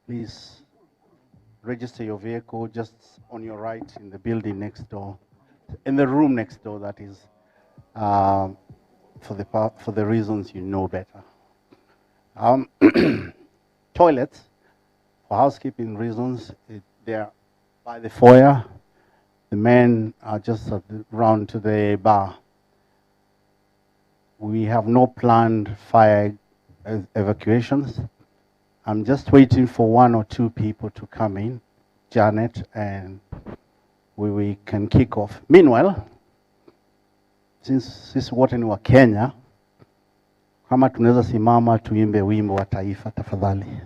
please register your vehicle just on your right in the building next door, in the room next door, that is, for the reasons you know better. Toilets, for housekeeping reasons, they're by the foyer. The men are just round to the bar. We have no planned fire evacuations. I'm just waiting for 1 or 2 people to come in, Janet, and we can kick off. Meanwhile, since wote ni wa Kenya, kama tunaweza simama tuimbe wimbo wa taifa tafadhali.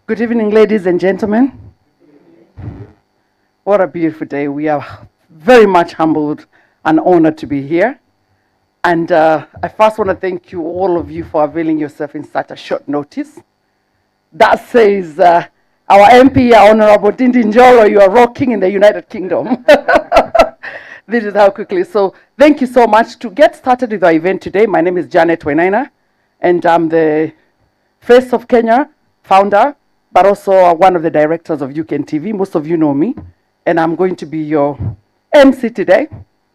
Good evening, ladies and gentlemen. What a beautiful day. We are very much humbled and honored to be here. And I first want to thank you, all of you, for availing yourself in such a short notice. That says, our MP, Honorable Ndindi Nyoro, you are rocking in the United Kingdom. This is how quickly. So thank you so much. To get started with our event today, my name is Janet Wainaina, and I'm the Face of Kenya founder, but also one of the directors of UKN TV. Most of you know me, and I'm going to be your MC today,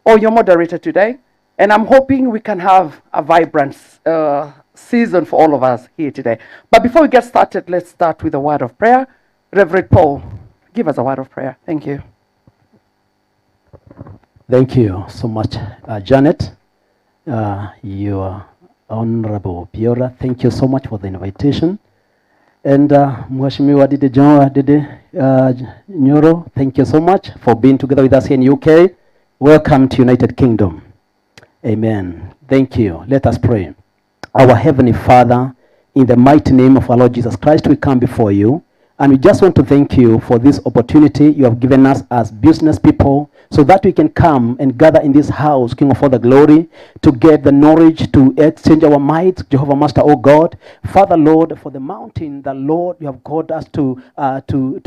or your moderator today, and I'm hoping we can have a vibrant season for all of us here today. But before we get started, let's start with a word of prayer. Reverend Paul, give us a word of prayer. Thank you. Thank you so much, Janet. Your Honorable Biora, thank you so much for the invitation. And Mheshimiwa Nyoro, thank you so much for being together with us here in UK. Welcome to United Kingdom. Amen. Thank you. Let us pray. Our Heavenly Father, in the mighty name of our Lord Jesus Christ, we come before you. And we just want to thank you for this opportunity you have given us as business people, so that we can come and gather in this house, King of all the glory, to get the knowledge, to exchange our might, Jehovah Master, oh God. Father, Lord, for the mountain that, Lord, you have called us to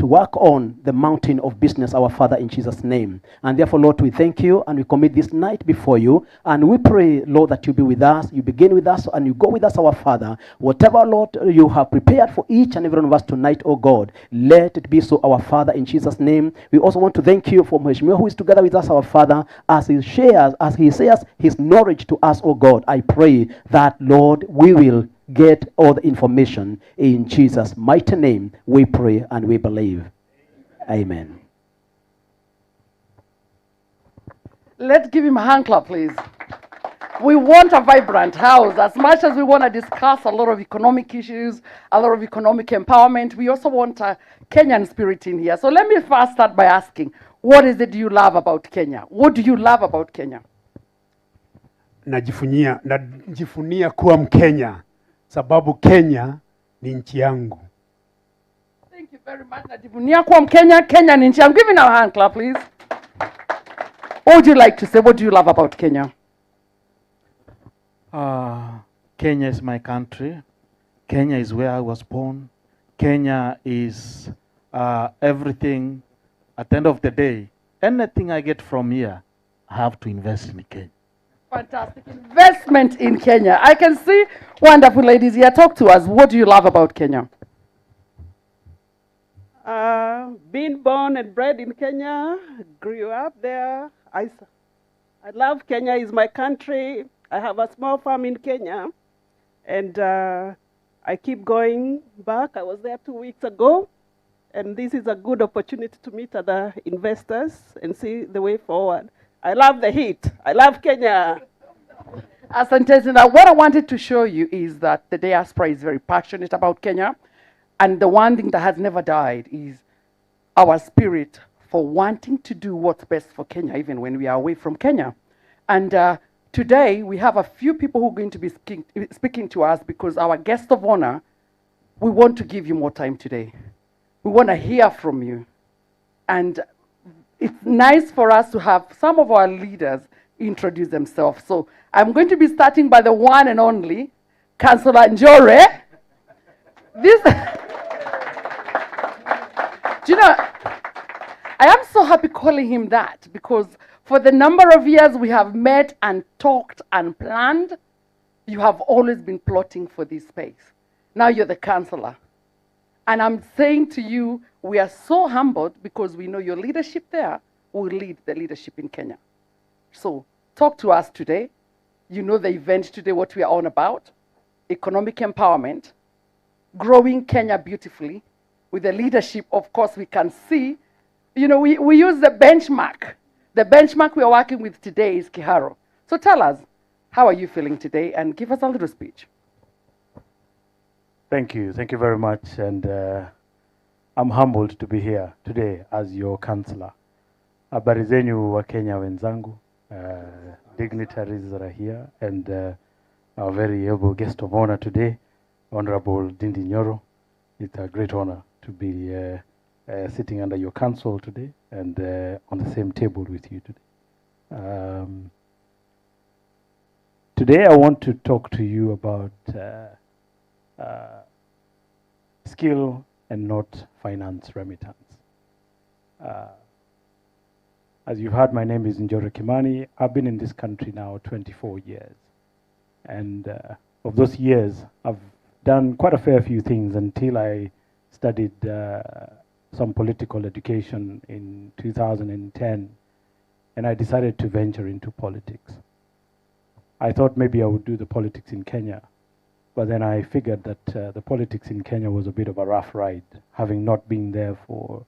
work on, the mountain of business, our Father, in Jesus' name. And therefore, Lord, we thank you and we commit this night before you. And we pray, Lord, that you be with us, you begin with us, and you go with us, our Father. Whatever, Lord, you have prepared for each and every one of us tonight, oh God, let it be so, our Father, in Jesus' name. We also want to thank you for Mheshimiwa, who is together together with us, our Father, as He shares His knowledge to us, oh God, I pray that, Lord, we will get all the information. In Jesus' mighty name, we pray and we believe. Amen. Let's give him a hand clap, please. We want a vibrant house. As much as we want to discuss a lot of economic issues, a lot of economic empowerment, we also want a Kenyan spirit in here. So let me first start by asking, what is it you love about Kenya? What do you love about Kenya? Najifunia kuwa Mkenya sababu Kenya ni nchi yangu. Thank you very much. Najivunia kuwa Mkenya. Kenya ni nchi yangu. Give me a hand clap, please. What would you like to say? What do you love about Kenya? Kenya is my country. Kenya is where I was born. Kenya is everything. At the end of the day, anything I get from here, I have to invest in Kenya. Fantastic investment in Kenya. I can see wonderful ladies here. Talk to us. What do you love about Kenya? Being born and bred in Kenya, grew up there. I love Kenya. It's my country. I have a small farm in Kenya, and I keep going back. I was there 2 weeks ago, and this is a good opportunity to meet other investors and see the way forward. I love the heat. I love Kenya. Asante. Now, what I wanted to show you is that the diaspora is very passionate about Kenya, and the one thing that has never died is our spirit for wanting to do what's best for Kenya, even when we are away from Kenya. And today, we have a few people who are going to be speaking to us because our guest of honor, we want to give you more time today. We want to hear from you. And it's nice for us to have some of our leaders introduce themselves. So I'm going to be starting by the one and only, Councillor Nyoro. This, do you know, I am so happy calling him that because for the number of years we have met and talked and planned, you have always been plotting for this space. Now you're the councillor. And I'm saying to you, we are so humbled because we know your leadership there will lead the leadership in Kenya. So talk to us today. You know the event today, what we are on about, economic empowerment, growing Kenya beautifully. With the leadership, of course, we can see, you know, we use the benchmark. The benchmark we are working with today is Kiharu. So tell us, how are you feeling today? And give us a little speech. Thank you very much. And I'm humbled to be here today as your councillor. Habari zenyu wa Kenya wenzangu, dignitaries that are here, and our very able guest of honor today, Honorable Ndindi Nyoro. It's a great honor to be sitting under your council today and on the same table with you today. Today I want to talk to you about skill and not finance remittance. As you heard, my name is Nyoro Kimani. I've been in this country now 24 years. And of those years, I've done quite a fair few things until I studied some political education in 2010, and I decided to venture into politics. I thought maybe I would do the politics in Kenya, but then I figured that the politics in Kenya was a bit of a rough ride, having not been there for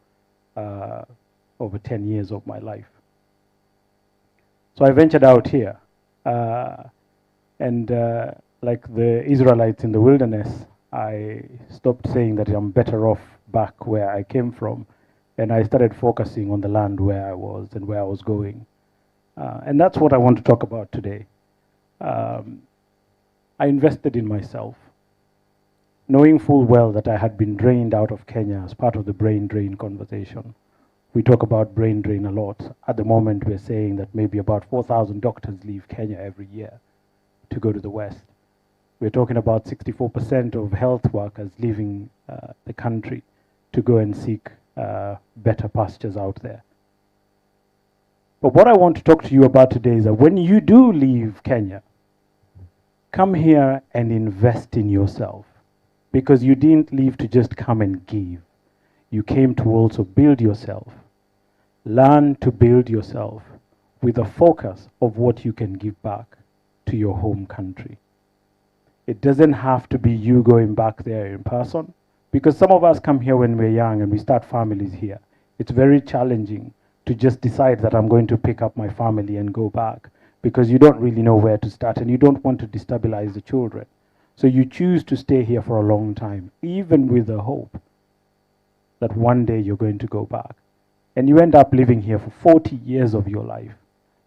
over 10 years of my life. So I ventured out here, and like the Israelites in the wilderness, I stopped saying that I'm better off back where I came from, and I started focusing on the land where I was and where I was going. And that's what I want to talk about today. I invested in myself, knowing full well that I had been drained out of Kenya as part of the brain drain conversation. We talk about brain drain a lot. At the moment, we're saying that maybe about 4,000 doctors leave Kenya every year to go to the West. We're talking about 64% of health workers leaving the country to go and seek better pastures out there. But what I want to talk to you about today is that when you do leave Kenya, come here and invest in yourself, because you didn't leave to just come and give. You came to also build yourself. Learn to build yourself with a focus of what you can give back to your home country. It doesn't have to be you going back there in person, because some of us come here when we're young and we start families here. It's very challenging to just decide that I'm going to pick up my family and go back, because you don't really know where to start and you don't want to destabilize the children. So you choose to stay here for a long time, even with the hope that one day you're going to go back. And you end up living here for 40 years of your life,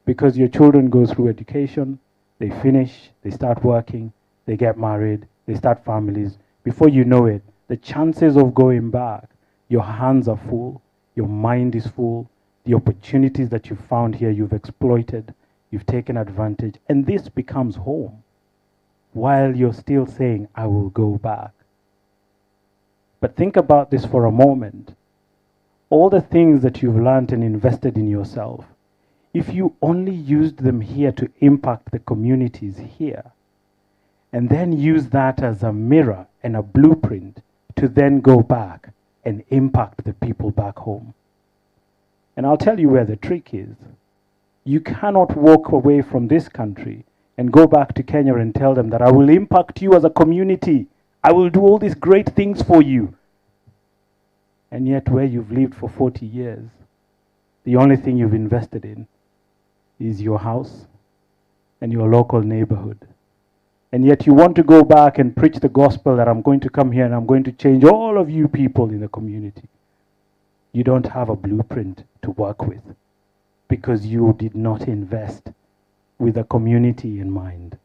because your children go through education, they finish, they start working, they get married, they start families. Before you know it, the chances of going back, your hands are full, your mind is full, the opportunities that you found here, you've exploited, you've taken advantage, and this becomes home, while you're still saying, I will go back. But think about this for a moment. All the things that you've learned and invested in yourself, if you only used them here to impact the communities here, and then use that as a mirror and a blueprint to then go back and impact the people back home. And I'll tell you where the trick is. You cannot walk away from this country and go back to Kenya and tell them that I will impact you as a community. I will do all these great things for you. And yet where you've lived for 40 years, the only thing you've invested in is your house and your local neighborhood. And yet you want to go back and preach the gospel that I'm going to come here and I'm going to change all of you people in the community. You don't have a blueprint to work with, because you did not invest with a community in mind.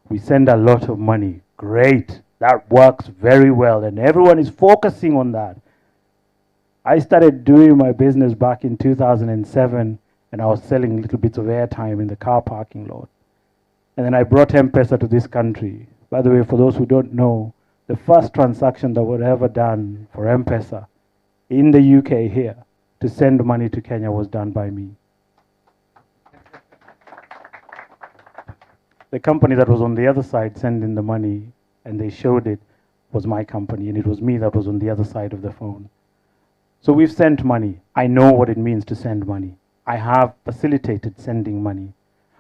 We send a lot of money. Great. That works very well. And everyone is focusing on that. I started doing my business back in 2007, and I was selling little bits of airtime in the car parking lot. And then I brought M-Pesa to this country. By the way, for those who don't know, the first transaction that was ever done for M-Pesa in the UK here to send money to Kenya was done by me. The company that was on the other side sending the money, and they showed it, was my company, and it was me that was on the other side of the phone. So we've sent money. I know what it means to send money. I have facilitated sending money.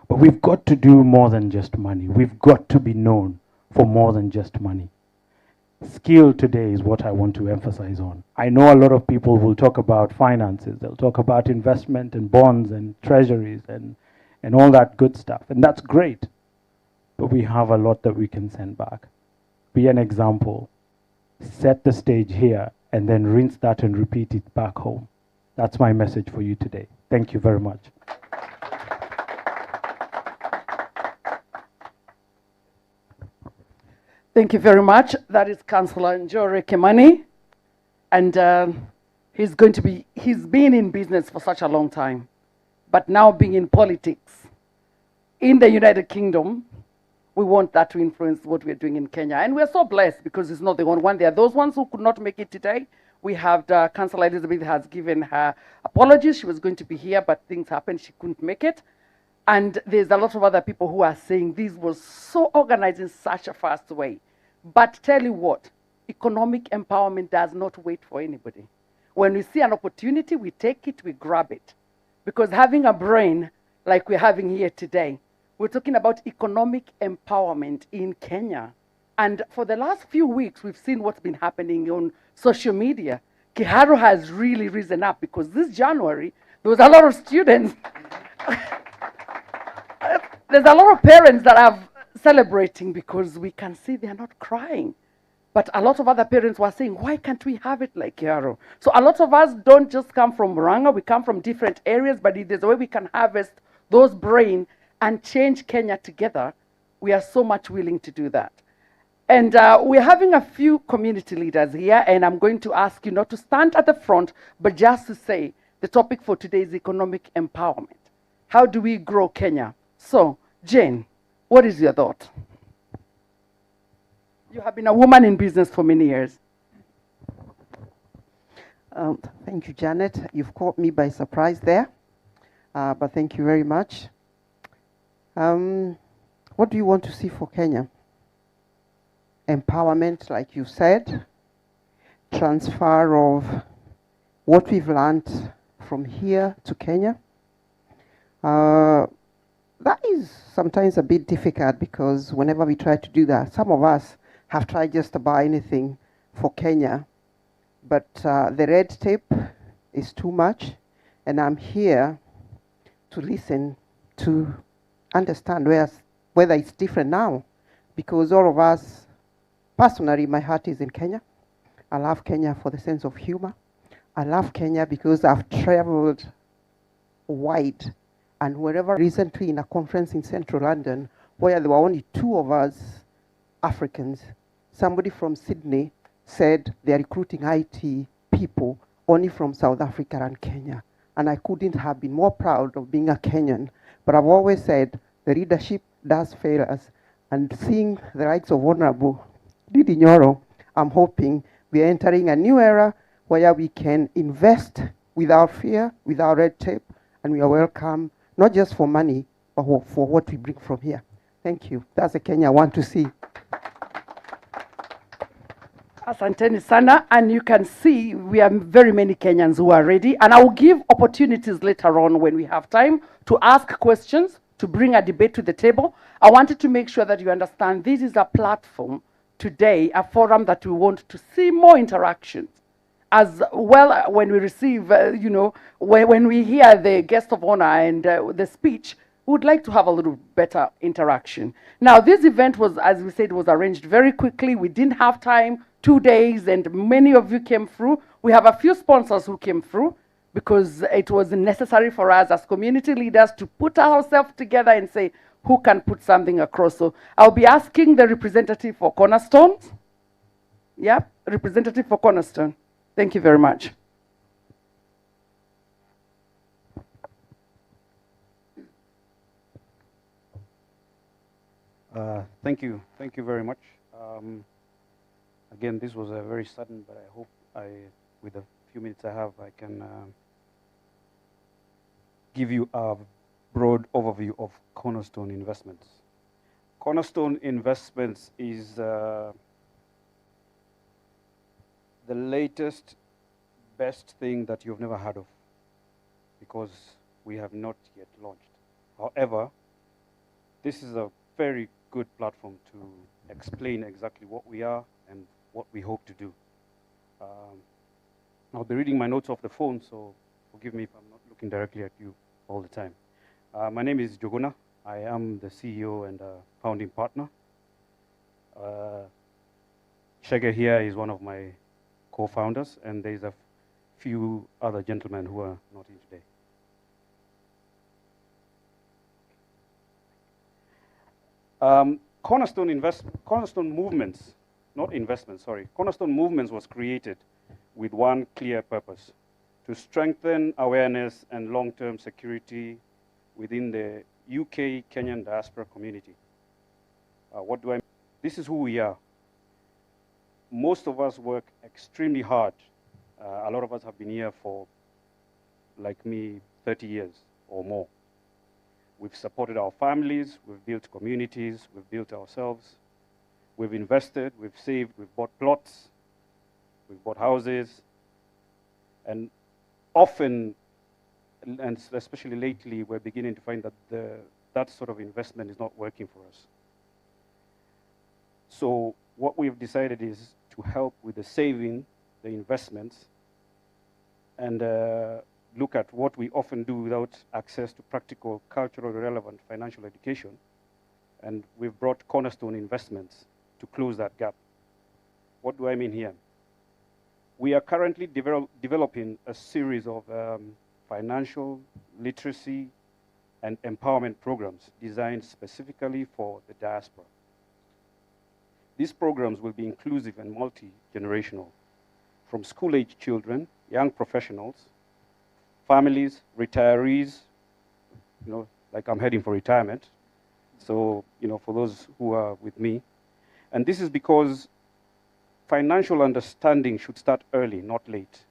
But we've got to do more than just money. We've got to be known for more than just money. Skill today is what I want to emphasize on. I know a lot of people will talk about finances. They'll talk about investment and bonds and treasuries and all that good stuff. And that's great. But we have a lot that we can send back. Be an example. Set the stage here and then rinse that and repeat it back home. That's my message for you today. Thank you very much. Thank you very much. That is Councillor Nyoro Kimani. And he's been in business for such a long time, but now being in politics. In the United Kingdom, we want that to influence what we're doing in Kenya. And we're so blessed because it's not the only one. There are those ones who could not make it today. We have Councillor Elizabeth has given her apologies. She was going to be here, but things happened. She couldn't make it. And there's a lot of other people who are saying this was so organized in such a fast way. But tell you what, economic empowerment does not wait for anybody. When we see an opportunity, we take it, we grab it. Because having a brain like we're having here today, we're talking about economic empowerment in Kenya. And for the last few weeks, we've seen what's been happening on social media. Kiharu has really risen up because this January, there was a lot of students. There's a lot of parents that are celebrating because we can see they're not crying. But a lot of other parents were saying, why can't we have it like Nyoro? So a lot of us don't just come from Murang'a, we come from different areas, but if there's a way we can harvest those brain and change Kenya together, we are so much willing to do that. And we're having a few community leaders here, and I'm going to ask you not to stand at the front, but just to say the topic for today is economic empowerment. How do we grow Kenya? So, Jane, what is your thought? You have been a woman in business for many years. Thank you, Janet. You've caught me by surprise there, but thank you very much. What do you want to see for Kenya? Empowerment, like you said, transfer of what we've learned from here to Kenya. That is sometimes a bit difficult because whenever we try to do that, some of us have tried just about anything for Kenya, but the red tape is too much, and I'm here to listen, to understand whether it's different now, because all of us, personally, my heart is in Kenya. I love Kenya for the sense of humor. I love Kenya because I've traveled wide, and wherever recently in a conference in central London where there were only 2 of us Africans, somebody from Sydney said they're recruiting IT people only from South Africa and Kenya. And I couldn't have been more proud of being a Kenyan. But I've always said the leadership does fail us. And seeing the likes of Honorable Ndindi Nyoro, I'm hoping we are entering a new era where we can invest without fear, without red tape, and we are welcome, not just for money, but for what we bring from here. Thank you. That's the Kenya I want to see. Asanteni sana, and you can see we are very many Kenyans who are ready, and I will give opportunities later on when we have time to ask questions, to bring a debate to the table. I wanted to make sure that you understand this is a platform today, a forum that we want to see more interactions. As well, when we receive, when we hear the guest of honor and the speech, we would like to have a little better interaction. Now, this event was, as we said, was arranged very quickly. We didn't have time, 2 days, and many of you came through. We have a few sponsors who came through because it was necessary for us as community leaders to put ourselves together and say, who can put something across? So I'll be asking the representative for Cornerstone. Yeah, representative for Cornerstone. Thank you very much. Thank you very much. Again, this was very sudden, but I hope with the few minutes I have, I can give you a broad overview of Cornerstone Investments. Cornerstone Investments is the latest, best thing that you've never heard of, because we have not yet launched. However, this is a very good platform to explain exactly what we are and what we hope to do. I'll be reading my notes off the phone, so forgive me if I'm not looking directly at you all the time. My name is Jogona. I am the CEO and founding partner. Shege here is one of my co-founders, and there's a few other gentlemen who are not in today. Cornerstone Movements, not investments, sorry. Cornerstone Movements was created with one clear purpose: to strengthen awareness and long-term security within the UK Kenyan diaspora community. What do I mean? This is who we are. Most of us work extremely hard. A lot of us have been here for, like me, 30 years or more. We've supported our families, we've built communities, we've built ourselves, we've invested, we've saved, we've bought plots, we've bought houses, and often, and especially lately, we're beginning to find that that sort of investment is not working for us. So what we've decided is to help with the saving, the investments, and look at what we often do without access to practical, culturally relevant financial education. And we've brought Cornerstone Investments to close that gap. What do I mean here? We are currently developing a series of financial literacy and empowerment programs designed specifically for the diaspora. These programs will be inclusive and multi-generational, from school-age children, young professionals, families, retirees, like I'm heading for retirement. So, for those who are with me. And this is because financial understanding should start early, not late.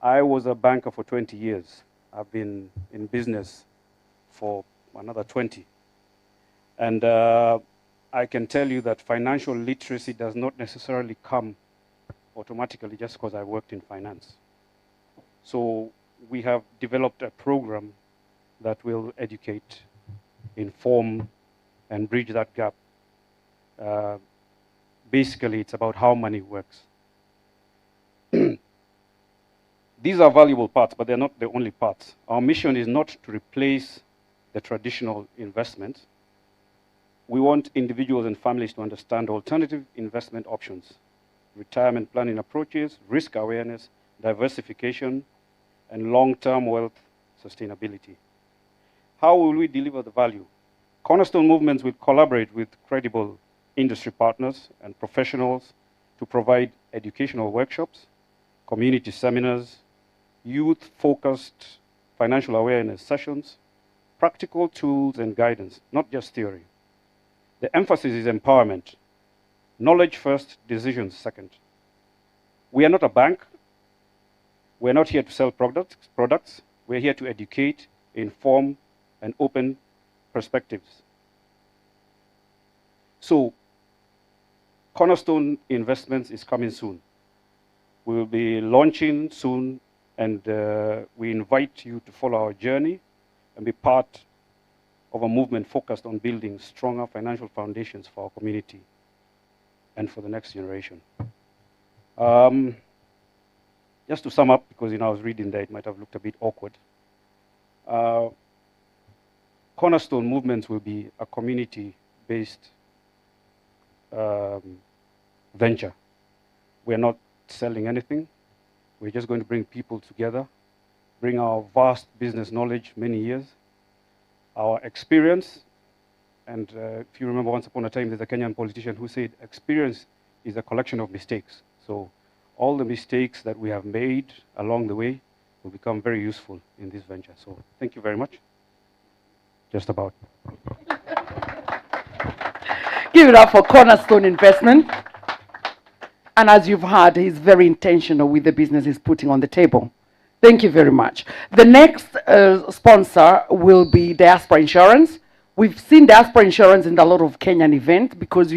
I was a banker for 20 years. I've been in business for another 20. And I can tell you that financial literacy does not necessarily come automatically just because I worked in finance. So we have developed a program that will educate, inform, and bridge that gap. Basically, it's about how money works. These are valuable parts, but they're not the only parts. Our mission is not to replace the traditional investments. We want individuals and families to understand alternative investment options, retirement planning approaches, risk awareness, diversification, and long-term wealth sustainability. How will we deliver the value? Cornerstone movements will collaborate with credible industry partners and professionals to provide educational workshops, community seminars, youth-focused financial awareness sessions, practical tools and guidance, not just theory. The emphasis is empowerment. Knowledge first, decisions second. We are not a bank. We're not here to sell products. We're here to educate, inform, and open perspectives. So, Cornerstone Investments is coming soon. We will be launching soon, and we invite you to follow our journey and be part of a movement focused on building stronger financial foundations for our community and for the next generation. Just to sum up, because I was reading that it might have looked a bit awkward. Cornerstone Movements will be a community-based venture. We're not selling anything. We're just going to bring people together, bring our vast business knowledge, many years, our experience, and if you remember, once upon a time, there's a Kenyan politician who said, experience is a collection of mistakes. So all the mistakes that we have made along the way will become very useful in this venture. So thank you very much. Just about. Give it up for Cornerstone Investment. And as you've heard, he's very intentional with the business he's putting on the table. Thank you very much. The next sponsor will be Diaspora Insurance. We've seen Diaspora Insurance in a lot of Kenyan events because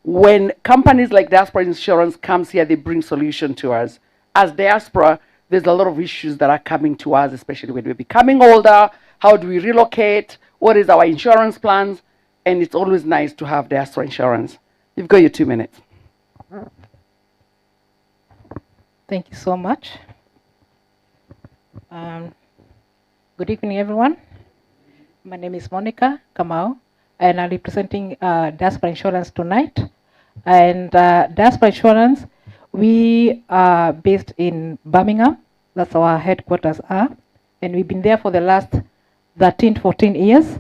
when companies like Diaspora Insurance comes here, they bring solution to us. As diaspora, there's a lot of issues that are coming to us, especially when we're becoming older. How do we relocate? What is our insurance plans? And it's always nice to have Diaspora Insurance. You've got your 2 minutes. Thank you so much. Good evening, everyone. My name is Monica Kamau, and I'll be presenting Diaspora Insurance tonight. And Diaspora Insurance, we are based in Birmingham. That's where our headquarters are. And we've been there for the last 13, 14 years,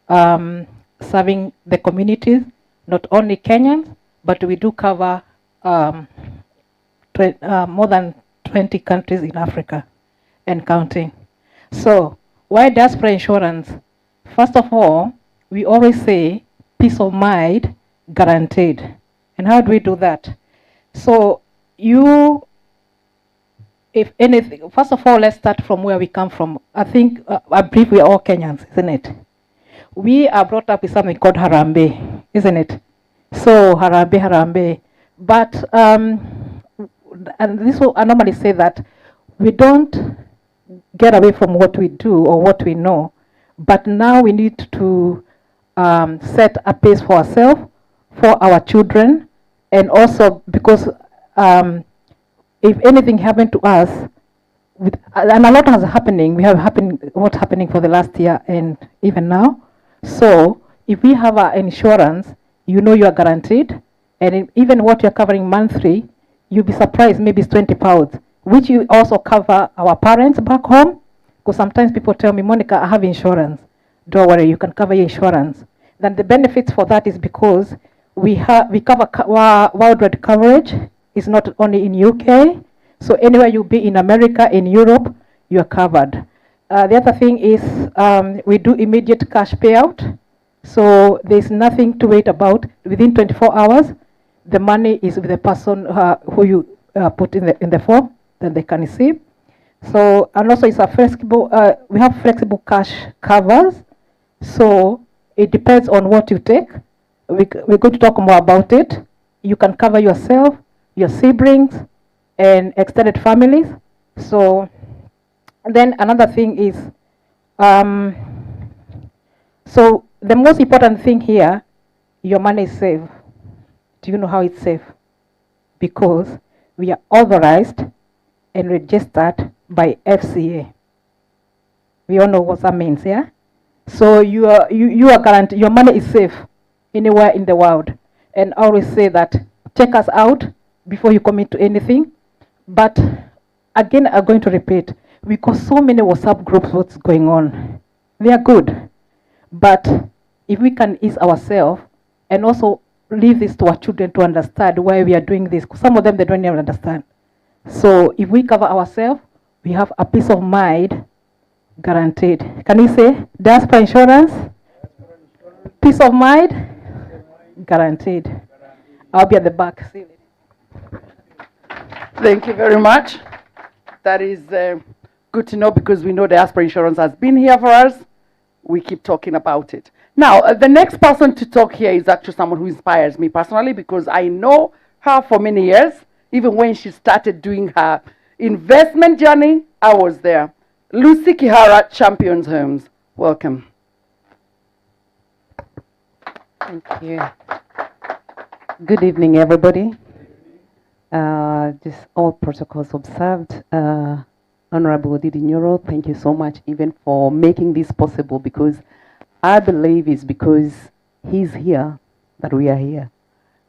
serving the communities, not only Kenyans, but we do cover more than 20 countries in Africa and counting. So, why Diaspora Insurance? First of all, we always say peace of mind guaranteed. And how do we do that? So, if anything, first of all, let's start from where we come from. I think, I believe we are all Kenyans, isn't it? We are brought up with something called Harambee, isn't it? So, Harambee. But, and this will, I normally say that we don't get away from what we do or what we know, but now we need to set a pace for ourselves, for our children, and also because if anything happened to us, and a lot is happening, what's happening for the last year and even now. So if we have our insurance, you are guaranteed, and even what you're covering monthly, you'll be surprised, maybe it's 20 pounds, which you also cover our parents back home. Because sometimes people tell me, Monica, I have insurance. Don't worry, you can cover your insurance. Then the benefits for that is because we cover worldwide coverage. It's not only in UK. So anywhere you'll be in America, in Europe, you're covered. The other thing is we do immediate cash payout. So there's nothing to wait about. Within 24 hours, the money is with the person who you put in the form that they can receive. So, and also it's a flexible, we have flexible cash covers. So it depends on what you take. We're going to talk more about it. You can cover yourself, your siblings, and extended families. So And then another thing is, um, so the most important thing here, your money is safe. Do you know how it's safe? Because we are authorized and registered by FCA. We all know what that means, yeah? So you are guaranteed, your money is safe anywhere in the world. And I always say that, check us out before you commit to anything. But again, I'm going to repeat, we got so many WhatsApp groups, what's going on. They are good. But if we can ease ourselves and also leave this to our children to understand why we are doing this, because some of them, they don't even understand. So if we cover ourselves, we have a peace of mind guaranteed. Can you say diaspora insurance? Peace of mind guaranteed. I'll be at the back. See you later. Thank you very much. That is good to know, because we know diaspora insurance has been here for us. We keep talking about it. Now, the next person to talk here is actually someone who inspires me personally, because I know her for many years. Even when she started doing her investment journey, I was there. Lucy Kihara, Champions Homes. Welcome. Thank you. Good evening, everybody. Just all protocols observed. Honorable Ndindi Nyoro, thank you so much even for making this possible, because I believe it's because he's here that we are here.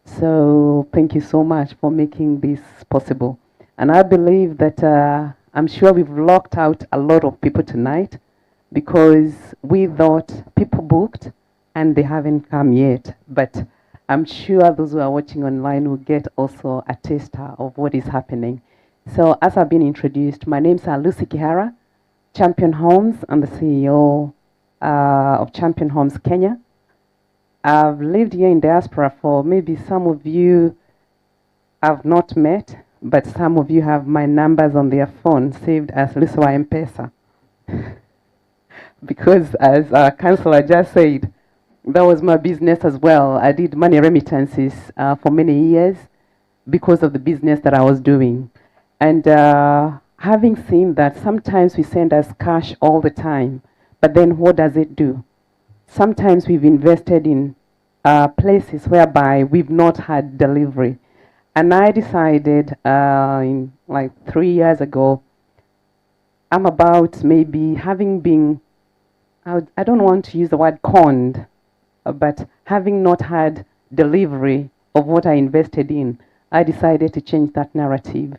So thank you so much for making this possible. And I believe that I'm sure we've locked out a lot of people tonight, because we thought people booked and they haven't come yet. But I'm sure those who are watching online will get also a taster of what is happening. So as I've been introduced, my name's Lucy Kihara, Champion Homes. I'm the CEO of Champion Homes Kenya. I've lived here in diaspora for maybe some of you I've not met, but some of you have my numbers on their phone saved as Luswa M-Pesa. Because as Councillor just said, that was my business as well. I did money remittances for many years because of the business that I was doing. And having seen that, sometimes we send us cash all the time, but then what does it do? Sometimes we've invested in places whereby we've not had delivery. And I decided in like 3 years ago, I'm about maybe having been, I don't want to use the word conned, but having not had delivery of what I invested in, I decided to change that narrative.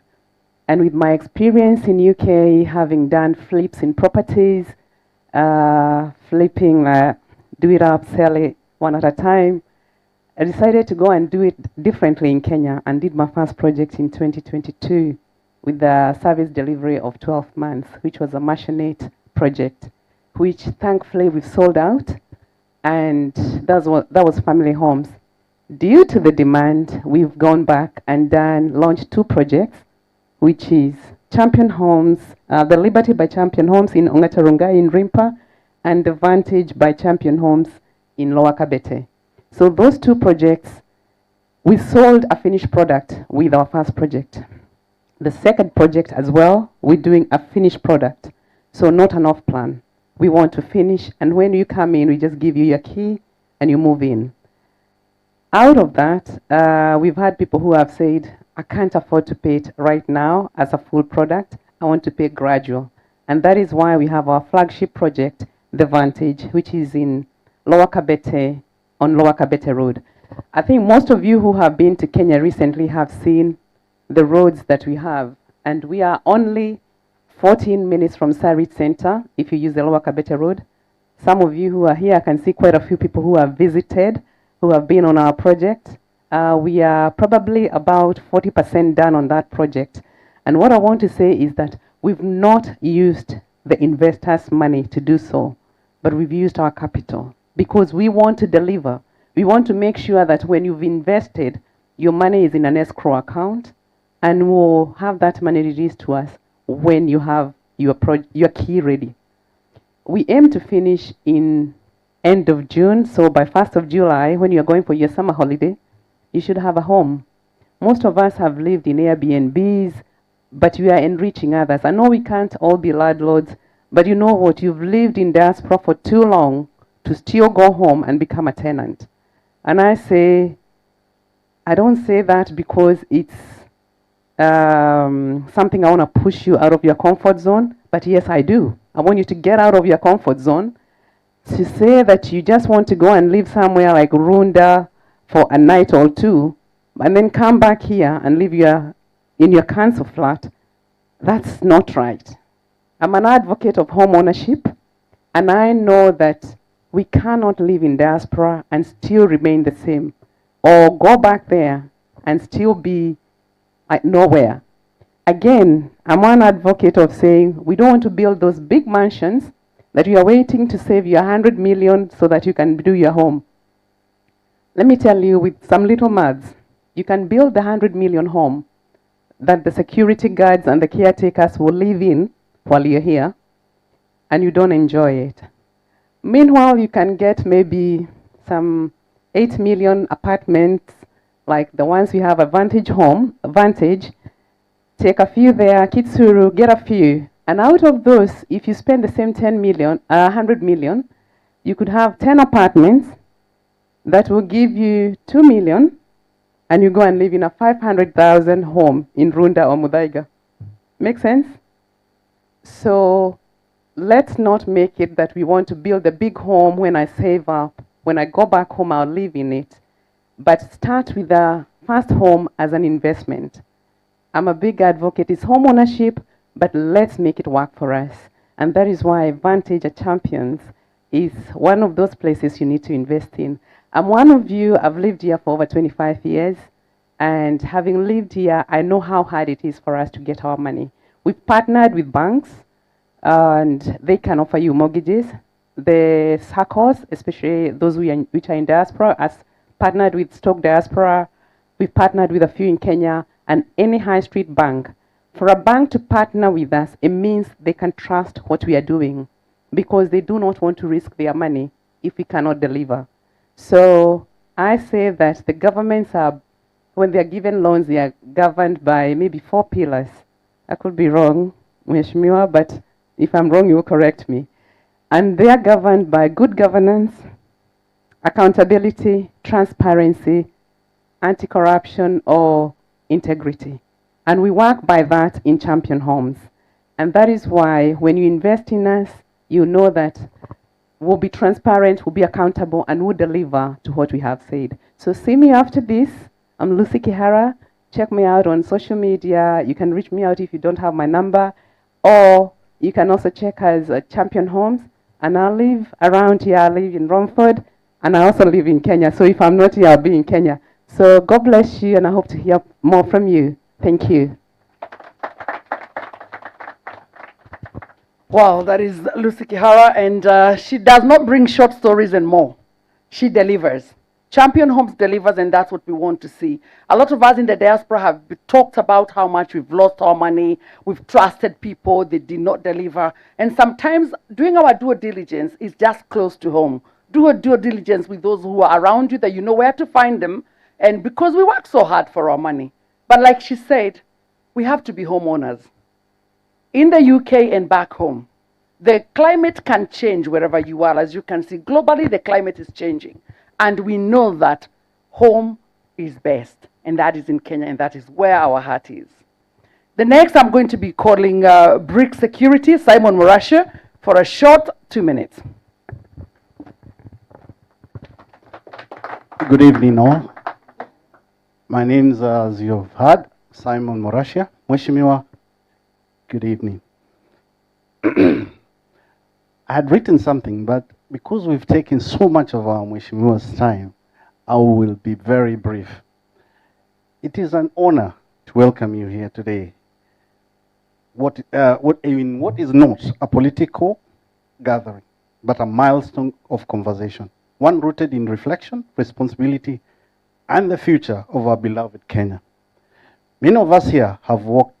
And with my experience in UK, having done flips in properties, flipping, do it up, sell it one at a time, I decided to go and do it differently in Kenya, and did my first project in 2022 with the service delivery of 12 months, which was a Machinate project, which thankfully we've sold out, and that was family homes. Due to the demand, we've gone back and launched 2 projects, which is Champion Homes, the Liberty by Champion Homes in Ongatarunga in Rimpa, and the Vantage by Champion Homes in Lower Kabete. So those 2 projects, we sold a finished product with our first project. The second project as well, we're doing a finished product. So not an off plan. We want to finish, and when you come in, we just give you your key and you move in. Out of that, we've had people who have said, I can't afford to pay it right now as a full product. I want to pay gradual. And that is why we have our flagship project, The Vantage, which is in Lower Kabete, on Lower Kabete Road. I think most of you who have been to Kenya recently have seen the roads that we have. And we are only 14 minutes from Sarit Center, if you use the Lower Kabete Road. Some of you who are here, I can see quite a few people who have visited, who have been on our project. We are probably about 40% done on that project. And what I want to say is that we've not used the investors' money to do so, but we've used our capital, because we want to deliver. We want to make sure that when you've invested, your money is in an escrow account, and we'll have that money released to us when you have your key ready. We aim to finish in end of June, so by 1st of July, when you're going for your summer holiday, you should have a home. Most of us have lived in Airbnbs, but we are enriching others. I know we can't all be landlords, but you know what? You've lived in diaspora for too long to still go home and become a tenant. And I don't say that because it's something I want to push you out of your comfort zone, but yes, I do. I want you to get out of your comfort zone. To say that you just want to go and live somewhere like Runda for a night or two, and then come back here and live in your council flat, that's not right. I'm an advocate of home ownership, and I know that we cannot live in diaspora and still remain the same, or go back there and still be nowhere. Again, I'm one advocate of saying we don't want to build those big mansions that you are waiting to save your 100 million so that you can do your home. Let me tell you, with some little maths, you can build the 100 million home that the security guards and the caretakers will live in while you're here, and you don't enjoy it. Meanwhile, you can get maybe some 8 million apartments like the ones we have Vantage, take a few there, Kitsuru, get a few. And out of those, if you spend the same 100 million, you could have 10 apartments that will give you 2 million, and you go and live in a 500,000 home in Runda or Muthaiga. Make sense? So let's not make it that we want to build a big home when I save up. When I go back home, I'll live in it. But start with the first home as an investment. I'm a big advocate. It's home ownership, but let's make it work for us. And that is why Vantage at Champions is one of those places you need to invest in. I'm one of you, I've lived here for over 25 years, and having lived here, I know how hard it is for us to get our money. We've partnered with banks, and they can offer you mortgages. The circles, especially those which are in diaspora, has partnered with Stock Diaspora. We've partnered with a few in Kenya, and any high street bank. For a bank to partner with us, it means they can trust what we are doing, because they do not want to risk their money if we cannot deliver. So I say that the governments are, when they are given loans, they are governed by maybe 4 pillars. I could be wrong, Mheshimiwa, but if I'm wrong, you will correct me. And they are governed by good governance, accountability, transparency, anti-corruption, or integrity. And we work by that in Champion Homes. And that is why when you invest in us, you know that we'll be transparent, we'll be accountable, and we'll deliver to what we have said. So see me after this. I'm Lucy Kihara. Check me out on social media. You can reach me out if you don't have my number. Or you can also check us at Champion Homes. And I live around here. I live in Romford. And I also live in Kenya. So if I'm not here, I'll be in Kenya. So God bless you, and I hope to hear more from you. Thank you. Wow, that is Lucy Kihara, and she does not bring short stories and more. She delivers. Champion Homes delivers, and that's what we want to see. A lot of us in the diaspora have talked about how much we've lost our money, we've trusted people, they did not deliver. And sometimes doing our due diligence is just close to home. Do a due diligence with those who are around you, that you know where to find them, and because we work so hard for our money. But like she said, we have to be homeowners. In the UK and back home, the climate can change wherever you are. As you can see, globally, the climate is changing. And we know that home is best. And that is in Kenya, and that is where our heart is. The next, I'm going to be calling Brick Security, Simon Morasha, for a short 2 minutes. Good evening, all. My name is, as you've heard, Simon Morasha. Mheshimiwa, good evening. I had written something, but because we've taken so much of our Mheshimiwa's time, I will be very brief. It is an honor to welcome you here today. What is not a political gathering, but a milestone of conversation, one rooted in reflection, responsibility, and the future of our beloved Kenya. Many of us here have walked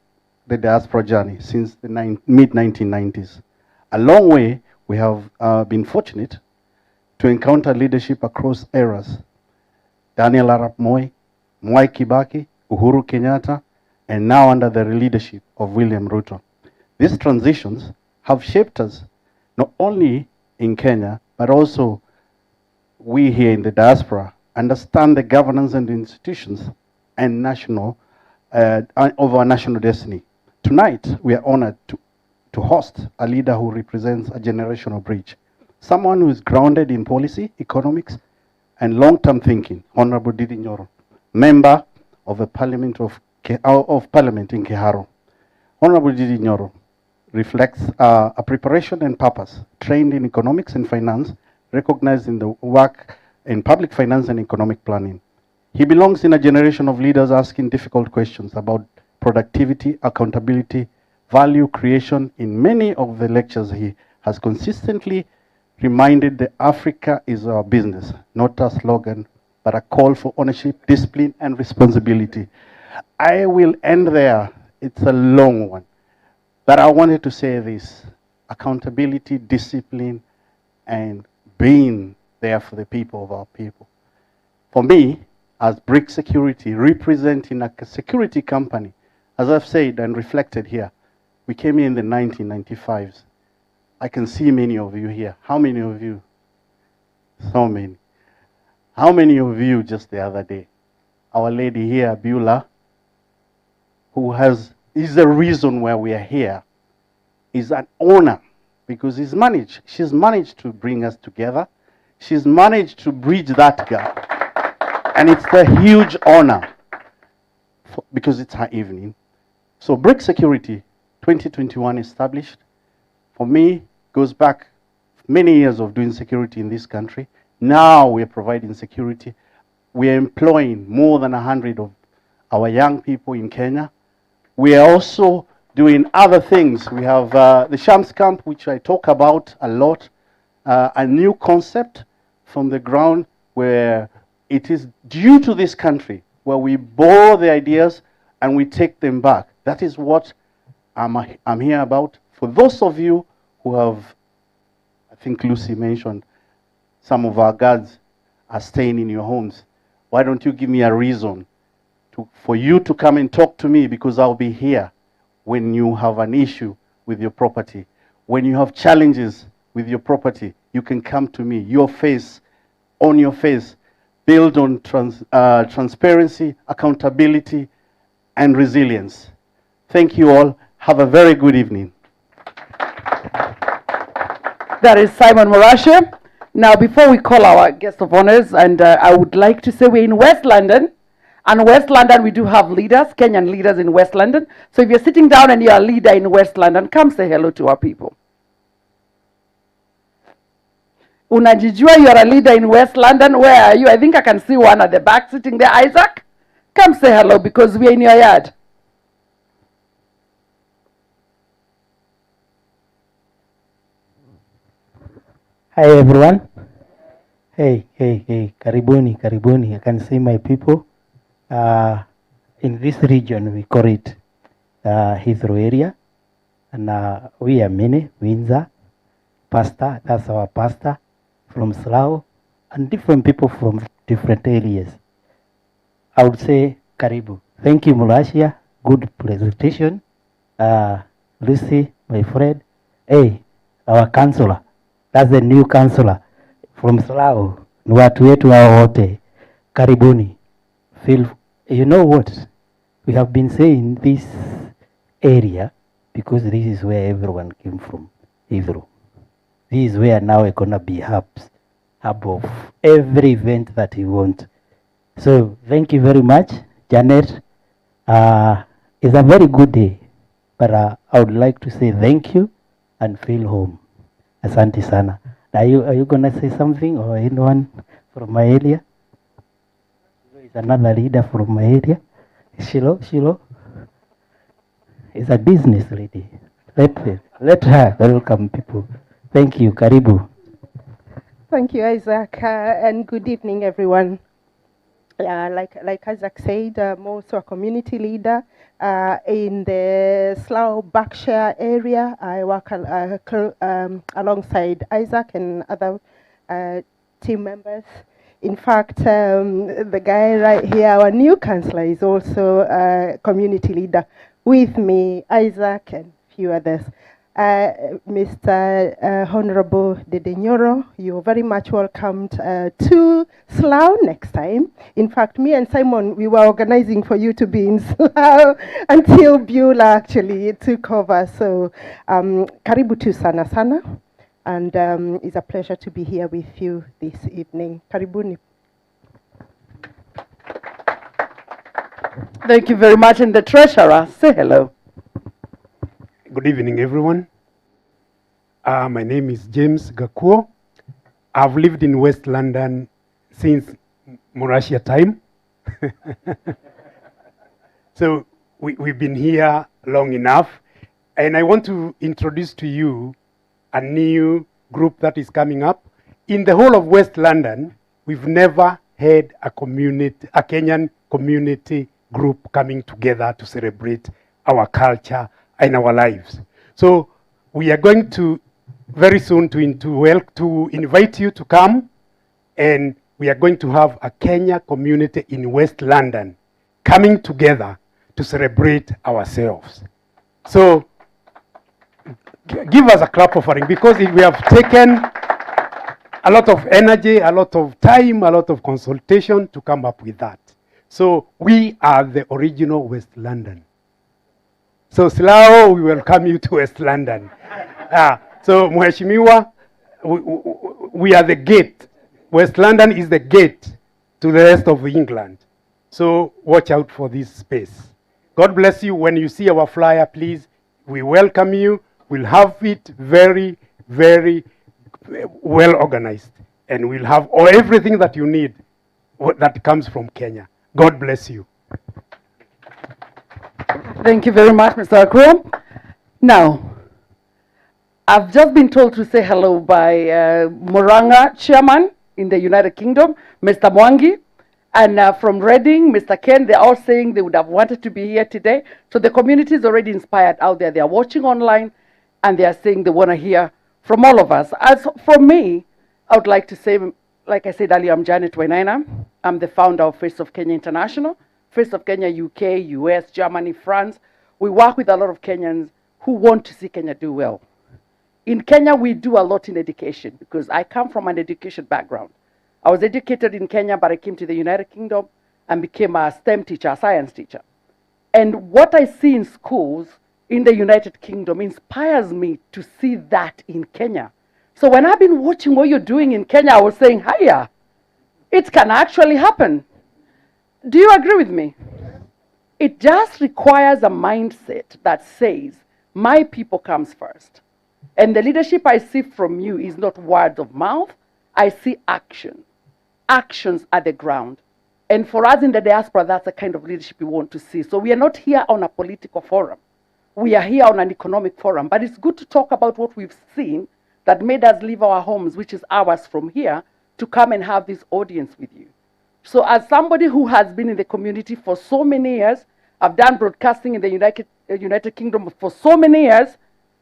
the diaspora journey since the mid-1990s. A long way, we have been fortunate to encounter leadership across eras. Daniel Arap Moi, Mwai Kibaki, Uhuru Kenyatta, and now under the leadership of William Ruto. These transitions have shaped us, not only in Kenya, but also we here in the diaspora understand the governance and institutions and national, of our national destiny. Tonight, we are honored to host a leader who represents a generational bridge, someone who is grounded in policy, economics, and long-term thinking, Honorable Ndindi Nyoro, member of the Parliament of Parliament in Keharo. Honorable Ndindi Nyoro reflects a preparation and purpose, trained in economics and finance, recognized in the work in public finance and economic planning. He belongs in a generation of leaders asking difficult questions about productivity, accountability, value creation. In many of the lectures, he has consistently reminded that Africa is our business, not a slogan, but a call for ownership, discipline, and responsibility. I will end there. It's a long one. But I wanted to say this: accountability, discipline, and being there for the people of our people. For me, as BRIC Security, representing a security company, as I've said and reflected here, we came in the 1995s. I can see many of you here. How many of you? So many. How many of you just the other day? Our lady here, Beulah, who is the reason why we are here, is an honor because she's managed to bring us together. She's managed to bridge that gap. And it's a huge honor because it's her evening. So BRIC Security 2021 established, for me, goes back many years of doing security in this country. Now we're providing security. We're employing more than 100 of our young people in Kenya. We are also doing other things. We have the Shams Camp, which I talk about a lot, a new concept from the ground where it is due to this country, where we borrow the ideas and we take them back. That is what I'm here about. For those of you who have, I think Lucy mentioned, some of our guards are staying in your homes. Why don't you give me a reason for you to come and talk to me, because I'll be here when you have an issue with your property. When you have challenges with your property, you can come to me. Your face, on your face, build on transparency, accountability, and resilience. Thank you all. Have a very good evening. That is Simon Morashe. Now, before we call our guest of honors, and I would like to say we're in West London. And West London, we do have leaders, Kenyan leaders in West London. So if you're sitting down and you're a leader in West London, come say hello to our people. Unajijua, you're a leader in West London. Where are you? I think I can see one at the back sitting there. Isaac, come say hello because we're in your yard. Hi everyone. Hey, karibuni, karibuni. I can see my people. In this region, we call it Heathrow area. And we are many, Windsor, pastor, that's our pastor, from Slough, and different people from different areas. I would say, karibu. Thank you, Mulashia. Good presentation. Lucy, my friend. Hey, our counselor. That's the new counselor from Slough. Ni watu wetu hao wote. Karibuni. You know what? We have been saying this area because this is where everyone came from. Heathrow. This is where now we're gonna be hub of every event that you want. So thank you very much, Janet. It's a very good day, but I would like to say thank you and feel home. Asante sana. Are you gonna say something, or anyone from my area? Is another leader from my area. Shilo. Is a business lady. Let her welcome people. Thank you. Karibu. Thank you, Isaac, and good evening, everyone. Like Isaac said, I'm also a community leader in the Slough Berkshire area. I work alongside Isaac and other team members In fact, the guy right here, our new councillor, is also a community leader with me, Isaac, and a few others. Mr. Honorable Nyoro, you're very much welcomed to Slough next time. In fact, me and Simon, we were organizing for you to be in Slough until Beulah actually took over. So, karibu tu sana sana. And it's a pleasure to be here with you this evening. Karibuni. Thank you very much. And the treasurer, say hello. Good evening, everyone. My name is James Gakuo. I've lived in West London since Morashia time. So we've been here long enough. And I want to introduce to you a new group that is coming up. In the whole of West London, we've never had a Kenyan community group coming together to celebrate our culture and our lives. So we are going to very soon to invite you to come, and we are going to have a Kenya community in West London coming together to celebrate ourselves. So give us a clap offering, because we have taken a lot of energy, a lot of time, a lot of consultation to come up with that. So we are the original West London. So Slough, we welcome you to West London. So Mheshimiwa, we are the gate. West London is the gate to the rest of England. So watch out for this space. God bless you. When you see our flyer, please, we welcome you. We'll have it very, very well organized. And we'll have everything that you need that comes from Kenya. God bless you. Thank you very much, Mr. Akro. Now, I've just been told to say hello by Moranga chairman in the United Kingdom, Mr. Mwangi, and from Reading, Mr. Ken. They're all saying they would have wanted to be here today. So the community is already inspired out there. They are watching online, and they are saying they want to hear from all of us. As for me, I would like to say, like I said earlier, I'm Janet Wainaina. I'm the founder of Face of Kenya International, Face of Kenya UK, US, Germany, France. We work with a lot of Kenyans who want to see Kenya do well. In Kenya, we do a lot in education, because I come from an education background. I was educated in Kenya, but I came to the United Kingdom and became a STEM teacher, a science teacher. And what I see in schools in the United Kingdom inspires me to see that in Kenya. So when I've been watching what you're doing in Kenya, I was saying, hiya, it can actually happen. Do you agree with me? It just requires a mindset that says, my people comes first. And the leadership I see from you is not words of mouth. I see action. Actions are the ground. And for us in the diaspora, that's the kind of leadership we want to see. So we are not here on a political forum. We are here on an economic forum. But it's good to talk about what we've seen that made us leave our homes, which is ours from here, to come and have this audience with you. So as somebody who has been in the community for so many years, I've done broadcasting in the United Kingdom for so many years,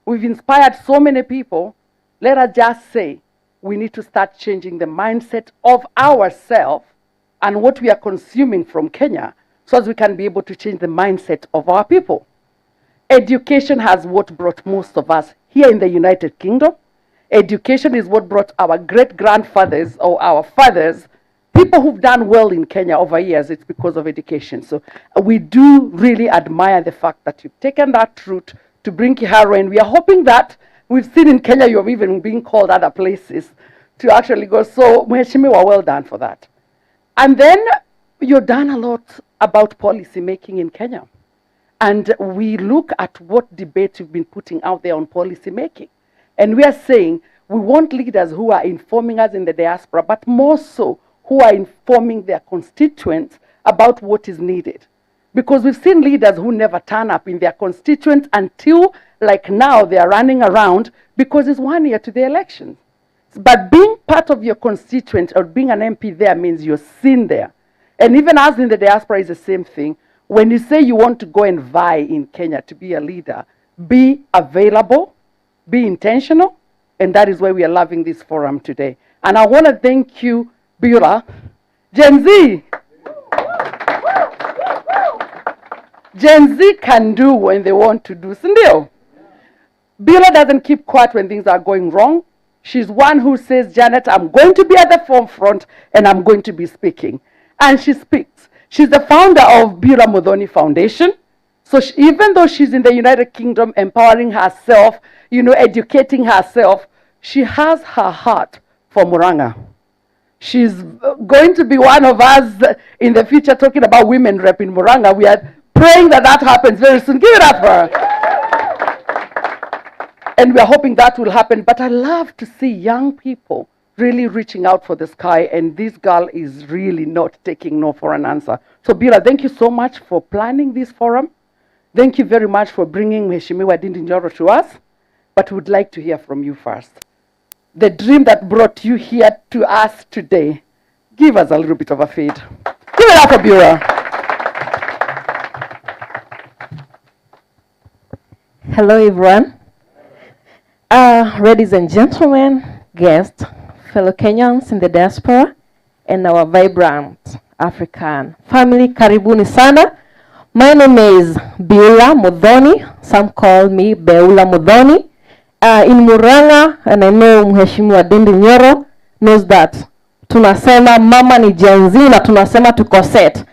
we've inspired so many people. Let us just say we need to start changing the mindset of ourselves and what we are consuming from Kenya, so as we can be able to change the mindset of our people. Education has what brought most of us here in the United Kingdom. Education is what brought our great-grandfathers or our fathers, people who've done well in Kenya over years. It's because of education. So we do really admire the fact that you've taken that route to bring Kiharu, and we are hoping that we've seen in Kenya you're even being called other places to actually go. So Mheshimiwa, well done for that. And then you've done a lot about policy making in Kenya. And we look at what debates you've been putting out there on policy making. And we are saying we want leaders who are informing us in the diaspora, but more so who are informing their constituents about what is needed. Because we've seen leaders who never turn up in their constituents until, like now, they are running around because it's 1 year to the elections. But being part of your constituent or being an MP there means you're seen there. And even as in the diaspora is the same thing. When you say you want to go and vie in Kenya to be a leader, be available, be intentional, and that is why we are loving this forum today. And I want to thank you, Beulah, Gen Z. Gen Z can do when they want to do. Sindio. Bila doesn't keep quiet when things are going wrong. She's one who says, Janet, I'm going to be at the forefront and I'm going to be speaking. And she speaks. She's the founder of Bila Muthoni Foundation. So even though she's in the United Kingdom, empowering herself, educating herself, she has her heart for Muranga. She's going to be one of us in the future talking about women rep in Muranga. We are praying that happens very soon. Give it up for her. And we are hoping that will happen. But I love to see young people really reaching out for the sky. And this girl is really not taking no for an answer. So Bila, thank you so much for planning this forum. Thank you very much for bringing Mheshimiwa Ndindi Nyoro to us. But we would like to hear from you first. The dream that brought you here to us today. Give us a little bit of a feed. Give it up for Bila. Hello, everyone. Ladies and gentlemen, guests, fellow Kenyans in the diaspora, and our vibrant African family, karibuni sana. My name is Beula Muthoni. Some call me Beula Muthoni. In Muranga, and I know Mheshimiwa Ndindi Nyoro knows that. Tunasema mama ni Gen Z na tunasema tuko set.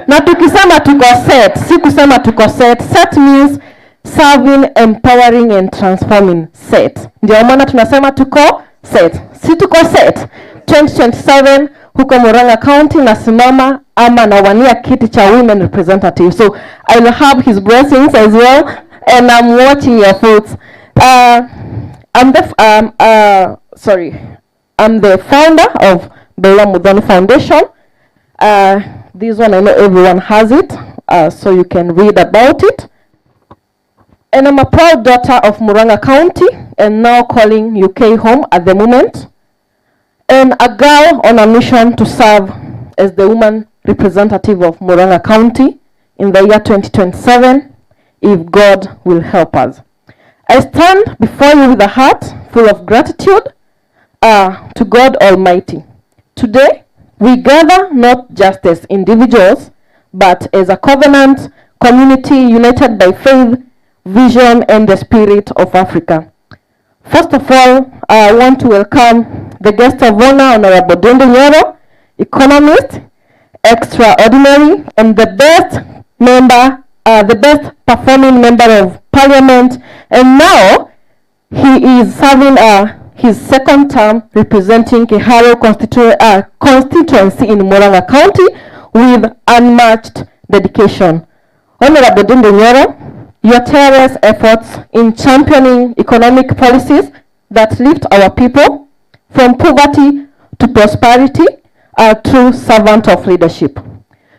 Na tukisema tuko set, si kusema tuko set. Set means serving, empowering and transforming. Set. Ndio maana tunasema tuko set. Si tuko set. 2027 huko Muranga County nasimama ama nawania kiti cha women representative. So I will have his blessings as well, and I'm watching your votes. I'm the founder of Beula Muthoni Foundation. This one I know everyone has it, so you can read about it. And I'm a proud daughter of Muranga County and now calling UK home at the moment. And a girl on a mission to serve as the woman representative of Muranga County in the year 2027, if God will help us. I stand before you with a heart full of gratitude to God Almighty. Today, we gather not just as individuals, but as a covenant community united by faith, vision, and the spirit of Africa. First of all, I want to welcome the guest of honor, Honorable Ndindi Nyoro, economist, extraordinary, and the best member, the best performing member of Parliament, and now he is serving his second term representing Kiharu constituency in Muranga County with unmatched dedication. Honorable Ndindi Nyoro, your tireless efforts in championing economic policies that lift our people from poverty to prosperity are true servant of leadership.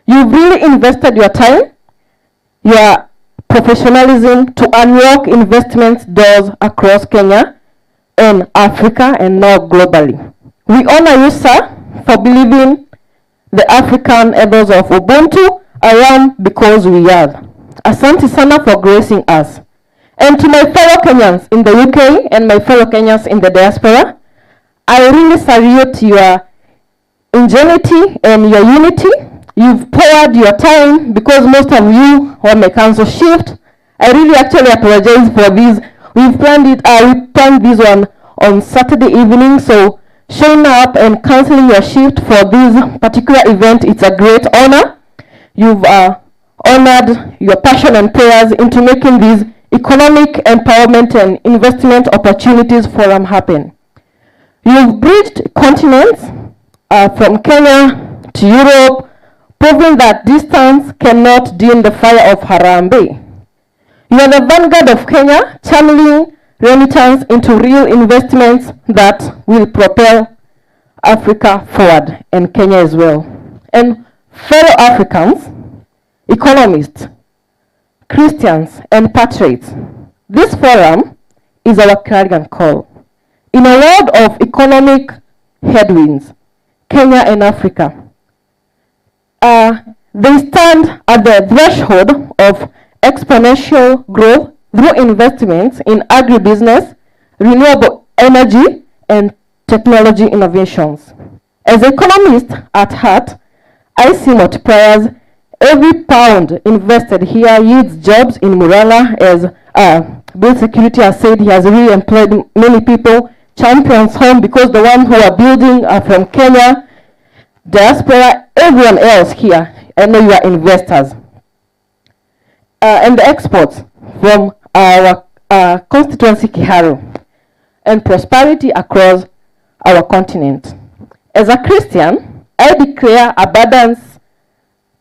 You've really invested your time, your professionalism to unlock investment doors across Kenya and Africa and now globally. We honor you, sir, for believing the African ethos of Ubuntu around because we are. Asante sana for gracing us. And to my fellow Kenyans in the UK and my fellow Kenyans in the diaspora, I really salute your ingenuity and your unity. You've poured your time because most of you were my council shift. I really actually apologize for this. We planned this one on Saturday evening, so showing up and canceling your shift for this particular event, it's a great honor. You've honored your passion and prayers into making these economic empowerment and investment opportunities forum happen. You've bridged continents from Kenya to Europe, proving that distance cannot dim the fire of Harambee. You are the vanguard of Kenya, channeling remittance into real investments that will propel Africa forward, and Kenya as well. And fellow Africans, economists, Christians, and patriots, this forum is our clarion call. In a world of economic headwinds, Kenya and Africa, they stand at the threshold of exponential growth through investments in agribusiness, renewable energy, and technology innovations. As economists at heart, I see multipliers. Every pound invested here yields jobs in Murang'a, as Bill Security has said. He has really employed many people. Champions Home, because the ones who are building are from Kenya. Diaspora, everyone else here, I know you are investors. And the exports from our constituency Kiharu, and prosperity across our continent. As a Christian, I declare abundance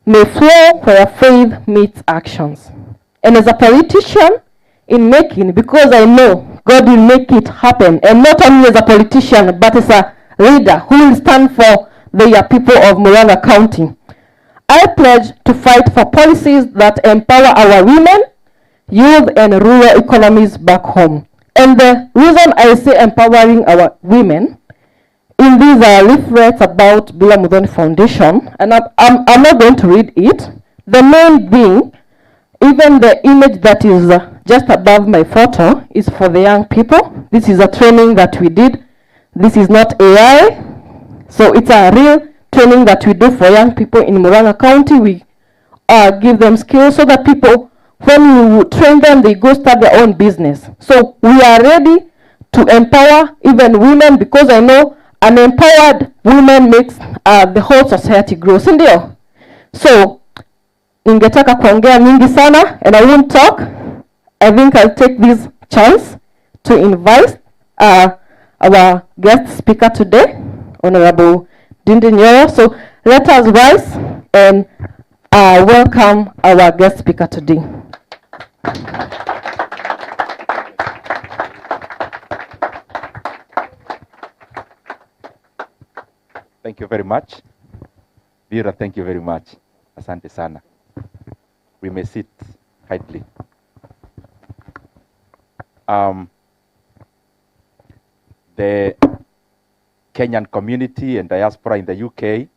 may flow where faith meets actions. And as a politician, in making, because I know God will make it happen, and not only as a politician, but as a leader who will stand for the people of Murang'a County, I pledge to fight for policies that empower our women, youth, and rural economies back home. And the reason I say empowering our women, in these leaflets about Bila Muthoni Foundation, and I'm not going to read it. The main thing, even the image that is just above my photo, is for the young people. This is a training that we did. This is not AI. So it's a real training that we do for young people in Murang'a County. We give them skills so that people, when we train them, they go start their own business. So we are ready to empower even women, because I know an empowered woman makes the whole society grow. Sindio? So, ningetaka kuongea mingi sana, and I won't talk. I think I'll take this chance to invite our guest speaker today, Honorable Ndindi Nyoro. So let us rise and welcome our guest speaker today. Thank you very much. Vera, thank you very much. Asante sana. We may sit kindly. The Kenyan community and diaspora in the UK,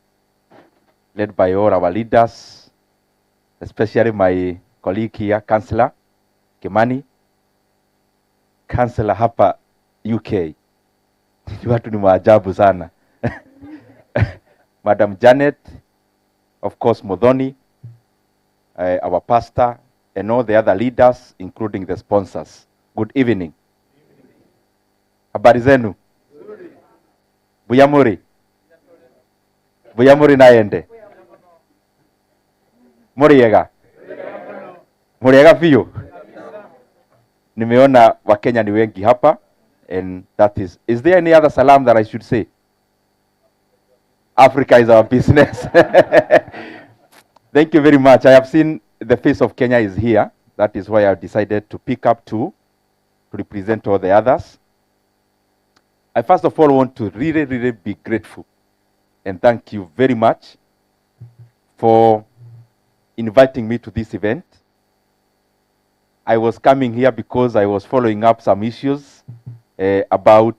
led by all our leaders, especially my colleague here, Councillor Kimani, Councillor hapa UK. Watu ni maajabu sana. Madam Janet, of course Muthoni, our pastor, and all the other leaders, including the sponsors. Good evening. Habari zenu? Buyamuri. Buyamuri naende. Muriega. Muriega fiyo. Nimeona Wakenya ni wengi hapa, and that is there any other salam that I should say? Africa is our business. Thank you very much. I have seen the face of Kenya is here. That is why I decided to pick up two to represent all the others. I first of all want to really be grateful and thank you very much for inviting me to this event. I was coming here because I was following up some issues about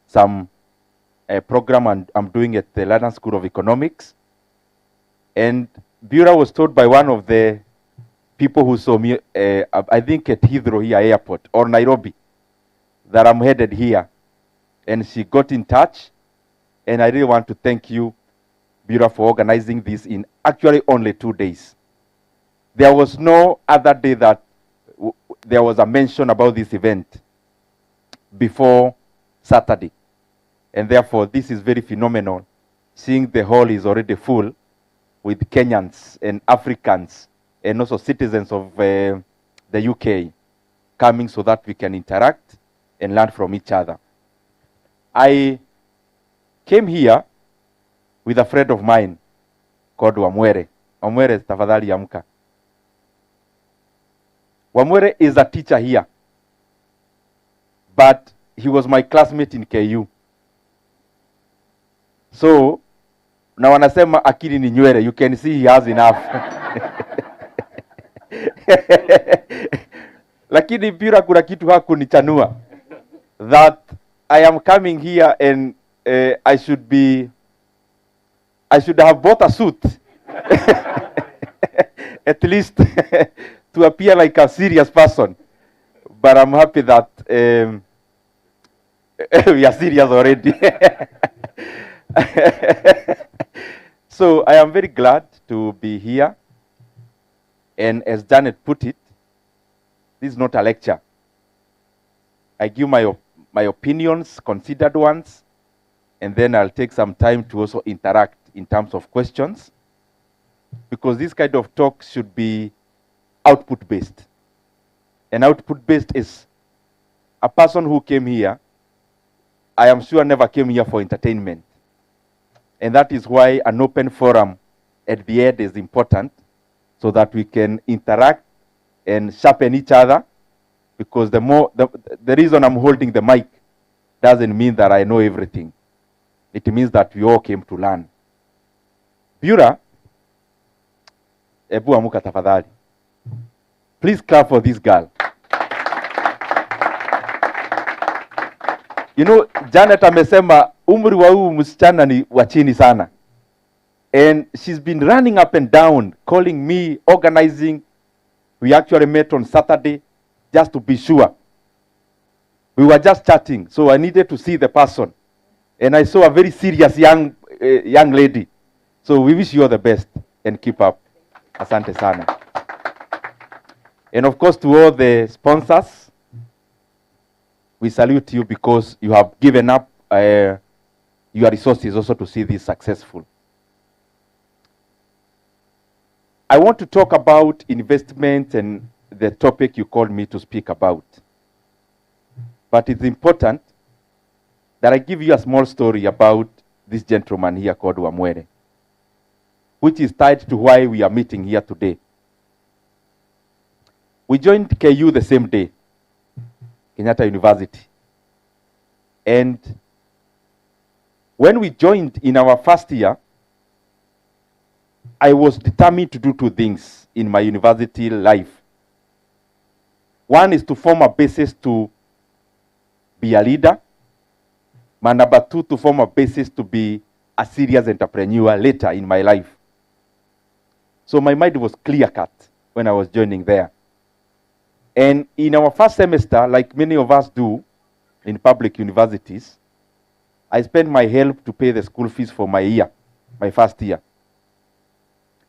some program I'm doing at the London School of Economics. And Bura was told by one of the people who saw me, I think at Heathrow here airport, or Nairobi, that I'm headed here. And she got in touch, and I really want to thank you, Bura, for organizing this in actually only 2 days. There was no other day that there was a mention about this event before Saturday. And therefore, this is very phenomenal, seeing the hall is already full with Kenyans and Africans and also citizens of the UK coming so that we can interact and learn from each other. I came here with a friend of mine called Wamwere. Wamwere, tafadhali amka. Wamwere is a teacher here, but he was my classmate in KU. So, na wanasema akili ni nywele. You can see he has enough. Lakini Bura kuna kitu hakunichanua. That I am coming here and I should have bought a suit. At least to appear like a serious person. But I'm happy that we are serious already. So I am very glad to be here. And as Janet put it, this is not a lecture. I give my opinions, considered ones, and then I'll take some time to also interact in terms of questions, because this kind of talk should be output-based. And output-based is a person who came here, I am sure never came here for entertainment. And that is why an open forum at the end is important, so that we can interact and sharpen each other, because the reason I'm holding the mic doesn't mean that I know everything. It means that we all came to learn. Bura, ebu amuka tafadhali. Please clap for this girl. You know, Janet amesema umri wa huyu msichana ni wa chini sana. And she's been running up and down, calling me, organizing. We actually met on Saturday just to be sure. We were just chatting, so I needed to see the person. And I saw a very serious young lady. So we wish you all the best and keep up. Asante sana. And of course, to all the sponsors, we salute you because you have given up your resources also to see this successful. I want to talk about investment and the topic you called me to speak about. But it's important that I give you a small story about this gentleman here called Wamwere, which is tied to why we are meeting here today. We joined KU the same day, Kenyatta University. And when we joined in our first year, I was determined to do two things in my university life. One is to form a basis to be a leader. My number two, to form a basis to be a serious entrepreneur later in my life. So my mind was clear-cut when I was joining there. And in our first semester, like many of us do in public universities, I spent my help to pay the school fees for my year, my first year.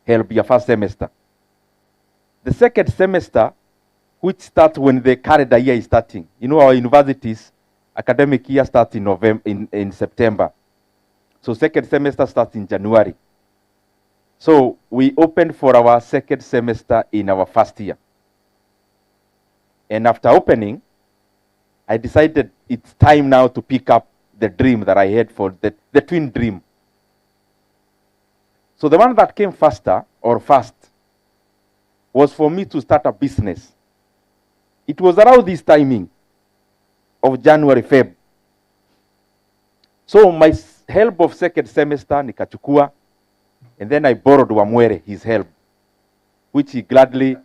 Help your first semester. The second semester, which starts when the calendar year is starting. You know, our universities, academic year starts in November, in September. So second semester starts in January. So we opened for our second semester in our first year. And after opening, I decided it's time now to pick up the dream that I had for the twin dream. So the one that came faster or fast was for me to start a business. It was around this timing of January, Feb. So my help of second semester, nikachukua, and then I borrowed Wamwere, his help, which he gladly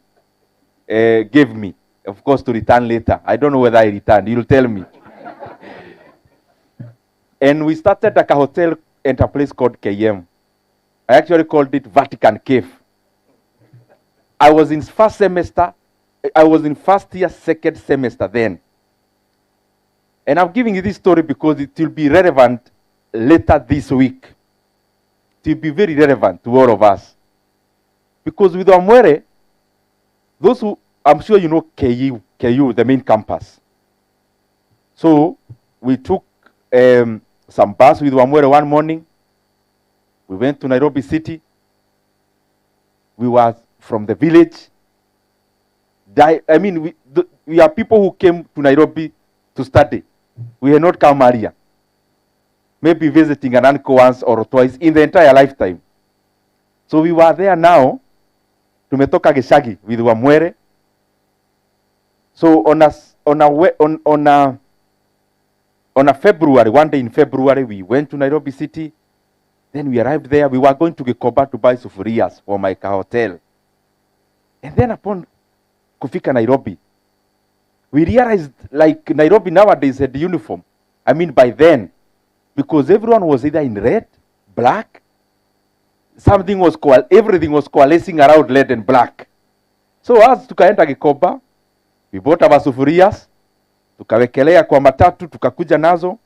gave me, of course, to return later. I don't know whether I returned. You'll tell me. And we started like a hotel and a place called KM. I actually called it Vatican Cave. I was in first year, second semester then. And I'm giving you this story because it will be relevant later this week. It will be very relevant to all of us. Because with Wamwere, those who, I'm sure you know KU, the main campus. So we took some bus with Wamwere one morning. We went to Nairobi City. We were from the village. We are people who came to Nairobi to study. We had not come earlier. Maybe visiting an uncle once or twice in the entire lifetime. So we were there now. Tumetoka Geshagi with Wamwere. So on a February, one day in February, we went to Nairobi City. Then we arrived there. We were going to Gikoba to buy sufurias for my hotel. And then upon kufika Nairobi, we realized like Nairobi nowadays had the uniform. I mean by then, because everyone was either in red, black, everything was coalescing around red and black. So as tukaenda Gikoba, we bought our sufurias, tukawekelea kwa matatu, tukakuja nazo,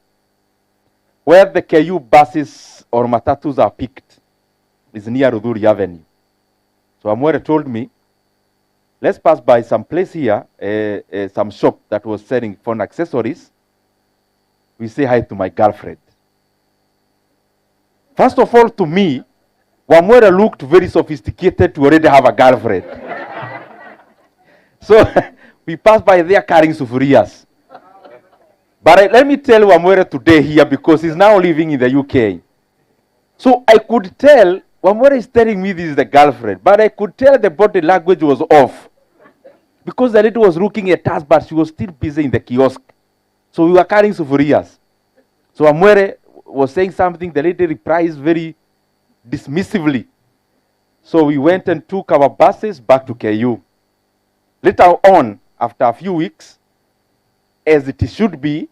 where the KU buses or matatus are picked. is near Udhuri Avenue. So Wamwere told me, let's pass by some place here, some shop that was selling phone accessories. We say hi to my girlfriend. First of all, to me, Wamwere looked very sophisticated to already have a girlfriend. So we passed by there carrying sufurias. But let me tell Wamwere today here, because he's now living in the UK. So I could tell, Wamwere is telling me this is the girlfriend, but I could tell the body language was off. Because the lady was looking at us, but she was still busy in the kiosk. So we were carrying sufurias. So Wamwere was saying something, the lady replied very dismissively. So we went and took our buses back to KU. Later on, after a few weeks, as it should be,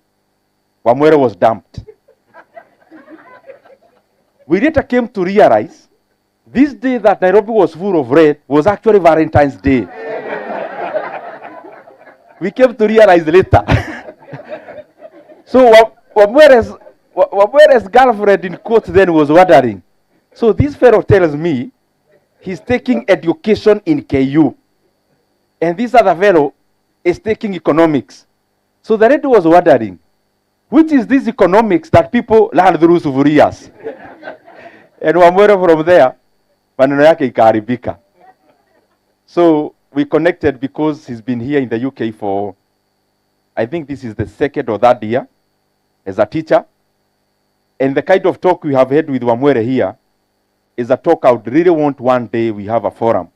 Wamwere was dumped. We later came to realize this day that Nairobi was full of red was actually Valentine's Day. We came to realize later. So Wamwere's girlfriend in quotes then was wondering. So this fellow tells me he's taking education in KU. And this other fellow is taking economics. So the lady was wondering, which is this economics that people learn through sufurias? And Wamwere from there, maneno yake ikaharibika. So we connected because he's been here in the UK for, I think this is the second or third year as a teacher. And the kind of talk we have had with Wamwere here is a talk I would really want one day we have a forum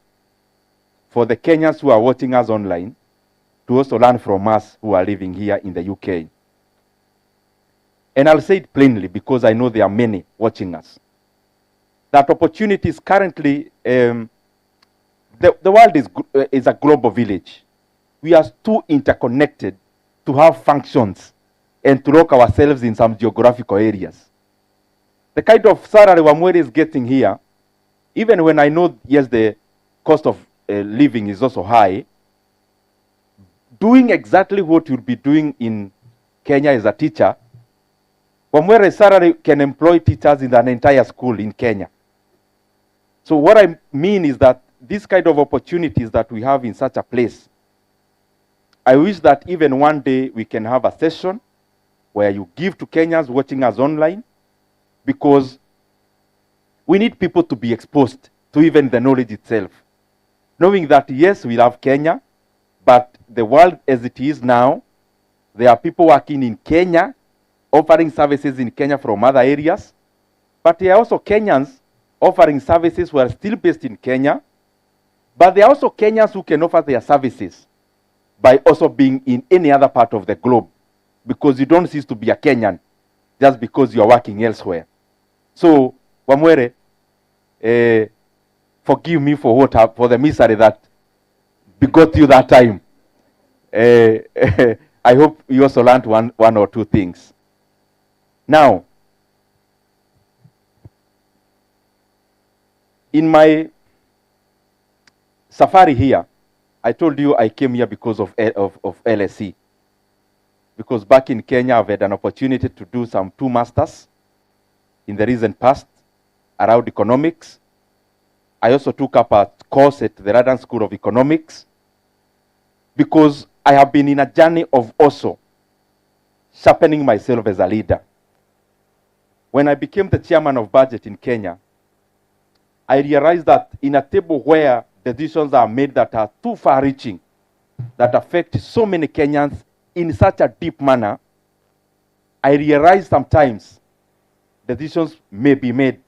for the Kenyans who are watching us online to also learn from us who are living here in the UK. And I'll say it plainly because I know there are many watching us. That opportunities currently, the world is a global village. We are too interconnected to have functions and to lock ourselves in some geographical areas. The kind of salary Wamwere is getting here, even when I know, yes, the cost of living is also high, doing exactly what you'll be doing in Kenya as a teacher, Wamwere's salary can employ teachers in an entire school in Kenya. So what I mean is that these kind of opportunities that we have in such a place, I wish that even one day we can have a session where you give to Kenyans watching us online, because we need people to be exposed to even the knowledge itself. Knowing that, yes, we love Kenya, but the world as it is now, there are people working in Kenya, offering services in Kenya from other areas, but there are also Kenyans offering services who are still based in Kenya, but there are also Kenyans who can offer their services by also being in any other part of the globe, because you don't cease to be a Kenyan just because you are working elsewhere. So, Wamwere, forgive me for for the misery that begot you that time. I hope you also learned one or two things. Now, in my safari here, I told you I came here because of LSE. Because back in Kenya, I've had an opportunity to do some 2 masters in the recent past around economics. I also took up a course at the London School of Economics, because I have been in a journey of also sharpening myself as a leader. When I became the chairman of budget in Kenya, I realized that in a table where decisions are made that are too far-reaching, that affect so many Kenyans in such a deep manner, I realized sometimes decisions may be made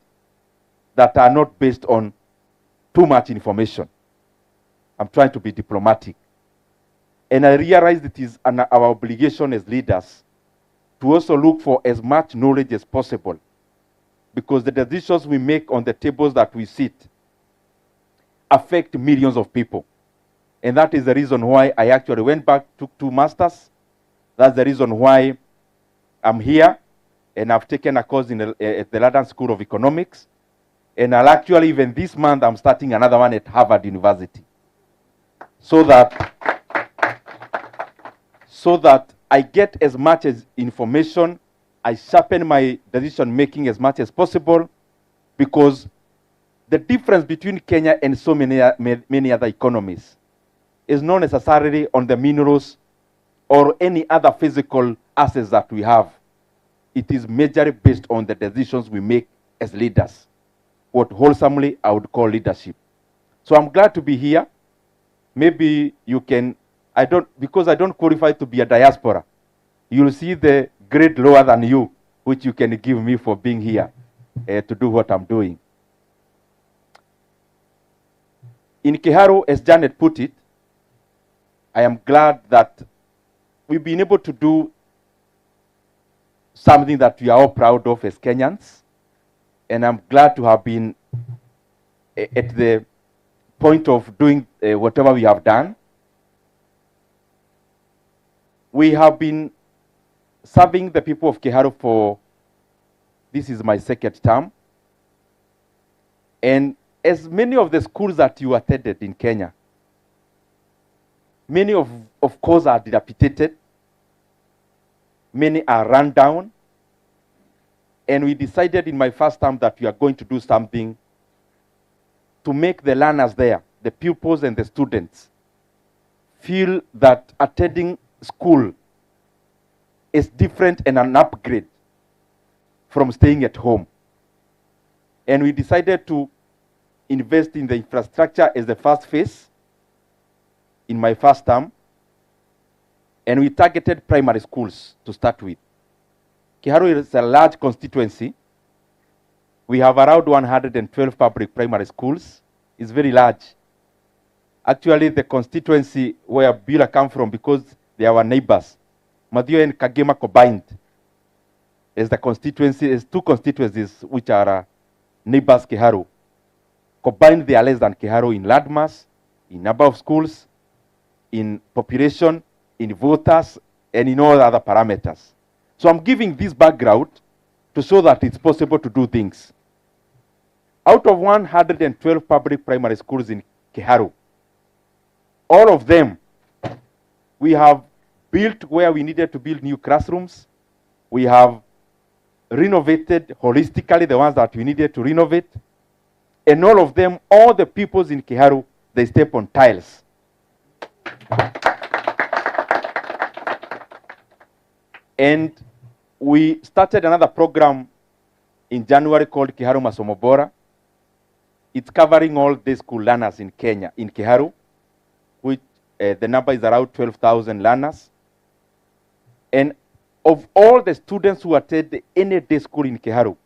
that are not based on too much information. I'm trying to be diplomatic. And I realized it is our obligation as leaders to also look for as much knowledge as possible, because the decisions we make on the tables that we sit affect millions of people. And that is the reason why I actually went back, took 2 masters. That's the reason why I'm here, and I've taken a course at the London School of Economics. And I'll actually, even this month, I'm starting another one at Harvard University. So that I get as much as information, I sharpen my decision making as much as possible, because the difference between Kenya and so many other economies is not necessarily on the minerals or any other physical assets that we have. It is majorly based on the decisions we make as leaders, what wholesomely I would call leadership. So I'm glad to be here. Maybe you can, because I don't qualify to be a diaspora, you'll see the grade lower than you, which you can give me for being here to do what I'm doing. In Kiharu, as Janet put it, I am glad that we've been able to do something that we are all proud of as Kenyans. And I'm glad to have been at the point of doing whatever we have done. We have been serving the people of Kiharu for, this is my second term. And as many of the schools that you attended in Kenya, many of course are dilapidated, many are run down, and we decided in my first term that we are going to do something to make the learners there, the pupils and the students, feel that attending school is different and an upgrade from staying at home. And we decided to invest in the infrastructure as the first phase in my first term. And we targeted primary schools to start with. Kiharu is a large constituency. We have around 112 public primary schools. It's very large. Actually, the constituency where Bila come from, because they are our neighbors, Madio and Kagema combined, is the constituency, is two constituencies which are neighbors Kiharu. Combined, they are less than Kiharu in landmass, in number of schools, in population, in voters, and in all other parameters. So I'm giving this background to show that it's possible to do things. Out of 112 public primary schools in Kiharu, all of them, we have built where we needed to build new classrooms. We have renovated holistically the ones that we needed to renovate. And all of them, all the pupils in Kiharu, they step on tiles. And we started another program in January called Kiharu Masomo Bora. It's covering all day school learners in Kenya, in Kiharu, which the number is around 12,000 learners. And of all the students who attend any day school in Kiharu,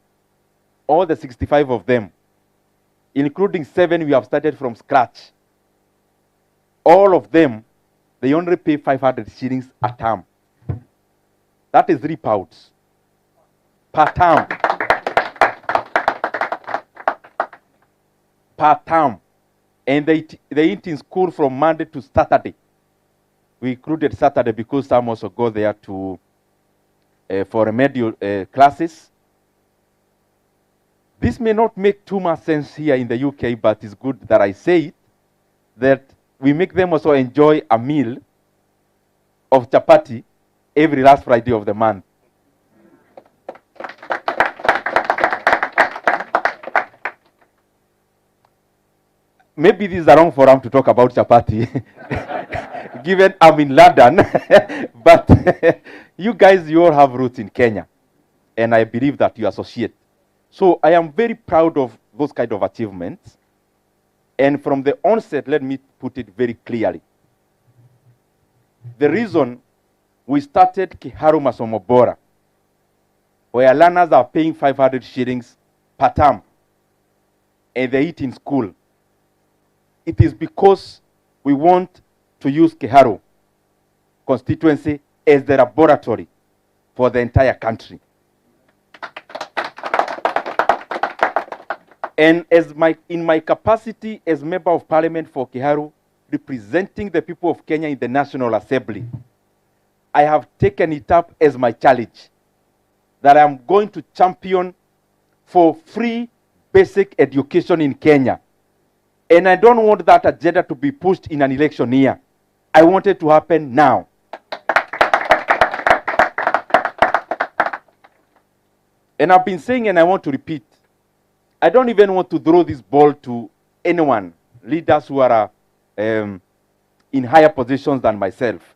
all the 65 of them, including 7 we have started from scratch, all of them, they only pay 500 shillings a term. That is 3 pounds per term. Per term. And they eat in school from Monday to Saturday. We included Saturday because some also go there to for remedial classes. This may not make too much sense here in the UK, but it's good that I say it, that we make them also enjoy a meal of chapati every last Friday of the month. Maybe this is the wrong forum to talk about chapati, given I'm in London, but you guys, you all have roots in Kenya, and I believe that you associate. So I am very proud of those kind of achievements. And from the onset, let me put it very clearly. The reason we started Kiharu Masomo Bora, where learners are paying 500 shillings per term, and they eat in school, it is because we want to use Kiharu constituency as the laboratory for the entire country. And as in my capacity as Member of Parliament for Kiharu, representing the people of Kenya in the National Assembly, I have taken it up as my challenge that I'm going to champion for free basic education in Kenya. And I don't want that agenda to be pushed in an election year. I want it to happen now. And I've been saying, and I want to repeat, I don't even want to throw this ball to anyone, leaders who are in higher positions than myself.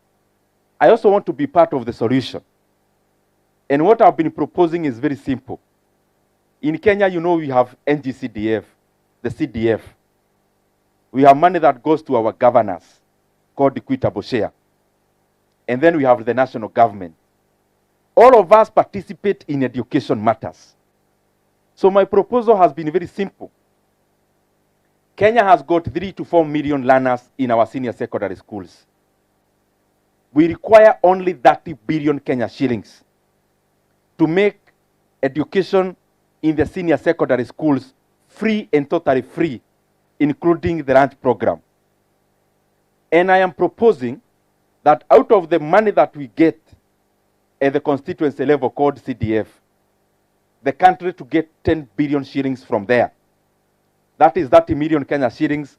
I also want to be part of the solution. And what I've been proposing is very simple. In Kenya, you know, we have NGCDF, the CDF. We have money that goes to our governors, called equitable share. And then we have the national government. All of us participate in education matters. So my proposal has been very simple. Kenya has got 3 to 4 million learners in our senior secondary schools. We require only 30 billion Kenya shillings to make education in the senior secondary schools free and totally free, including the lunch program. And I am proposing that out of the money that we get at the constituency level called CDF, the country to get 10 billion shillings from there. That is 30 million Kenya shillings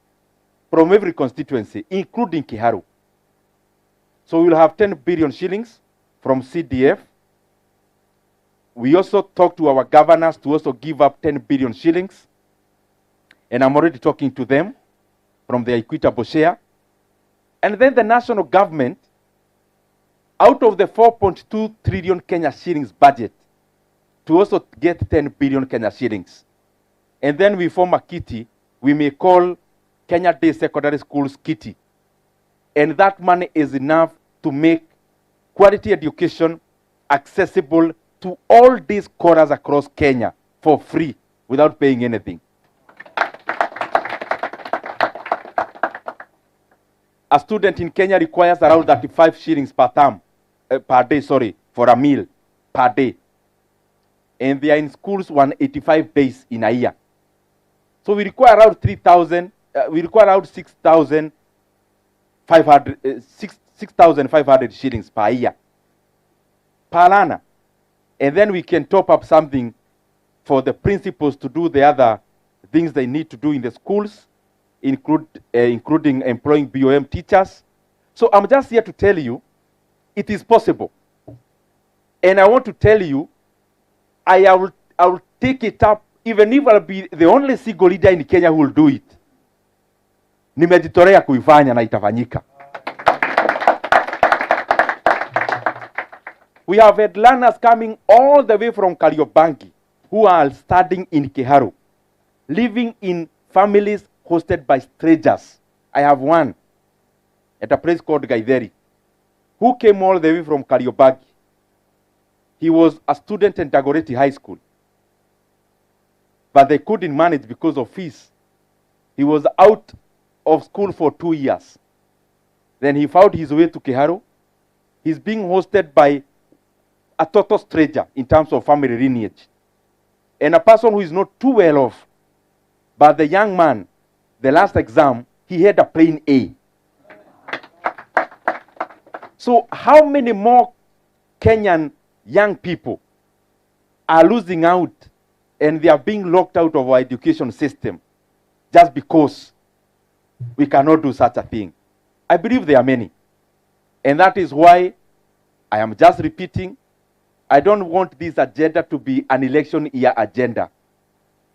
from every constituency, including Kiharu. So we'll have 10 billion shillings from CDF. We also talk to our governors to also give up 10 billion shillings. And I'm already talking to them from the equitable share. And then the national government, out of the 4.2 trillion Kenya shillings budget, to also get 10 billion Kenya shillings. And then we form a kitty we may call Kenya Day Secondary Schools kitty. And that money is enough to make quality education accessible to all these corners across Kenya for free without paying anything. A student in Kenya requires around 35 shillings per term, per day, for a meal per day. And they are in schools 185 days in a year. So we require around 6,500 shillings per year, per learner. And then we can top up something for the principals to do the other things they need to do in the schools, including employing BOM teachers. So I'm just here to tell you, it is possible. And I want to tell you, I will take it up, even if I'll be the only single leader in Kenya who will do it. Nimejitolea kuifanya na itafanyika. We have had learners coming all the way from Kariobangi who are studying in Kiharu, living in families hosted by strangers. I have one at a place called Gaitheri, who came all the way from Kariobangi. He was a student in Dagoretti High School, but they couldn't manage because of fees. He was out of school for 2 years. Then he found his way to Kiharu. He's being hosted by a total stranger in terms of family lineage, and a person who is not too well off. But the young man, the last exam, he had a plain A. So how many more Kenyan young people are losing out and they are being locked out of our education system just because we cannot do such a thing? I believe there are many. And that is why I am just repeating, I don't want this agenda to be an election year agenda.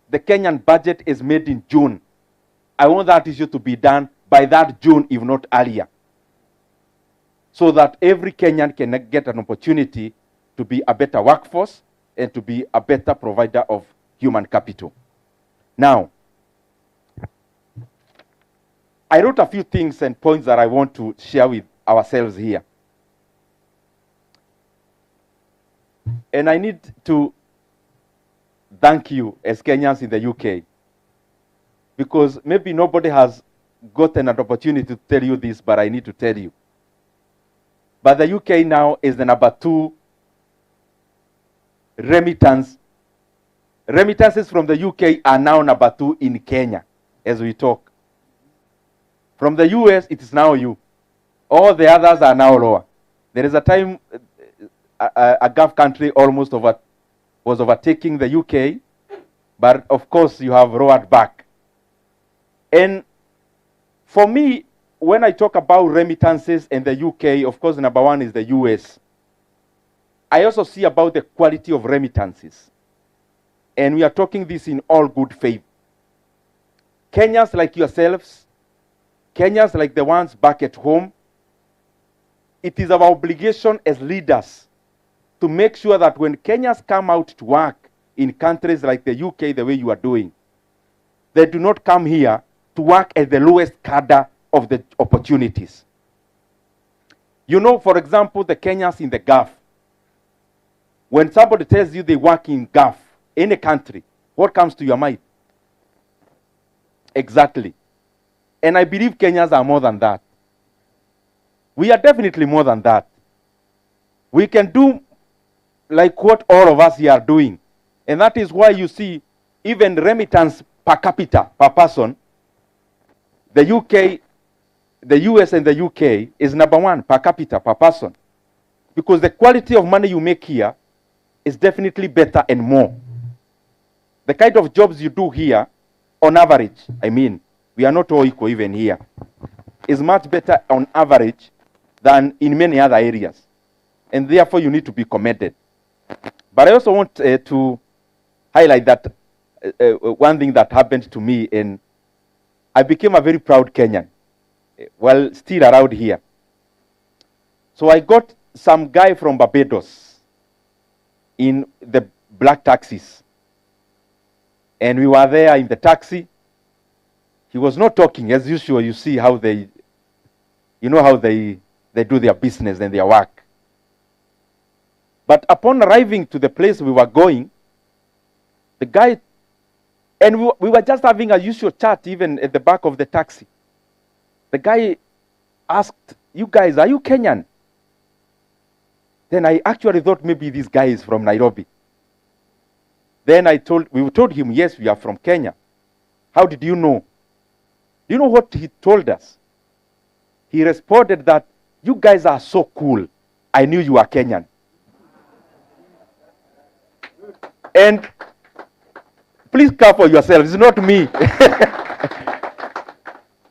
The Kenyan budget is made in June. I want that issue to be done by that June, if not earlier, so that every Kenyan can get an opportunity to be a better workforce and to be a better provider of human capital. Now, I wrote a few things and points that I want to share with ourselves here. And I need to thank you as Kenyans in the UK, because maybe nobody has gotten an opportunity to tell you this, but I need to tell you. But the UK now is the #2 remittance. Remittances from the UK are now #2 in Kenya as we talk. From the US, it is now you. All the others are now lower. There is a time a Gulf country almost was overtaking the UK, but of course you have roared back. And for me, when I talk about remittances in the UK, of course #1 is the US. I also see about the quality of remittances. and we are talking this in all good faith. Kenyans like yourselves, Kenyans like the ones back at home, it is our obligation as leaders to make sure that when Kenyans come out to work in countries like the UK, the way you are doing, they do not come here to work at the lowest cadre of the opportunities. You know, for example, the Kenyans in the Gulf. When somebody tells you they work in Gulf, any country, what comes to your mind? Exactly. And I believe Kenyans are more than that. We are definitely more than that. We can do like what all of us here are doing. And that is why you see even remittance per capita, per person, the UK, the US and the UK is #1 per capita, per person. Because the quality of money you make here is definitely better and more. The kind of jobs you do here, on average, I mean, we are not all equal even here, is much better on average than in many other areas. And therefore you need to be commended. But I also want to highlight that one thing that happened to me, and I became a very proud Kenyan while still around here. So I got some guy from Barbados in the black taxis. And we were there in the taxi. He was not talking. As usual, you see how they, you know how they do their business and their work. But upon arriving to the place we were going, the guy, and we were just having a usual chat even at the back of the taxi. The guy asked, "You guys, are you Kenyan?" Then I actually thought maybe this guy is from Nairobi. Then we told him, "Yes, we are from Kenya." "How did you know?" Do you know what he told us? He responded that, "You guys are so cool. I knew you are Kenyan." And please clap for yourselves, it's not me.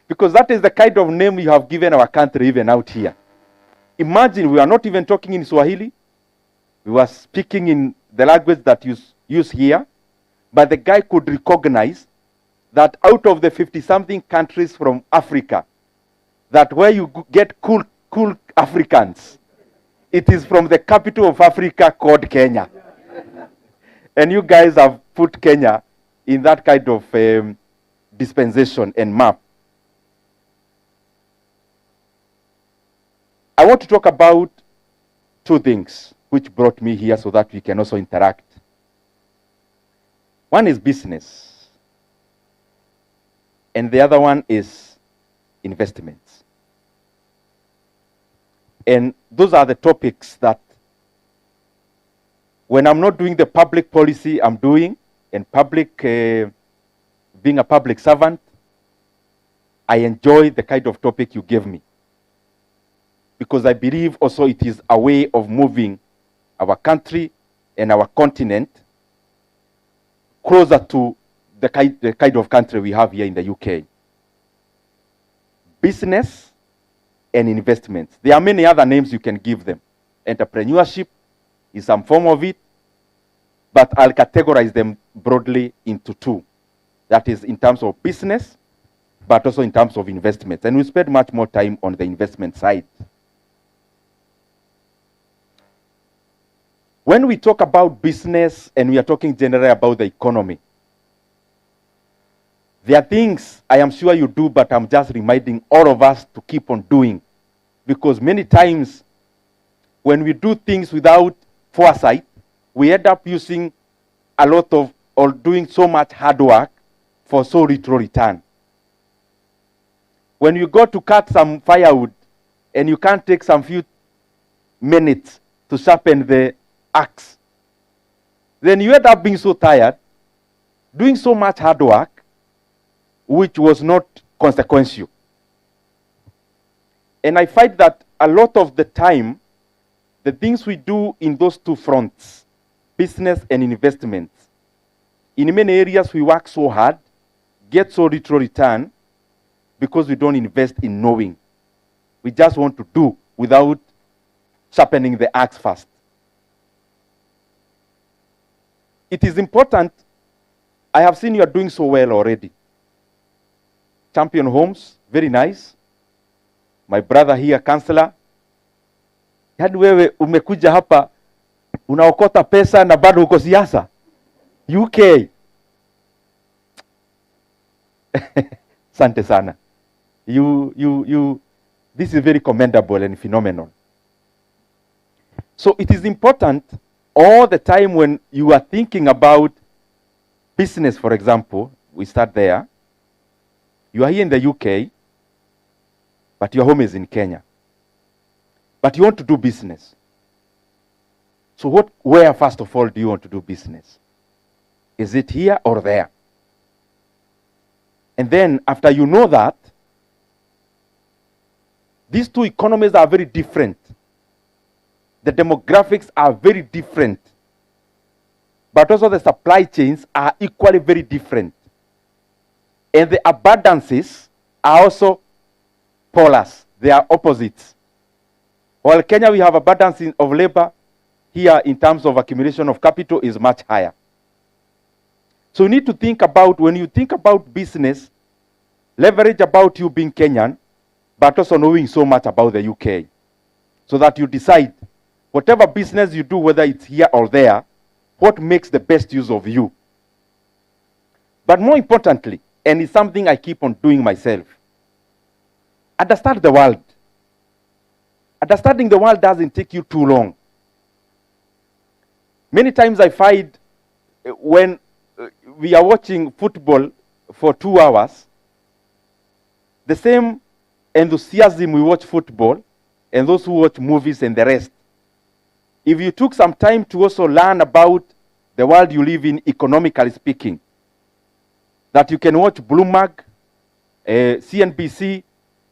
Because that is the kind of name you have given our country even out here. Imagine we are not even talking in Swahili. We were speaking in the language that you use here. But the guy could recognize that out of the 50-something countries from Africa, that where you get cool Africans, it is from the capital of Africa called Kenya. And you guys have put Kenya in that kind of dispensation and map. I want to talk about two things which brought me here so that we can also interact. One is business, and the other one is investments. And those are the topics that when I'm not doing the public policy I'm doing, and being a public servant, I enjoy the kind of topic you gave me. Because I believe also it is a way of moving our country and our continent closer to the kind of country we have here in the UK. Business and investments. There are many other names you can give them. Entrepreneurship is some form of it, but I'll categorize them broadly into two. That is in terms of business, but also in terms of investments. And we spend much more time on the investment side. When we talk about business and we are talking generally about the economy, there are things I am sure you do, but I'm just reminding all of us to keep on doing. Because many times when we do things without foresight, we end up using a lot of, or doing so much hard work for so little return. When you go to cut some firewood and you can't take some few minutes to sharpen the axe, then you end up being so tired, doing so much hard work, which was not consequential. And I find that a lot of the time, the things we do in those two fronts, business and investments, in many areas we work so hard, get so little return, because we don't invest in knowing. We just want to do without sharpening the axe first. It is important I have seen you are doing so well already. Champion Homes, very nice. My brother here, Councillor. Yaani wewe umekuja hapa unaokota pesa na bado uko siasa. UK. Sante sana. This is very commendable and phenomenal. So it is important all the time when you are thinking about business, for example, we start there. You are here in the UK, but your home is in Kenya. But you want to do business. So where first of all do you want to do business? Is it here or there? And then after you know that, these two economies are very different. The demographics are very different. But also the supply chains are equally very different. And the abundances are also polars. They are opposites. While Kenya, we have abundance of labor, here in terms of accumulation of capital is much higher. So you need to think about, when you think about business, leverage about you being Kenyan, but also knowing so much about the UK. So that you decide, whatever business you do, whether it's here or there, what makes the best use of you. But more importantly, and it's something I keep on doing myself, understand the world. Understanding the world doesn't take you too long. Many times I find when we are watching football for 2 hours, the same enthusiasm we watch football and those who watch movies and the rest. If you took some time to also learn about the world you live in, economically speaking, that you can watch Bloomberg, CNBC,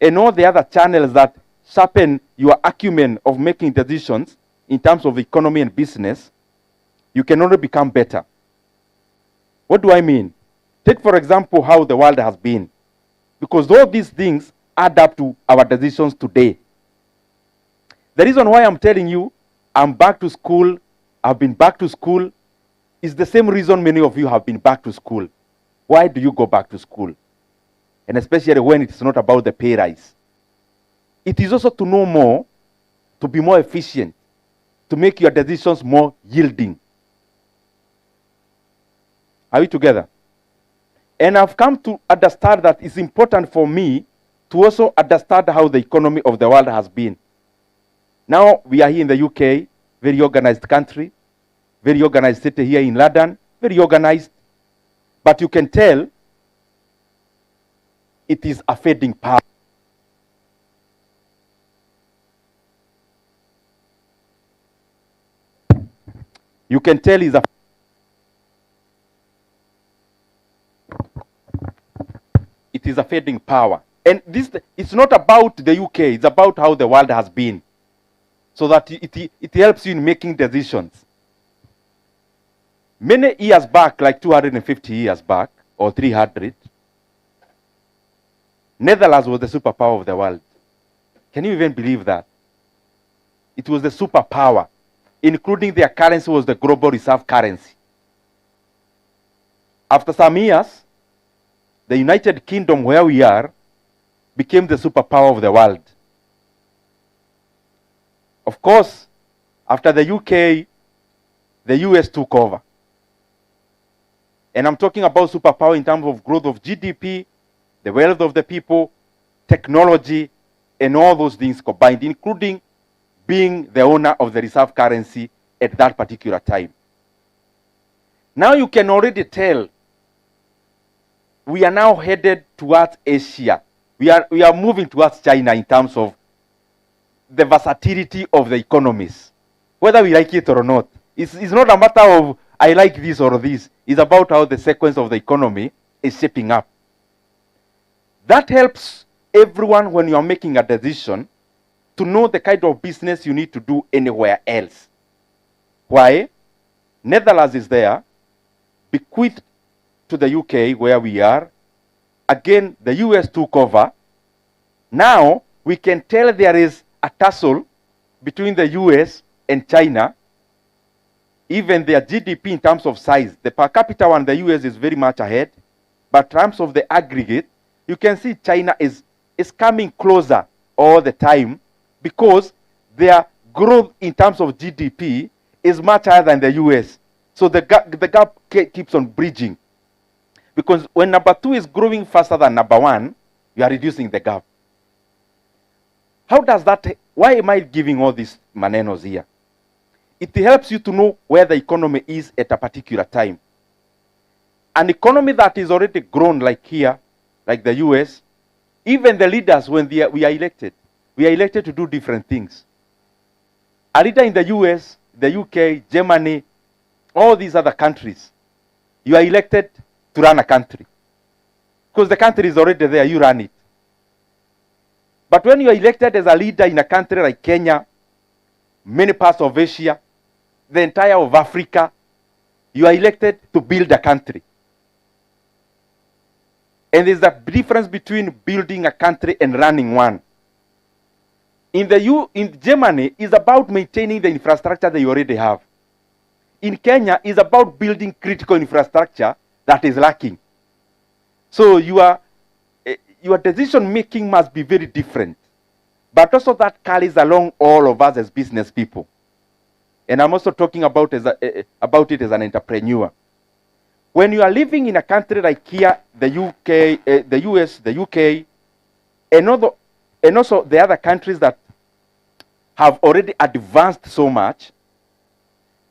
and all the other channels that sharpen your acumen of making decisions in terms of economy and business, you can only become better. What do I mean? Take, for example, how the world has been. Because all these things add up to our decisions today. The reason why I'm telling you I'm back to school, I've been back to school, is the same reason many of you have been back to school. Why do you go back to school? And especially when it's not about the pay rise. It is also to know more, to be more efficient, to make your decisions more yielding. Are we together? And I've come to understand that it's important for me to also understand how the economy of the world has been. Now we are here in the UK, very organized country, very organized city here in London, very organized. But you can tell it is a fading power. You can tell it is a fading power. And this, it's not about the UK, it's about how the world has been. So that it helps you in making decisions. Many years back, like 250 years back, or 300, Netherlands was the superpower of the world. Can you even believe that? It was the superpower, including their currency was the global reserve currency. After some years, the United Kingdom, where we are, became the superpower of the world. Of course, after the UK, the US took over. And I'm talking about superpower in terms of growth of GDP, the wealth of the people, technology, and all those things combined, including being the owner of the reserve currency at that particular time. Now you can already tell we are now headed towards Asia. We are moving towards China in terms of the versatility of the economies, whether we like it or not. It's not a matter of I like this or this. It's about how the sequence of the economy is shaping up. That helps everyone when you are making a decision to know the kind of business you need to do anywhere else. Why? Netherlands is there, bequeathed to the UK where we are. Again, the US took over. Now, we can tell there is a tussle between the US and China even their GDP in terms of size, the per capita one, the US is very much ahead. But in terms of the aggregate, you can see China is coming closer all the time because their growth in terms of GDP is much higher than the US. So the gap keeps on bridging. Because when number 2 is growing faster than number 1, you are reducing the gap. How does that, why am I giving all these manenos here? It helps you to know where the economy is at a particular time. An economy that is already grown like here, like the US, even the leaders, when we are elected to do different things. A leader in the US, the UK, Germany, all these other countries, you are elected to run a country. Because the country is already there, you run it. But when you are elected as a leader in a country like Kenya, many parts of Asia, the entire of Africa, you are elected to build a country. And there's a difference between building a country and running one. In Germany, it's about maintaining the infrastructure that you already have. In Kenya, it's about building critical infrastructure that is lacking. So your decision making must be very different. But also that carries along all of us as business people. And I'm also talking about it as an entrepreneur. When you are living in a country like here, the UK, the US, the UK, and also the other countries that have already advanced so much,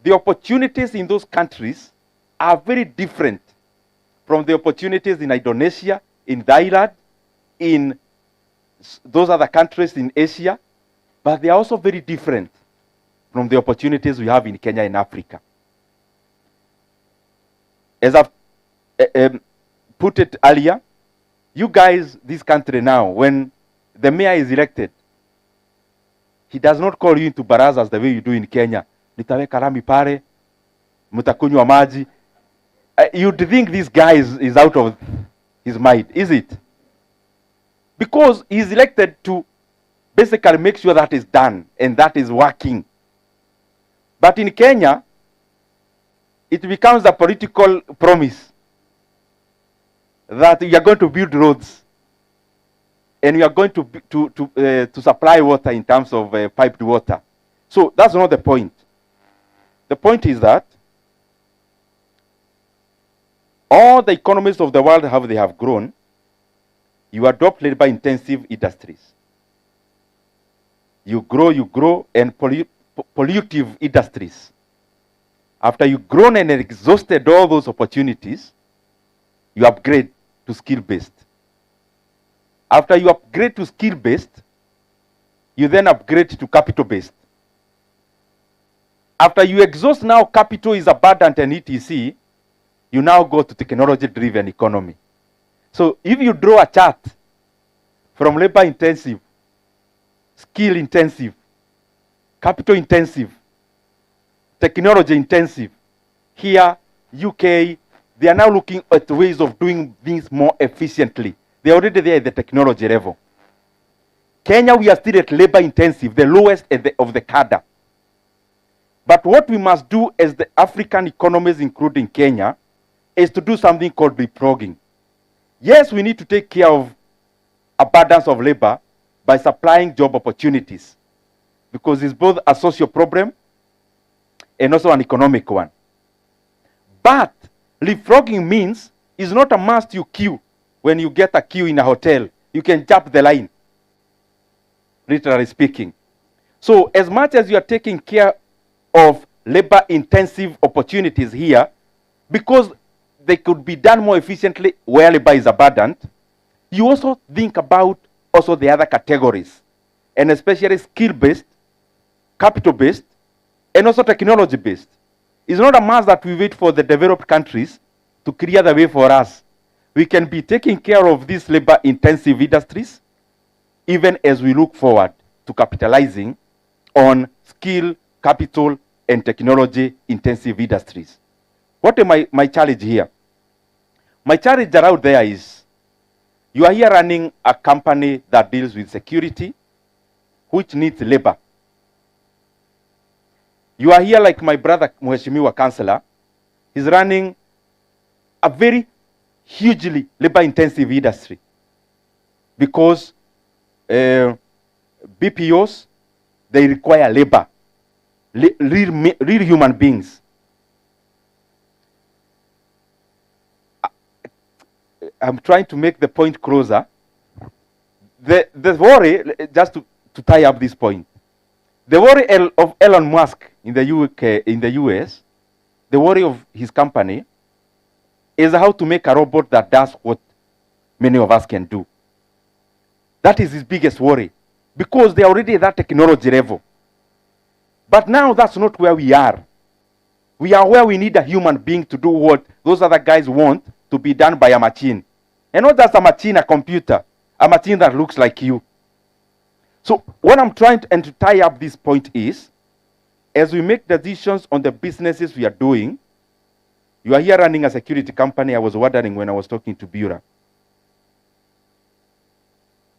the opportunities in those countries are very different from the opportunities in Indonesia, in Thailand, in those other countries in Asia, but they are also very different from the opportunities we have in Kenya and Africa. As I've put it earlier, you guys, this country now, when the mayor is elected, he does not call you into barazas the way you do in Kenya. Nitaweka lami pale, mtakunywa maji. You'd think this guy is out of his mind, is it? Because he's elected to basically make sure that is done and that is working. But in Kenya, it becomes a political promise that you are going to build roads and you are going to supply water in terms of piped water. So that's not the point. The point is that all the economies of the world, how they have grown, you adopt labor-intensive industries. You grow, and pollutive industries. After you've grown and exhausted all those opportunities, you upgrade to skill-based. After you upgrade to skill-based, you then upgrade to capital-based. After you exhaust now capital is abundant and etc., you now go to technology-driven economy. So if you draw a chart from labor-intensive, skill-intensive, capital-intensive, technology-intensive, here, UK, they are now looking at ways of doing things more efficiently. They're already there at the technology level. Kenya, we are still at labor-intensive, the lowest of the cadre. But what we must do as the African economies, including Kenya, is to do something called leapfrogging. Yes, we need to take care of abundance of labor by supplying job opportunities, because it's both a social problem and also an economic one. But leapfrogging means it's not a must you queue. When you get a queue in a hotel, you can jump the line, literally speaking. So as much as you are taking care of labor-intensive opportunities here, because they could be done more efficiently where labor is abundant, you also think about also the other categories, and especially skill-based, capital-based, and also technology-based. It's not a must that we wait for the developed countries to clear the way for us. We can be taking care of these labor-intensive industries even as we look forward to capitalizing on skill, capital, and technology-intensive industries. What is my challenge here? My challenge around there is, you are here running a company that deals with security, which needs labor. You are here like my brother, Mheshimiwa Councillor. He's running a very hugely labor-intensive industry because BPOs, they require labor, real human beings. I'm trying to make the point closer. The worry, just to tie up this point, the worry of Elon Musk in the UK, in the US, the worry of his company is how to make a robot that does what many of us can do. That is his biggest worry, because they are already at that technology level. But now that's not where we are. We are where we need a human being to do what those other guys want to be done by a machine. And not just a machine, a computer, a machine that looks like you. So what I'm trying to tie up this point is, as we make decisions on the businesses we are doing, you are here running a security company. I was wondering when I was talking to Bureau.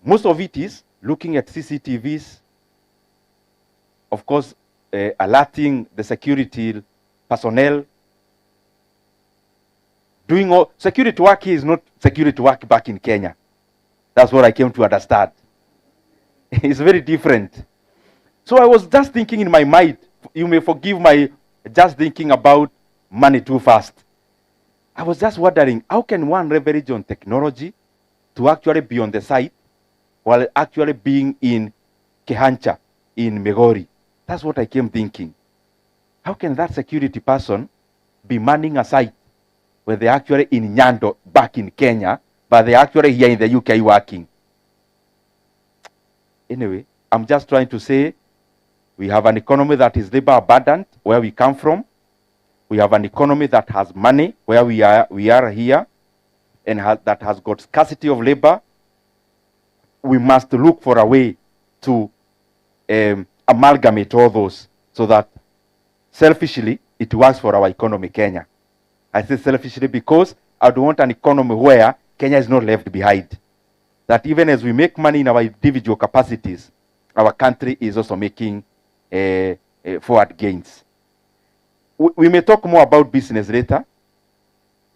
Most of it is looking at CCTVs, of course, alerting the security personnel. Doing all security work here is not security work back in Kenya. That's what I came to understand. It's very different. So I was just thinking in my mind, you may forgive my just thinking about money too fast. I was just wondering, how can one leverage on technology to actually be on the site while actually being in Kehancha, in Migori? That's what I came thinking. How can that security person be manning a site where they're actually in Nyando, back in Kenya, but they're actually here in the UK working? Anyway, I'm just trying to say, we have an economy that is labor abundant, where we come from. We have an economy that has money, where we are here, and that has got scarcity of labor. We must look for a way to amalgamate all those so that selfishly it works for our economy, Kenya. I say selfishly because I don't want an economy where Kenya is not left behind. That even as we make money in our individual capacities, our country is also making forward gains. We may talk more about business later.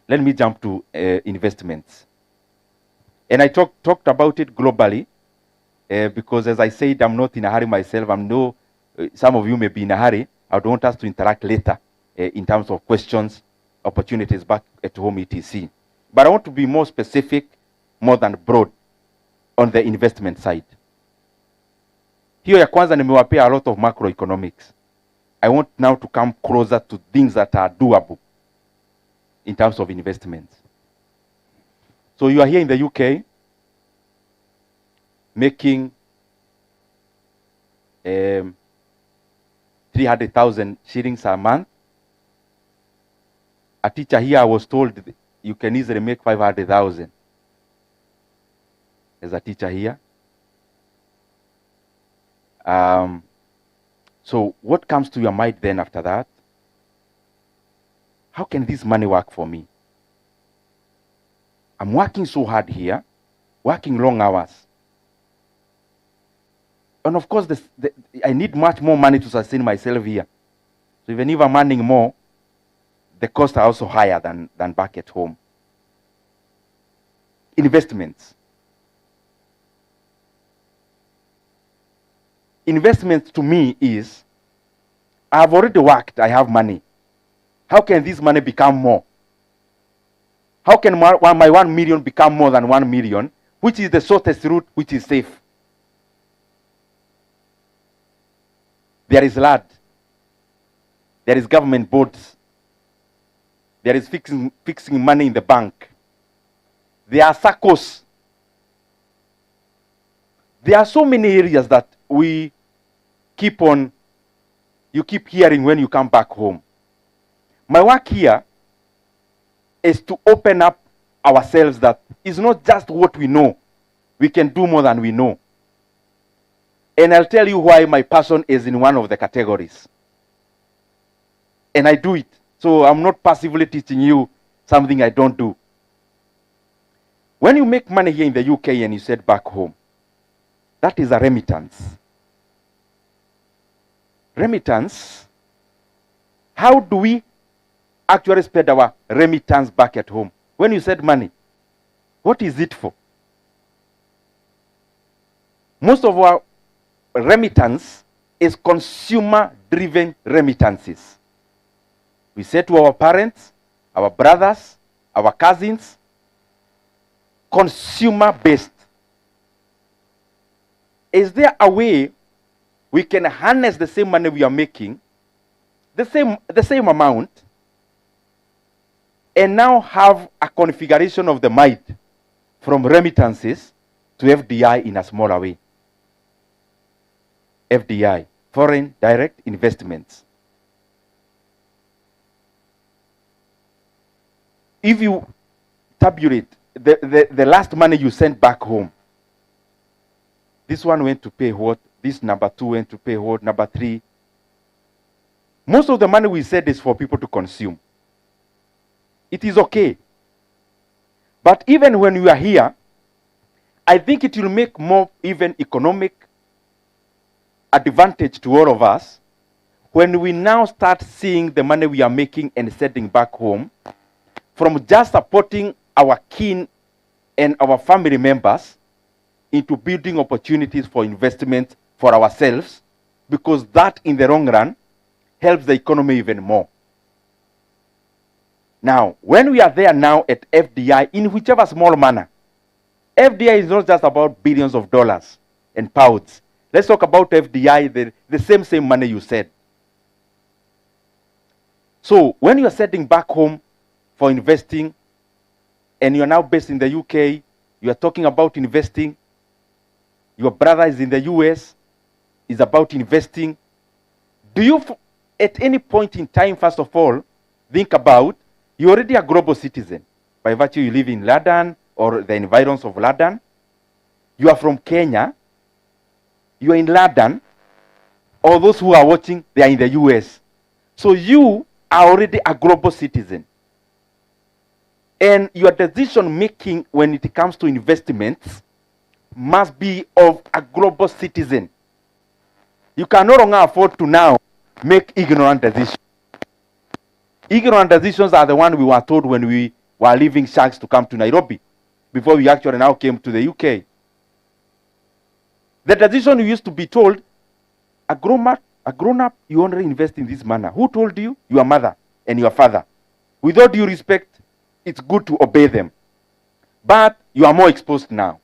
Let me jump to investments. And I talked about it globally because, as I said, I'm not in a hurry myself. Some of you may be in a hurry. I don't want us to interact later in terms of questions, opportunities back at home, etc. But I want to be more specific, more than broad, on the investment side. Hiyo ya kwanza nimewapea a lot of macroeconomics. I want now to come closer to things that are doable in terms of investments. So you are here in the UK making 300,000 shillings a month. A teacher here, I was told you can easily make 500,000 as a teacher here. So what comes to your mind then after that? How can this money work for me? I'm working so hard here, working long hours. And of course, I need much more money to sustain myself here. So even if I'm earning more, the costs are also higher than back at home. Investments. Investment to me is, I've already worked, I have money. How can this money become more? How can my 1 million become more than 1 million, which is the shortest route, which is safe? There is land. There is government boards. There is fixing money in the bank. There are SACCOs. There are so many areas that you keep hearing when you come back home. My work here is to open up ourselves that it's not just what we know. We can do more than we know. And I'll tell you why my passion is in one of the categories. And I do it. So I'm not passively teaching you something I don't do. When you make money here in the UK and you send back home, that is a remittance. Remittance how do we actually spend our remittance back at home? When you said money, what is it for? Most of our remittance is consumer-driven remittances. We say to our parents, our brothers, our cousins, consumer-based. Is there a way we can harness the same money we are making, the same amount, and now have a configuration of the mind from remittances to FDI in a smaller way? FDI, foreign direct investments. If you tabulate the last money you sent back home, this one went to pay what, this number 2 went to pay what, number 3. Most of the money we said is for people to consume. It is okay. But even when we are here, I think it will make more even economic advantage to all of us when we now start seeing the money we are making and sending back home from just supporting our kin and our family members into building opportunities for investment for ourselves, because that in the long run helps the economy even more. Now, when we are there now at FDI, in whichever small manner, FDI is not just about billions of dollars and pounds. Let's talk about FDI, the same money you said. So when you are sending back home for investing, and you are now based in the UK, you are talking about investing, your brother is in the US, is about investing. Do you, at any point in time, first of all, think about, you're already a global citizen. By virtue you live in London or the environs of London. You are from Kenya. You are in London. All those who are watching, they are in the US. So you are already a global citizen. And your decision making when it comes to investments must be of a global citizen. You can no longer afford to now make ignorant decisions. Ignorant decisions are the one we were told when we were leaving Sharks to come to Nairobi, before we actually now came to the UK. The decision we used to be told, a grown up, you only invest in this manner. Who told you? Your mother and your father. With all due respect, it's good to obey them. But you are more exposed now.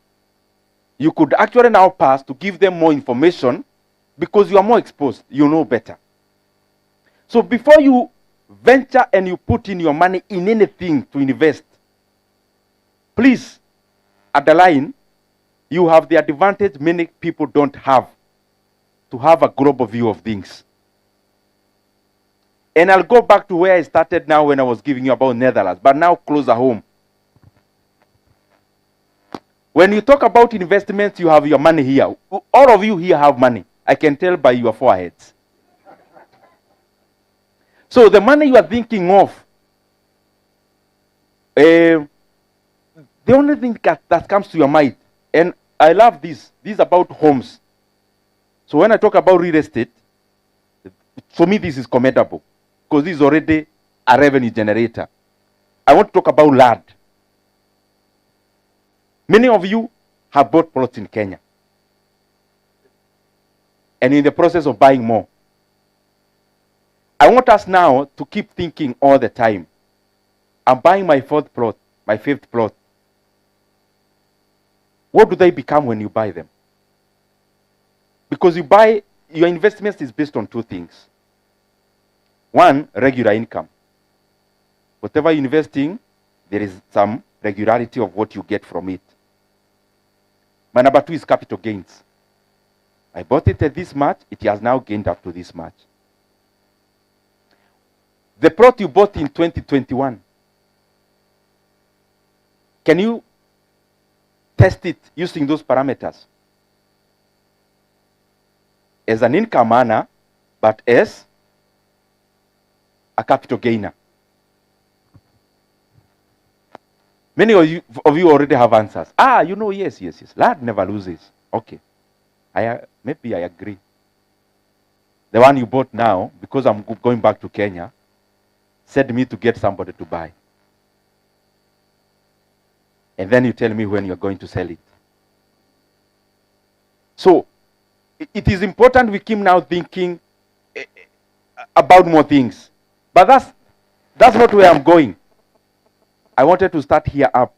You could actually now pass to give them more information because you are more exposed. You know better. So before you venture and you put in your money in anything to invest, please, at the line, you have the advantage many people don't have, to have a global view of things. And I'll go back to where I started now when I was giving you about Netherlands, but now closer home. When you talk about investments, you have your money here. All of you here have money. I can tell by your foreheads. So the money you are thinking of, the only thing that comes to your mind, and I love this is about homes. So when I talk about real estate, for me this is commendable, because this is already a revenue generator. I want to talk about land. Many of you have bought plots in Kenya, and in the process of buying more. I want us now to keep thinking all the time, I'm buying my fourth plot, my fifth plot. What do they become when you buy them? Because you buy, your investment is based on two things. One, regular income. Whatever you invest in, there is some regularity of what you get from it. My number two is capital gains. I bought it at this much, it has now gained up to this much. The plot you bought in 2021, can you test it using those parameters? As an income earner, but as a capital gainer. Many of you already have answers. Yes. Land never loses. Okay. Maybe I agree. The one you bought now, because I'm going back to Kenya, send me to get somebody to buy. And then you tell me when you're going to sell it. So it is important we keep now thinking about more things. But that's not where I'm going. I wanted to start here up.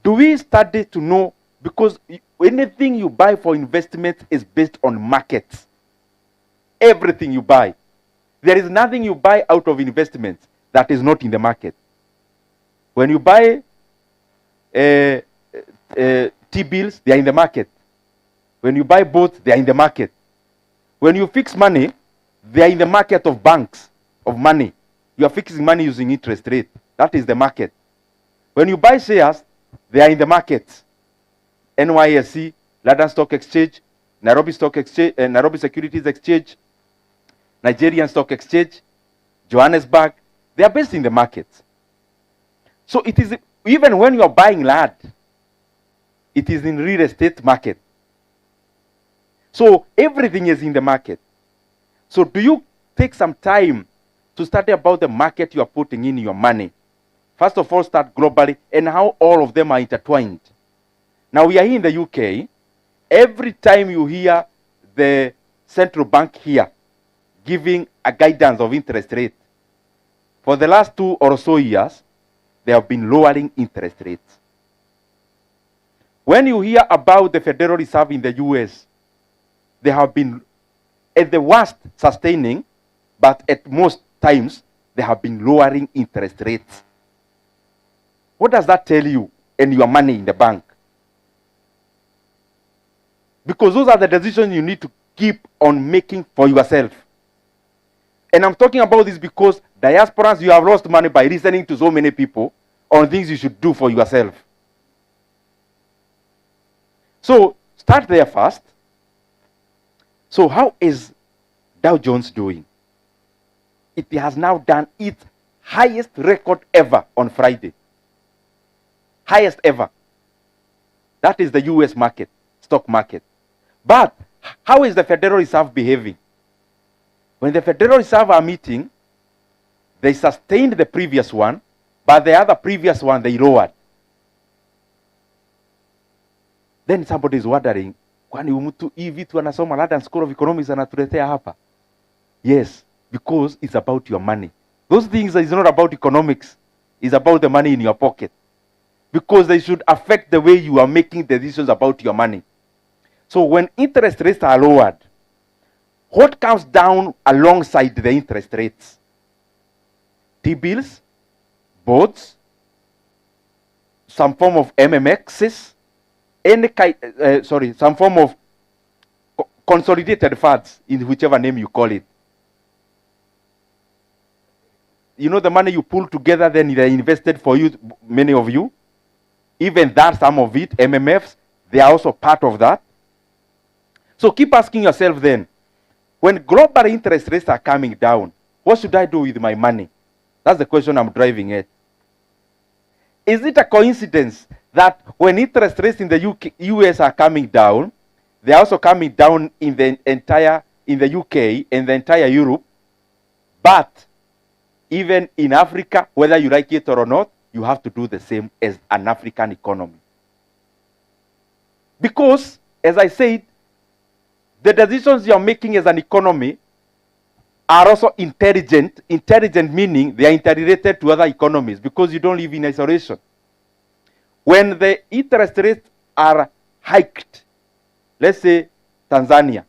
Do we study to know, because anything you buy for investment is based on markets. Everything you buy. There is nothing you buy out of investment that is not in the market. When you buy T-bills, they are in the market. When you buy boats, they are in the market. When you fix money, they are in the market of banks, of money. You are fixing money using interest rate. That is the market. When you buy shares, they are in the market. NYSE, London Stock Exchange, Nairobi Stock Exchange, Nairobi Securities Exchange, Nigerian Stock Exchange, Johannesburg, they are based in the market. So it is, even when you are buying land, it is in real estate market. So everything is in the market. So do you take some time to study about the market you are putting in your money? First of all, start globally and how all of them are intertwined. Now we are here in the UK. Every time you hear the central bank here giving a guidance of interest rate, for the last 2 or so years, they have been lowering interest rates. When you hear about the Federal Reserve in the US, they have been at the worst sustaining, but at most times they have been lowering interest rates. What does that tell you and your money in the bank? Because those are the decisions you need to keep on making for yourself. And I'm talking about this because diasporans, you have lost money by listening to so many people on things you should do for yourself. So start there first. So how is Dow Jones doing? It has now done its highest record ever on Friday. Highest ever. That is the US market, stock market. But how is the Federal Reserve behaving? When the Federal Reserve are meeting, they sustained the previous one, but the other previous one they lowered. Then somebody is wondering, kwani mtu hii vitu anasoma London School of Economics anatuletea hapa? Yes, because it's about your money. Those things is not about economics. It's about the money in your pocket. Because they should affect the way you are making decisions about your money. So when interest rates are lowered, what comes down alongside the interest rates? T-bills, bonds, some form of MMXs, some form of consolidated funds, in whichever name you call it. You know the money you pull together, then they're invested for you, many of you. Even that, some of it, MMFs, they are also part of that. So keep asking yourself then, when global interest rates are coming down, what should I do with my money? That's the question I'm driving at. Is it a coincidence that when interest rates in the US are coming down, they're also coming down in the UK and the entire Europe, but even in Africa, whether you like it or not, you have to do the same as an African economy. Because, as I said, the decisions you're making as an economy are also intelligent. Intelligent meaning they are interrelated to other economies because you don't live in isolation. When the interest rates are hiked, let's say Tanzania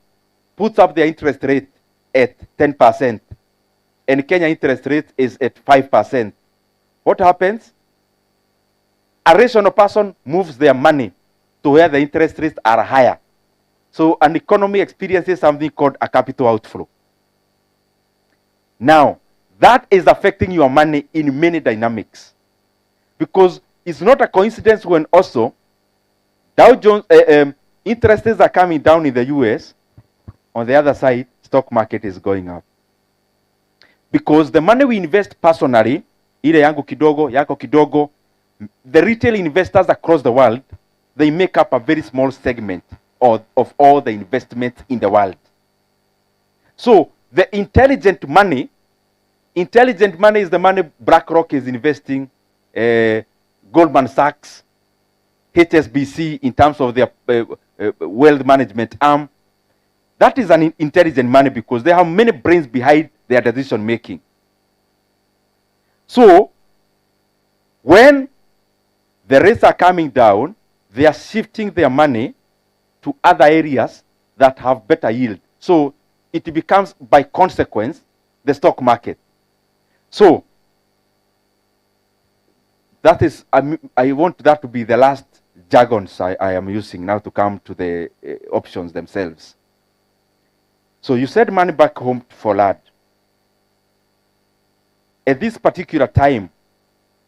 puts up their interest rate at 10%, and Kenya interest rate is at 5%. What happens? A rational person moves their money to where the interest rates are higher. So an economy experiences something called a capital outflow. Now, that is affecting your money in many dynamics. Because it's not a coincidence when also Dow Jones interest rates are coming down in the US. On the other side, stock market is going up. Because the money we invest personally, ile yangu kidogo, yako kidogo, the retail investors across the world, they make up a very small segment of all the investments in the world. So the intelligent money Intelligent money is the money BlackRock is investing, Goldman Sachs, HSBC in terms of their wealth management arm. That is an intelligent money because they have many brains behind their decision making. So, when the rates are coming down, they are shifting their money to other areas that have better yield. So, it becomes, by consequence, the stock market. So, that is, I want that to be the last jargons I am using now to come to the options themselves. So you said money back home for lad. At this particular time,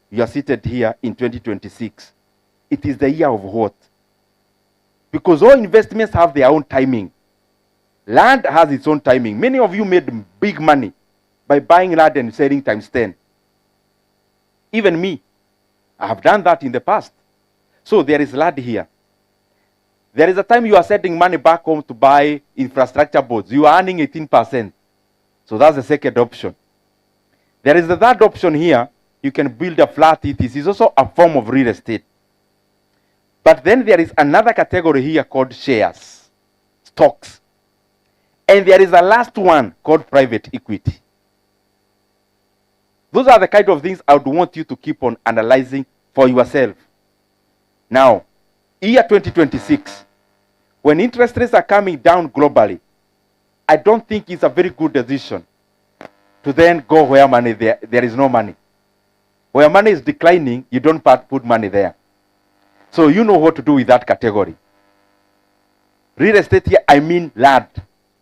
you are seated here in 2026. It is the year of what? Because all investments have their own timing. Land has its own timing. Many of you made big money by buying land and selling times 10. Even me, I have done that in the past. So there is land here. There is a time you are sending money back home to buy infrastructure boards. You are earning 18%. So that's the second option. There is the third option here. You can build a flat. It is also a form of real estate. But then there is another category here called shares, stocks. And there is a last one called private equity. Those are the kind of things I would want you to keep on analyzing for yourself. Now, year 2026, when interest rates are coming down globally, I don't think it's a very good decision to then go where money there is no money. Where money is declining, you don't put money there. So you know what to do with that category. Real estate here, I mean land,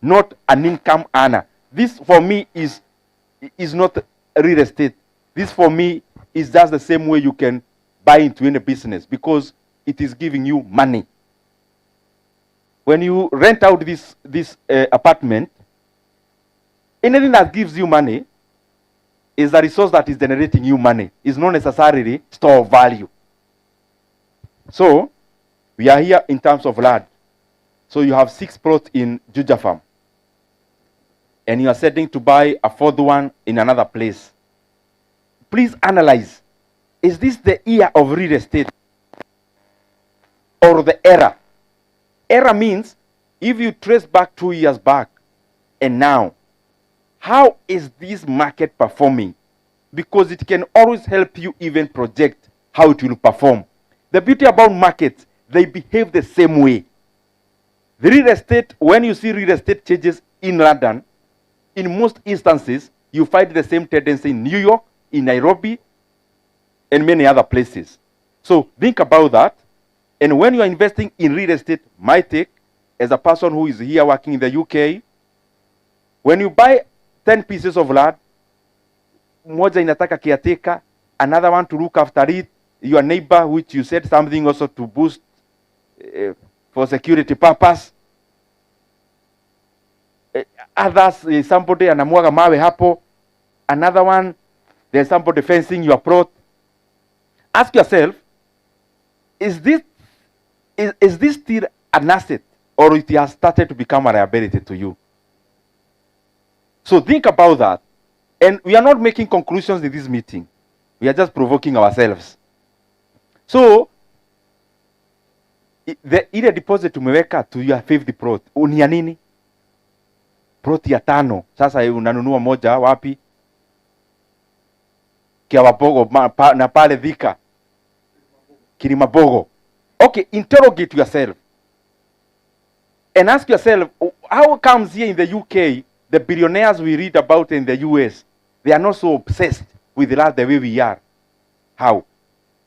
not an income earner. This for me is not real estate. This for me is just the same way you can buy into any business because it is giving you money. When you rent out this apartment, anything that gives you money is a resource that is generating you money. It's not necessarily store of value. So, we are here in terms of land. So you have 6 plots in Juja Farm. And you are setting to buy a 4th one in another place. Please analyze. Is this the year of real estate? Or the era? Era means if you trace back 2 years back and now, how is this market performing? Because it can always help you even project how it will perform. The beauty about markets, they behave the same way. The real estate, when you see real estate changes in London, in most instances, you find the same tendency in New York, in Nairobi, and many other places. So think about that. And when you are investing in real estate, my take, as a person who is here working in the UK, when you buy 10 pieces of land, moja inataka caretaker, another one to look after it, your neighbor, which you said something also to boost for security purpose. Others, somebody anamwaga mawe hapo. Another one, there's somebody fencing your plot. Ask yourself, is this still an asset or it has started to become a liability to you? So think about that. And we are not making conclusions in this meeting. We are just provoking ourselves. So, ile deposit umeweka to your 5th plot, ni ya nini? Plot ya 5. Sasa unanunua moja wapi? Kiawabogo na pale Thika. Kilimabogo. Okay, interrogate yourself. And ask yourself, how comes here in the UK, the billionaires we read about in the US, they are not so obsessed with land the way we are? How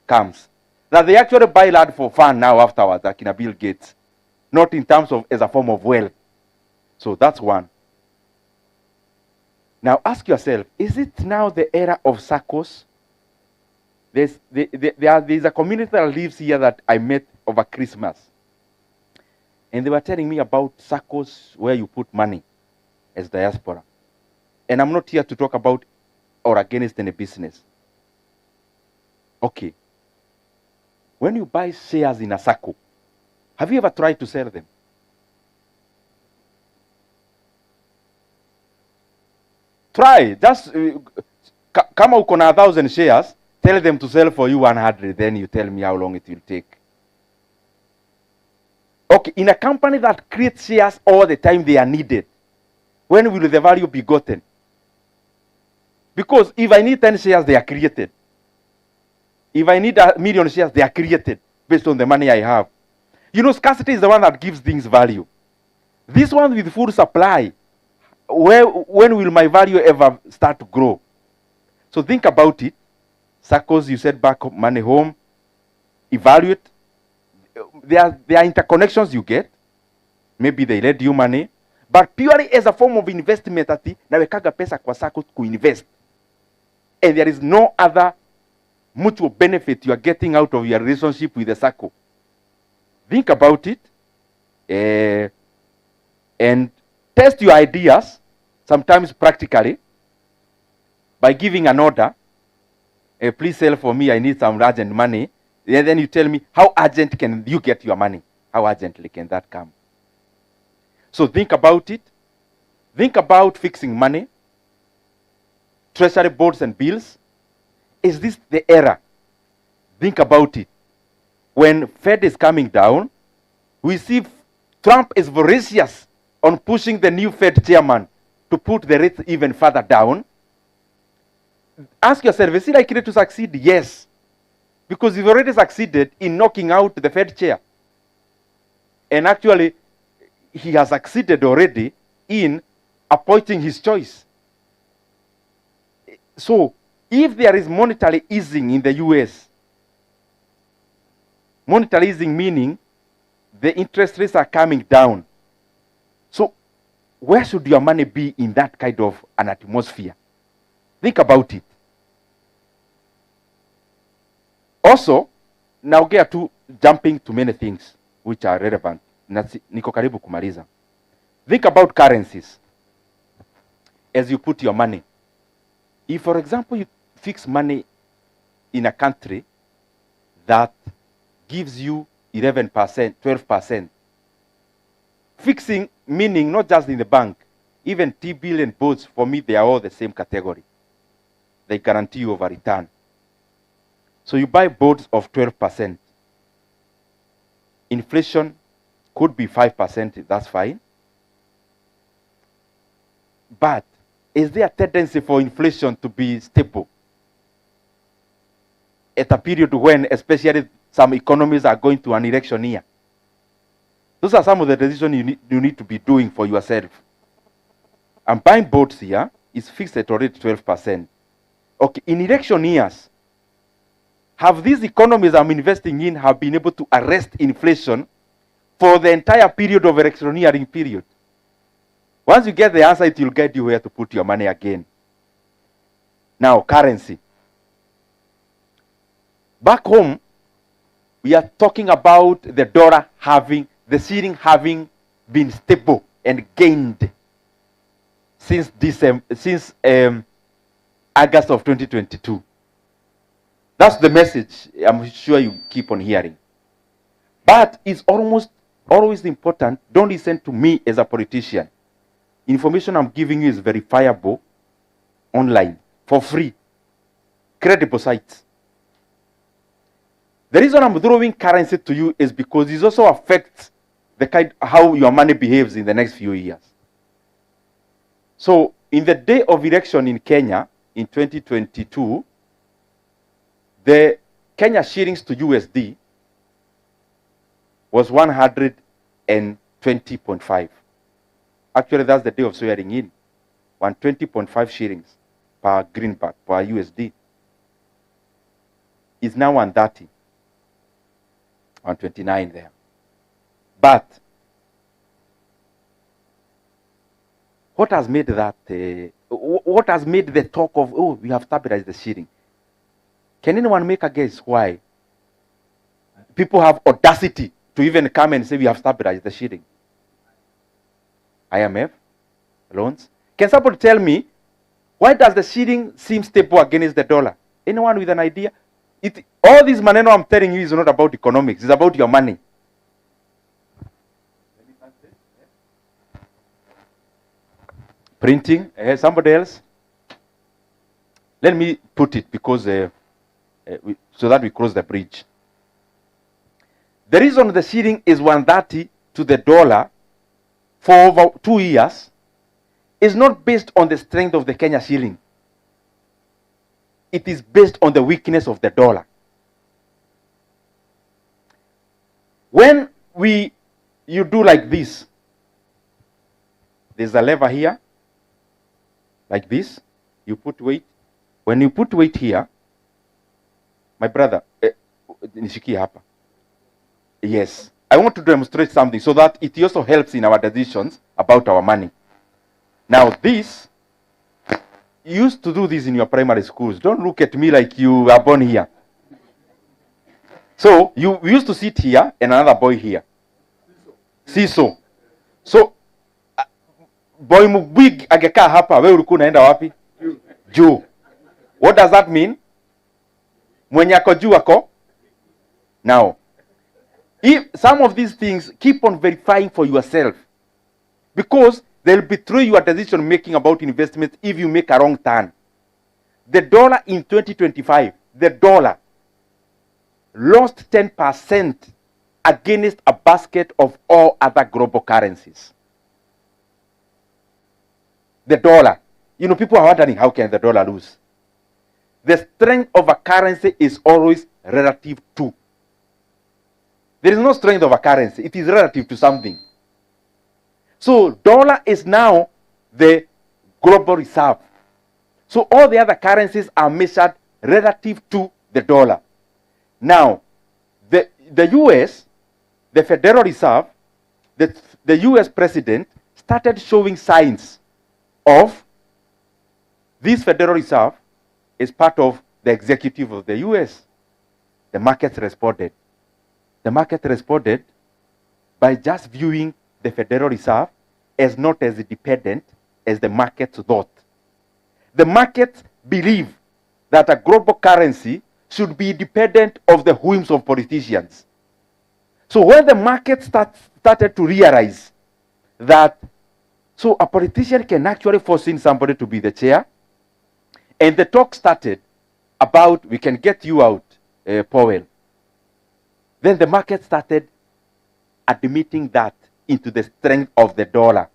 comes? That they actually buy land for fun now afterwards, like in a Bill Gates. Not in terms of as a form of wealth. So that's one. Now ask yourself, is it now the era of circles? There's a community that lives here that I met over Christmas. And they were telling me about circles where you put money as diaspora. And I'm not here to talk about or against any business. Okay. When you buy shares in a circle, have you ever tried to sell them? Try. Just kama uko na 1,000 shares, tell them to sell for you 100, then you tell me how long it will take. Okay, in a company that creates shares all the time they are needed, when will the value be gotten? Because if I need 10 shares, they are created. If I need 1,000,000 shares, they are created based on the money I have. You know, scarcity is the one that gives things value. This one with full supply, when will my value ever start to grow? So think about it. Circles, you said back money home, evaluate. There are interconnections you get. Maybe they lend you money, but purely as a form of investment, ati nawekaga pesa kwa sako to invest, and there is no other mutual benefit you are getting out of your relationship with the circle. Think about it, and test your ideas, sometimes practically, by giving an order. Please sell for me, I need some urgent money. And then you tell me, how urgent can you get your money? How urgently can that come? So think about it. Think about fixing money, treasury boards and bills. Is this the era? Think about it. When Fed is coming down, we see Trump is voracious on pushing the new Fed chairman to put the rates even further down. Ask yourself, is he likely to succeed? Yes. Because he's already succeeded in knocking out the Fed chair. And actually, he has succeeded already in appointing his choice. So, if there is monetary easing in the US, monetary easing meaning the interest rates are coming down. So, where should your money be in that kind of an atmosphere? Think about it. Also, now get to jumping to many things which are relevant. Niko karibu kumaliza. Think about currencies as you put your money. If, for example, you fix money in a country that gives you 11%, 12%, fixing meaning not just in the bank, even T-bill and bonds, for me, they are all the same category. They guarantee you of a return. So you buy bonds of 12%. Inflation could be 5%, that's fine. But is there a tendency for inflation to be stable at a period when, especially some economies are going to an election year? Those are some of the decisions you need to be doing for yourself. I'm buying bonds here, it's fixed at already 12%. Okay, in election years, have these economies I'm investing in have been able to arrest inflation for the entire period of electioneering period? Once you get the answer, it will guide you where to put your money again. Now, currency. Back home, we are talking about the dollar having, the shilling having been stable and gained since August of 2022. That's the message I'm sure you keep on hearing. But it's almost always important, don't listen to me as a politician. Information I'm giving you is verifiable online for free. Credible sites. The reason I'm throwing currency to you is because it also affects the kind how your money behaves in the next few years. So in the day of election in Kenya in 2022, the Kenya shillings to USD was 120.5. Actually, that's the day of swearing in. 120.5 shillings per greenback, per USD. It's now 130. 129 there. But what has made that, what has made the talk of, oh, we have stabilized the shilling? Can anyone make a guess why people have audacity to even come and say we have stabilized the shilling? IMF, loans. Can somebody tell me why does the shilling seem stable against the dollar? Anyone with an idea? All this maneno I'm telling you is not about economics. It's about your money. Printing. Somebody else? Let me put it because so that we cross the bridge. The reason the shilling is 130 to the dollar for over 2 years is not based on the strength of the Kenya shilling. It is based on the weakness of the dollar. When you do like this, there's a lever here, like this, you put weight. When you put weight here, my brother, nishikie hapa. Yes, I want to demonstrate something so that it also helps in our decisions about our money. Now this, you used to do this in your primary schools. Don't look at me like you were born here. So we used to sit here and another boy here. Siso. So boy mbig agekaa hapa, wewe ulikuwa unaenda wapi? Juu. What does that mean? Mwenye ako juu ako. Now, if some of these things, keep on verifying for yourself, because they'll betray your decision making about investments if you make a wrong turn. The dollar in 2025, the dollar lost 10% against a basket of all other global currencies. The dollar. You know, people are wondering, how can the dollar lose? The strength of a currency is always relative to. There is no strength of a currency. It is relative to something. So dollar is now the global reserve. So all the other currencies are measured relative to the dollar. Now, the US, the Federal Reserve, the US president started showing signs of this Federal Reserve is part of the executive of the US. The markets responded. The market responded by just viewing the Federal Reserve as not as dependent as the markets thought. The markets believe that a global currency should be independent of the whims of politicians. So when the market started to realize that, so a politician can actually force in somebody to be the chair, and the talk started about, we can get you out, Powell. Then the market started admitting that into the strength of the dollar.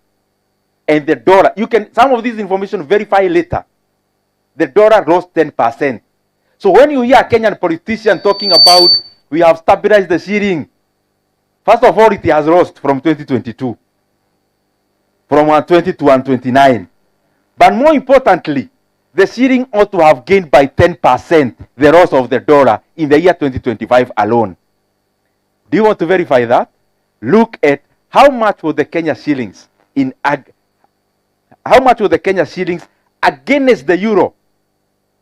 And the dollar, you can, some of this information verify later. The dollar lost 10%. So when you hear a Kenyan politician talking about, we have stabilized the shilling, first of all, it has lost from 2022. From 120 to 129. But more importantly, the shilling ought to have gained by 10% the loss of the dollar in the year 2025 alone. Do you want to verify that? Look at how much were the Kenya shillings how much were the Kenya shillings against the euro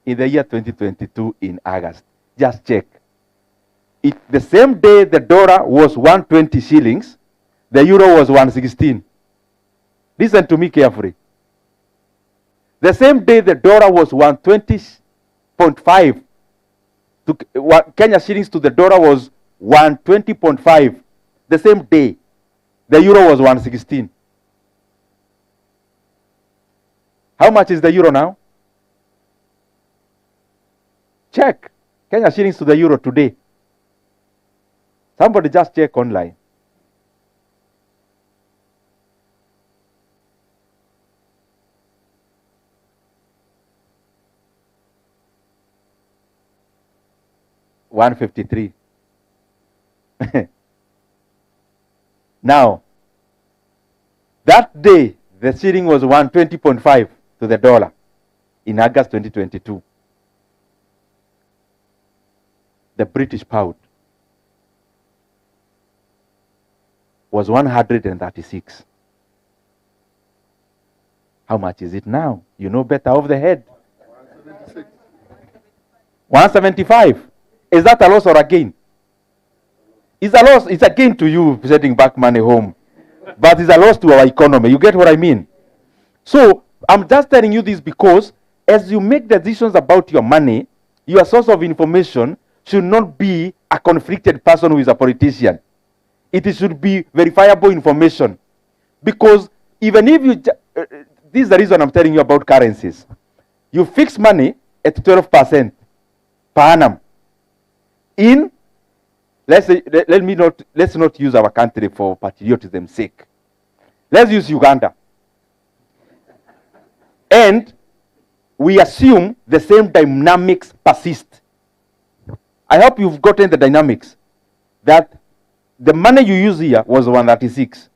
in the year 2022 in August. Just check. The same day the dollar was 120 shillings, the euro was 116. Listen to me carefully. The same day the dollar was 120.5. Kenya shillings to the dollar was 120.5. The same day, the euro was 116. How much is the euro now? Check. Kenya shillings to the euro today. Somebody just check online. $153. Now, that day, the shilling was 120.5 to the dollar in August 2022. The British pound was 136. How much is it now? You know better off the head. 175. Is that a loss or a gain? It's a loss. It's a gain to you sending back money home. But it's a loss to our economy. You get what I mean? So I'm just telling you this because as you make decisions about your money, your source of information should not be a conflicted person who is a politician. It should be verifiable information. Because even if you, this is the reason I'm telling you about currencies. You fix money at 12% per annum in, let's not use our country for patriotism's sake. Let's use Uganda. And we assume the same dynamics persist. I hope you've gotten the dynamics that the money you use here was 136.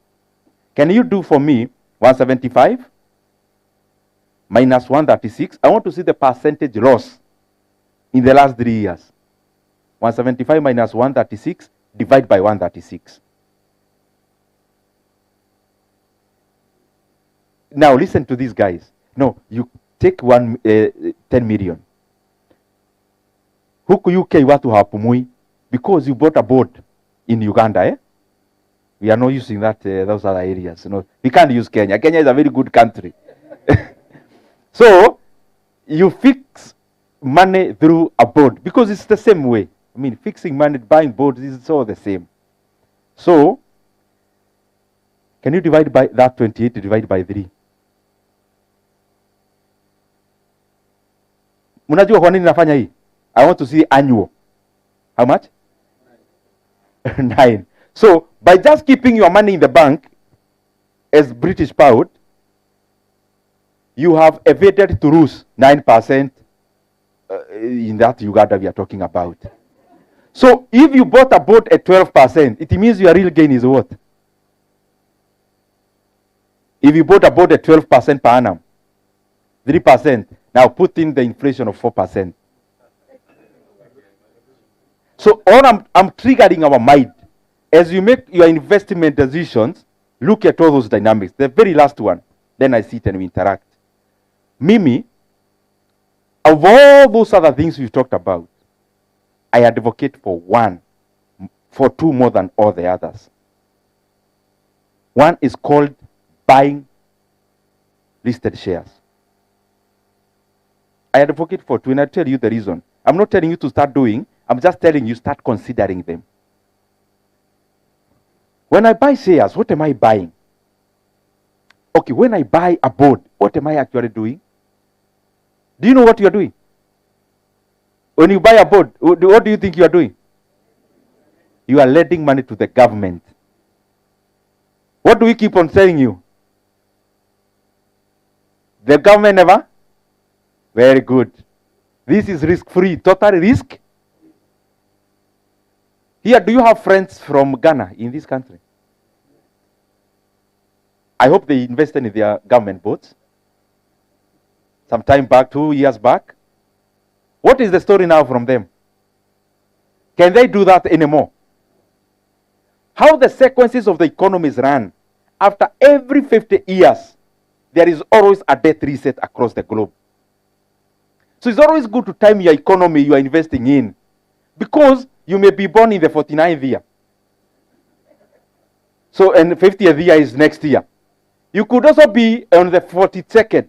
Can you do for me 175 minus 136? I want to see the percentage loss in the last 3 years. 175 minus 136 divide by 136. Now listen to these guys. No, you take 10 million. Huku UK watu hawapumui because you bought a boat in Uganda, eh? We are not using that those other areas. No, we can't use Kenya. Kenya is a very good country. So you fix money through a boat because it's the same way. I mean, fixing money, buying boats is all the same. So can you divide by that 28 divide by 3? Mnajua kwa nini nafanya hii? I want to see annual. How much? 9. So by just keeping your money in the bank as British pound, you have evaded to lose 9% in that Uganda we are talking about. So if you bought a boat at 12%, it means your real gain is what? If you bought a boat at 12% per annum, 3%, now put in the inflation of 4%. So all I'm triggering our mind. As you make your investment decisions, look at all those dynamics. The very last one, then I sit and we interact. Mimi, of all those other things we've talked about, I advocate for two more than all the others. One is called buying listed shares. I advocate for two, and I'll tell you the reason. I'm not telling you to start doing, I'm just telling you start considering them. When I buy shares, what am I buying? Okay, when I buy a board, what am I actually doing? Do you know what you are doing? When you buy a board, what do you think you are doing? You are lending money to the government. What do we keep on telling you? The government never? Very good. This is risk-free, total risk. Here, do you have friends from Ghana in this country? I hope they invested in their government boats. Some time back, 2 years back. What is the story now from them? Can they do that anymore? How the sequences of the economies run. After every 50 years, there is always a debt reset across the globe. So it's always good to time your economy you are investing in, because you may be born in the 49th year. So, and the 50th year is next year. You could also be on the 42nd.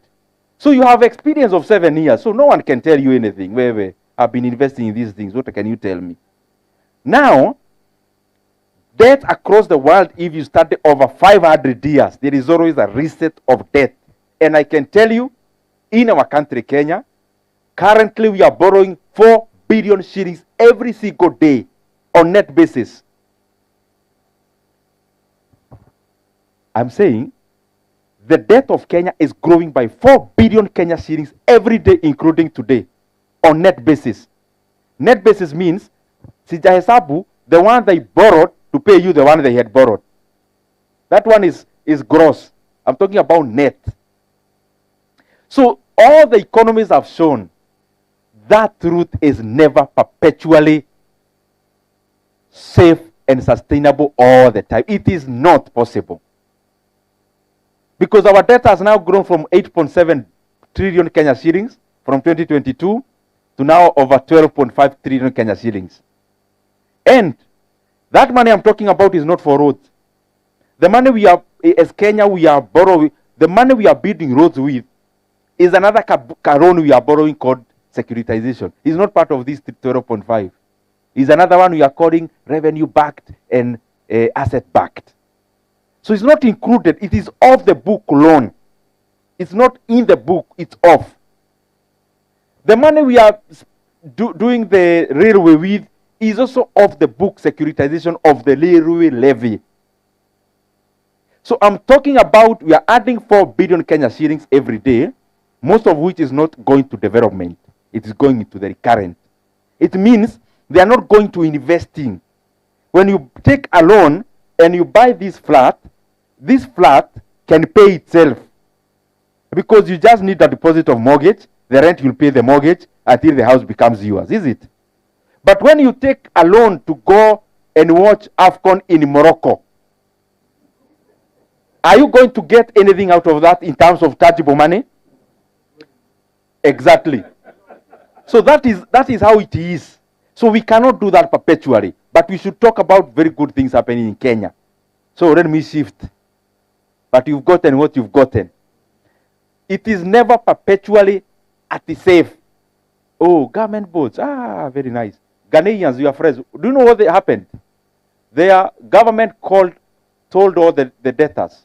So you have experience of 7 years. So no one can tell you anything. Wait, I've been investing in these things. What can you tell me? Now, debt across the world, if you study over 500 years, there is always a reset of debt. And I can tell you, in our country, Kenya, currently we are borrowing 4 billion shillings every single day on net basis. I'm saying the debt of Kenya is growing by 4 billion Kenya shillings every day, including today, on net basis. Net basis means, sijahesabu the one they borrowed to pay you the one they had borrowed. That one is gross. I'm talking about net. So all the economies have shown that truth is never perpetually safe and sustainable all the time. It is not possible. Because our debt has now grown from 8.7 trillion Kenya shillings from 2022 to now over 12.5 trillion Kenya shillings. And that money I'm talking about is not for roads. The money we are, as Kenya, we are borrowing, the money we are building roads with is another loan we are borrowing called securitization. It's not part of this 12.5. It's another one we are calling revenue-backed and asset-backed. So it's not included. It is off the book loan. It's not in the book. It's off. The money we are doing the railway with is also off the book securitization of the railway levy. So I'm talking about we are adding 4 billion Kenya shillings every day, most of which is not going to development. It is going into the recurrent. It means they are not going to investing. When you take a loan and you buy this flat can pay itself because you just need a deposit of mortgage, the rent will pay the mortgage until the house becomes yours, is it? But when you take a loan to go and watch AFCON in Morocco, are you going to get anything out of that in terms of tangible money? Exactly. So that is how it is. So we cannot do that perpetually, but we should talk about very good things happening in Kenya. So let me shift. But you've gotten what you've gotten. It is never perpetually at the safe. Oh, government boards. Ah, very nice. Ghanaians, your friends. Do you know what happened? Their government told all the debtors,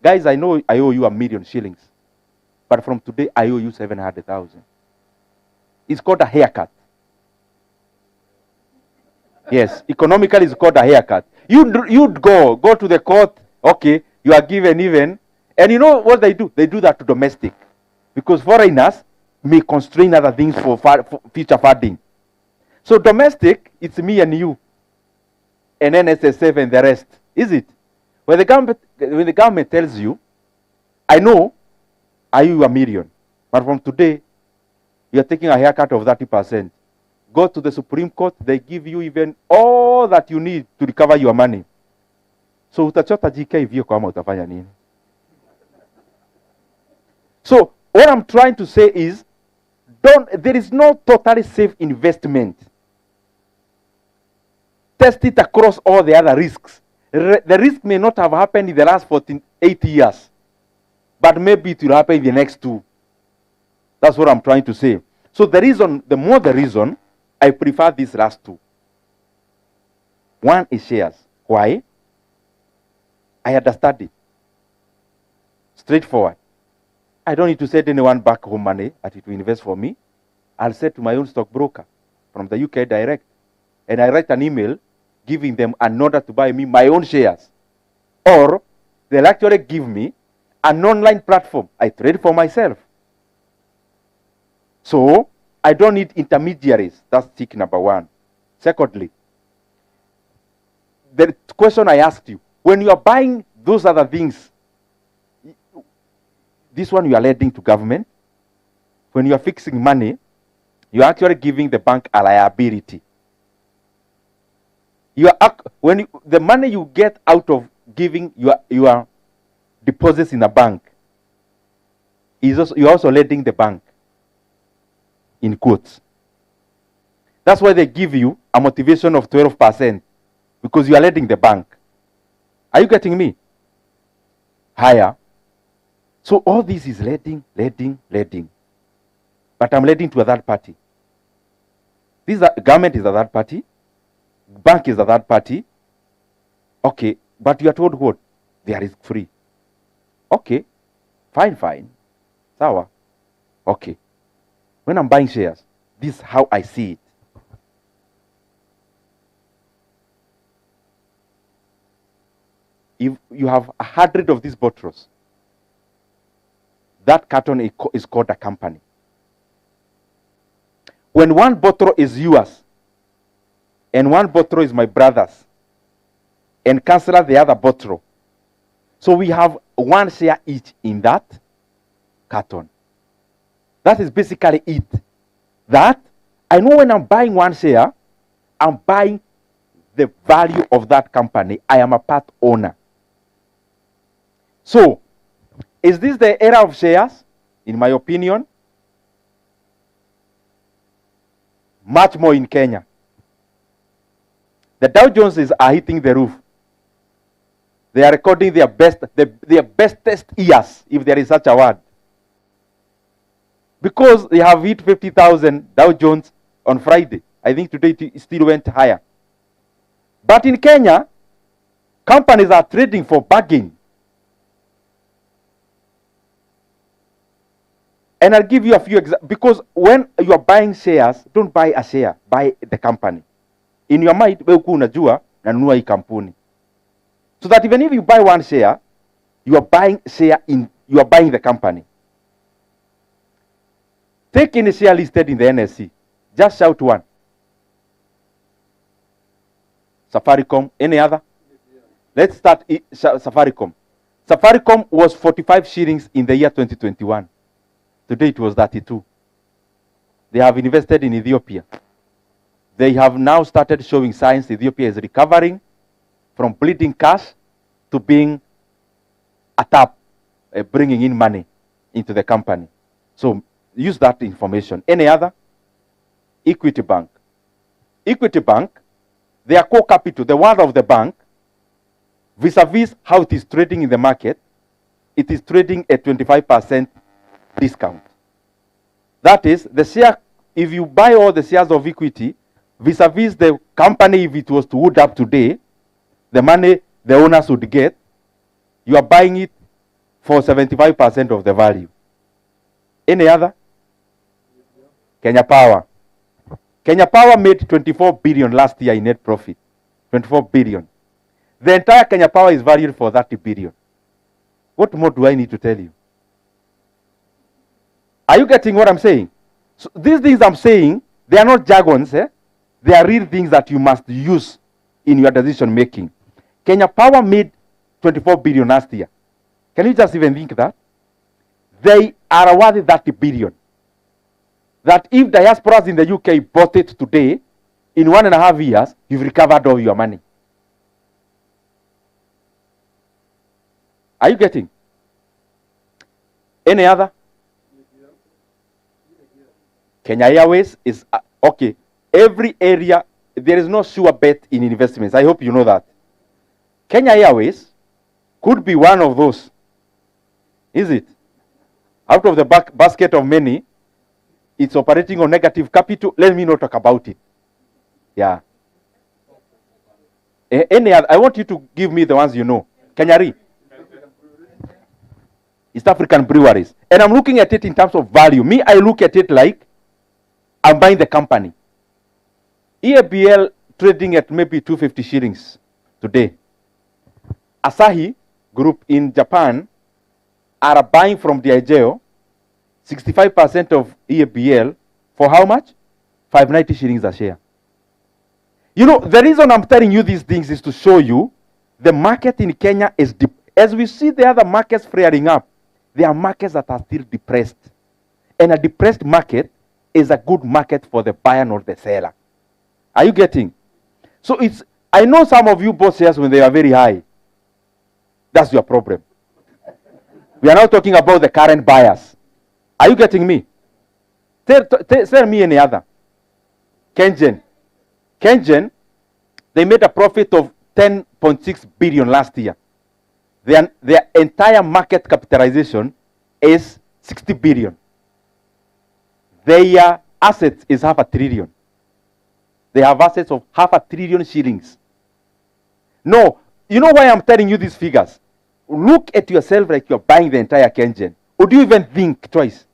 guys, I know I owe you $1 million shillings, but from today I owe you 700,000. It's called a haircut. Yes, economically it's called a haircut. You'd go to the court, okay, you are given even, and you know what they do? They do that to domestic, because foreigners may constrain other things for future funding. So domestic, it's me and you, and NSSF and the rest, is it? When the government tells you, I know I owe you $1 million, but from today you are taking a haircut of 30%. Go to the Supreme Court, they give you even all that you need to recover your money. So utachota GK hivyo kama utafanya nini? So what I'm trying to say is, there is no totally safe investment. Test it across all the other risks. The risk may not have happened in the last 8 years, but maybe it will happen in the next 2. That's what I'm trying to say. So the more the reason, I prefer these last 2. One is shares. Why? I understand it. Straightforward. I don't need to send anyone back home money that it will invest for me. I'll send to my own stockbroker from the UK direct. And I write an email giving them an order to buy me my own shares. Or they'll actually give me an online platform. I trade for myself. So I don't need intermediaries. That's tick number 1. Secondly, the question I asked you, when you are buying those other things, this one you are lending to government. When you are fixing money, you are actually giving the bank a liability. The money you get out of giving your deposits in a bank, you're also lending the bank, in quotes. That's why they give you a motivation of 12%, because you are lending the bank. Are you getting me? Higher. So all this is lending. But I'm lending to a third party. Government is a third party. Bank is a third party. Okay, but you are told what? They are risk-free. Okay, fine. Sawa. Okay. When I'm buying shares, this is how I see it. If you have 100 of these bottles, that carton is called a company. When one bottle is yours, and one bottle is my brother's, and Councillor the other bottle, so we have 1 share each in that carton. That is basically it. That, I know when I'm buying 1 share, I'm buying the value of that company. I am a part owner. So, is this the era of shares? In my opinion, much more in Kenya. The Dow Joneses are hitting the roof. They are recording their bestest years, if there is such a word. Because they have hit 50,000 Dow Jones on Friday. I think today it still went higher. But in Kenya, companies are trading for bargain. And I'll give you a few examples, because when you are buying shares, don't buy a share, buy the company. In your mind, wewe uko unajua nanunua hii kampuni. So that even if you buy one share, you are buying the company. Take any share listed in the NSC. Just shout one. Safaricom, any other? Let's start Safaricom. Safaricom was 45 shillings in the year 2021. Today it was 32. They have invested in Ethiopia. They have now started showing signs Ethiopia is recovering from bleeding cash to being a tap, bringing in money into the company. So use that information. Any other? Equity Bank. Equity Bank, their core capital, the worth of the bank, vis-a-vis how it is trading in the market, it is trading at 25% discount. That is, the share, if you buy all the shares of equity, vis-a-vis the company, if it was to wood up today, the money the owners would get, you are buying it for 75% of the value. Any other? Kenya Power. Kenya Power made 24 billion last year in net profit. 24 billion. The entire Kenya Power is valued for 30 billion. What more do I need to tell you? Are you getting what I'm saying? So these things I'm saying, they are not jargons. They are real things that you must use in your decision making. Kenya Power made 24 billion last year. Can you just even think that? They are worth 30 billion. That if diasporas in the UK bought it today, in 1.5 years, you've recovered all your money. Are you getting? Any other? Kenya Airways is, okay, every area, there is no sure bet in investments. I hope you know that. Kenya Airways could be one of those. Is it? Out of the basket of many, it's operating on negative capital. Let me not talk about it. Yeah. Any other? I want you to give me the ones you know. Kenyari. East African breweries. And I'm looking at it in terms of value. Me, I look at it like I'm buying the company. EABL trading at maybe 250 shillings today. Asahi Group in Japan are buying from Diageo 65% of EABL for how much? 590 shillings a share. You know, the reason I'm telling you these things is to show you the market in Kenya is deep. As we see the other markets flaring up, there are markets that are still depressed. And a depressed market is a good market for the buyer, not the seller. Are you getting? So it's, I know some of you bought shares when they are very high. That's your problem. We are now talking about the current buyers. Are you getting me? Tell me any other. Kengen. Kengen, they made a profit of 10.6 billion last year. Their entire market capitalization is 60 billion. Their assets is 500 billion. They have assets of 500 billion shillings. No, you know why I'm telling you these figures? Look at yourself like you're buying the entire Kengen. Would you even think twice?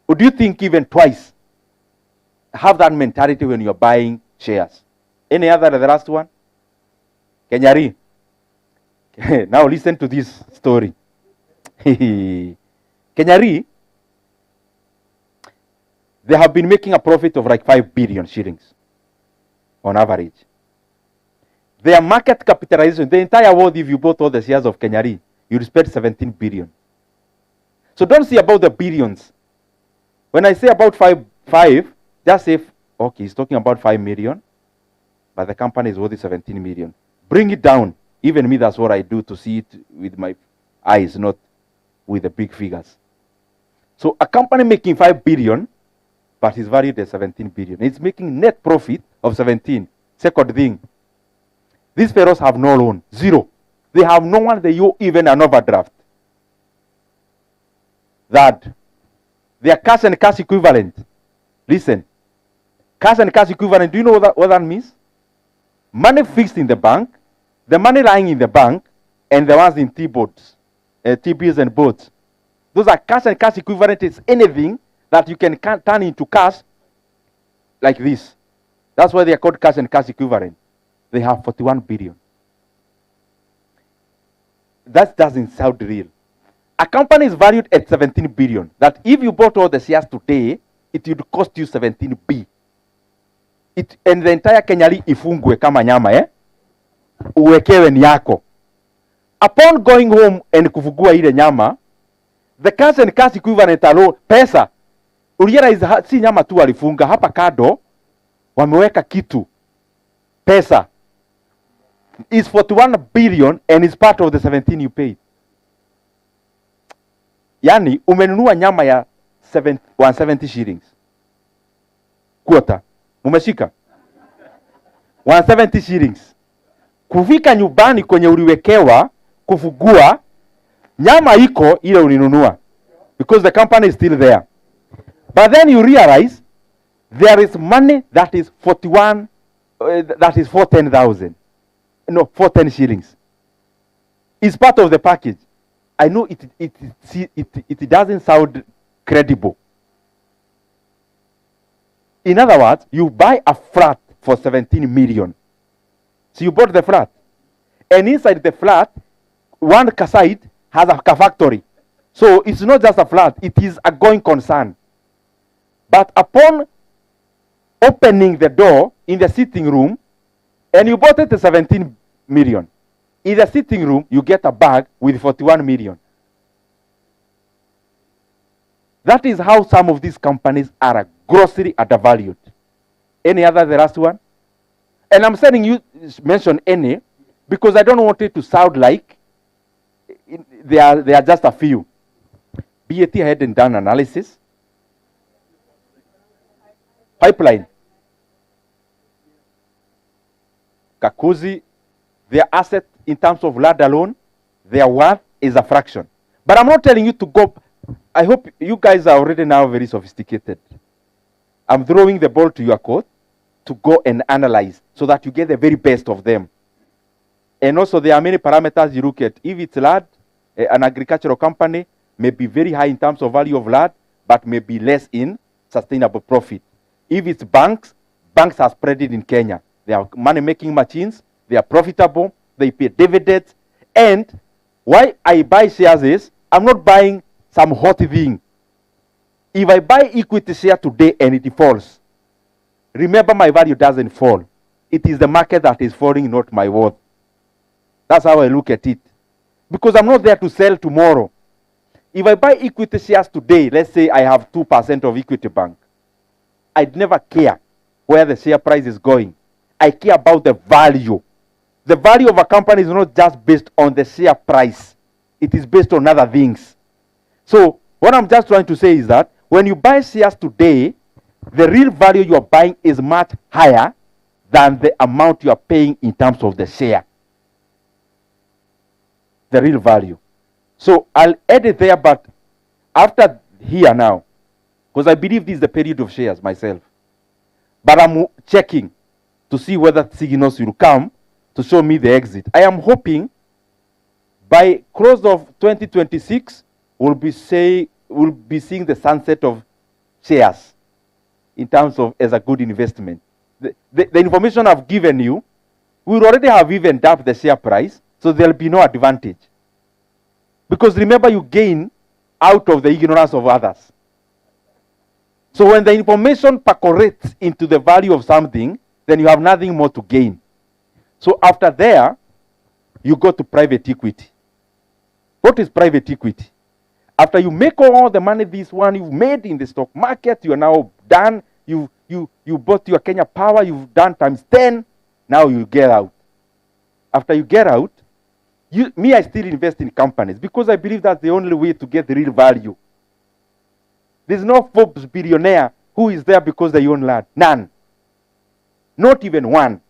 Would you think even twice? Have that mentality when you're buying shares. Any other, the last one? Kenyari. Now listen to this story. Kenyari, they have been making a profit of like 5 billion shillings on average. Their market capitalization, the entire world, if you bought all the shares of Kenyari, you'd spend 17 billion. So don't see about the billions. When I say about five, just say, okay, he's talking about 5 million, but the company is worth 17 million. Bring it down. Even me, that's what I do to see it with my eyes, not with the big figures. So a company making 5 billion, but is valued at 17 billion. It's making net profit of 17. Second thing, these fellows have no loan, zero. They have no one they owe even an overdraft. That their cash and cash equivalent. Listen, cash and cash equivalent, do you know what that means? Money fixed in the bank, the money lying in the bank, and the ones in T-boats, T-bills and boats. Those are cash and cash equivalent. It's anything that you can turn into cash like this. That's why they are called cash and cash equivalent. They have 41 billion. That doesn't sound real. A company is valued at 17 billion. That if you bought all the shares today, it would cost you 17 B. And the entire Kenya ifungwe kama nyama, uwekewe ni yako. Upon going home and kufugua ile nyama, the cash and cash equivalent alone, pesa, ulirealize si nyama tu walifunga, hapa kado, wameweka kitu, pesa, is 41 billion and is part of the 17 you paid. Yani, umenunua nyama ya 170 shillings. Quarter. Mumeshika? 170 shillings. Kufika nyumbani kwenye uliwekewa, kufugua, nyama iko ile ulinunua. Because the company is still there. But then you realize, there is money that is 410,000. No, 410 shillings. It's part of the package. I know it doesn't sound credible. In other words, you buy a flat for 17 million. So you bought the flat. And inside the flat, one side has a factory. So it's not just a flat, it is a going concern. But upon opening the door in the sitting room, and you bought it at 17 million. In the sitting room, you get a bag with 41 million. That is how some of these companies are grossly undervalued. Any other, the last one? And I'm saying you mention any because I don't want it to sound like they are just a few. BAT hadn't done analysis. Pipeline. Kakuzi, their asset in terms of land alone, their worth is a fraction. But I'm not telling you to go. I hope you guys are already now very sophisticated. I'm throwing the ball to your court to go and analyze so that you get the very best of them. And also there are many parameters you look at. If it's land, an agricultural company may be very high in terms of value of land, but may be less in sustainable profit. If it's banks, banks are spread it in Kenya. They are money-making machines. They are profitable. They pay dividends. And why I buy shares is, I'm not buying some hot thing. If I buy equity share today and it falls, remember my value doesn't fall. It is the market that is falling, not my worth. That's how I look at it. Because I'm not there to sell tomorrow. If I buy equity shares today, let's say I have 2% of Equity Bank, I'd never care where the share price is going. I care about the value. The value of a company is not just based on the share price. It is based on other things. So what I'm just trying to say is that when you buy shares today, the real value you are buying is much higher than the amount you are paying in terms of the share. The real value. So I'll add it there, but after here now, because I believe this is the period of shares myself. But I'm checking to see whether signals will come to show me the exit. I am hoping by close of 2026, we'll be seeing the sunset of shares in terms of as a good investment. The information I've given you, we'll already have even dumped the share price, so there'll be no advantage. Because remember, you gain out of the ignorance of others. So when the information percolates into the value of something, then you have nothing more to gain. So after there, you go to private equity. What is private equity? After you make all the money this one you've made in the stock market, you are now done. You bought your Kenya Power, you've done times 10. Now you get out. After you get out, I still invest in companies because I believe that's the only way to get the real value. There's no Forbes billionaire who is there because they own land. None. Not even one.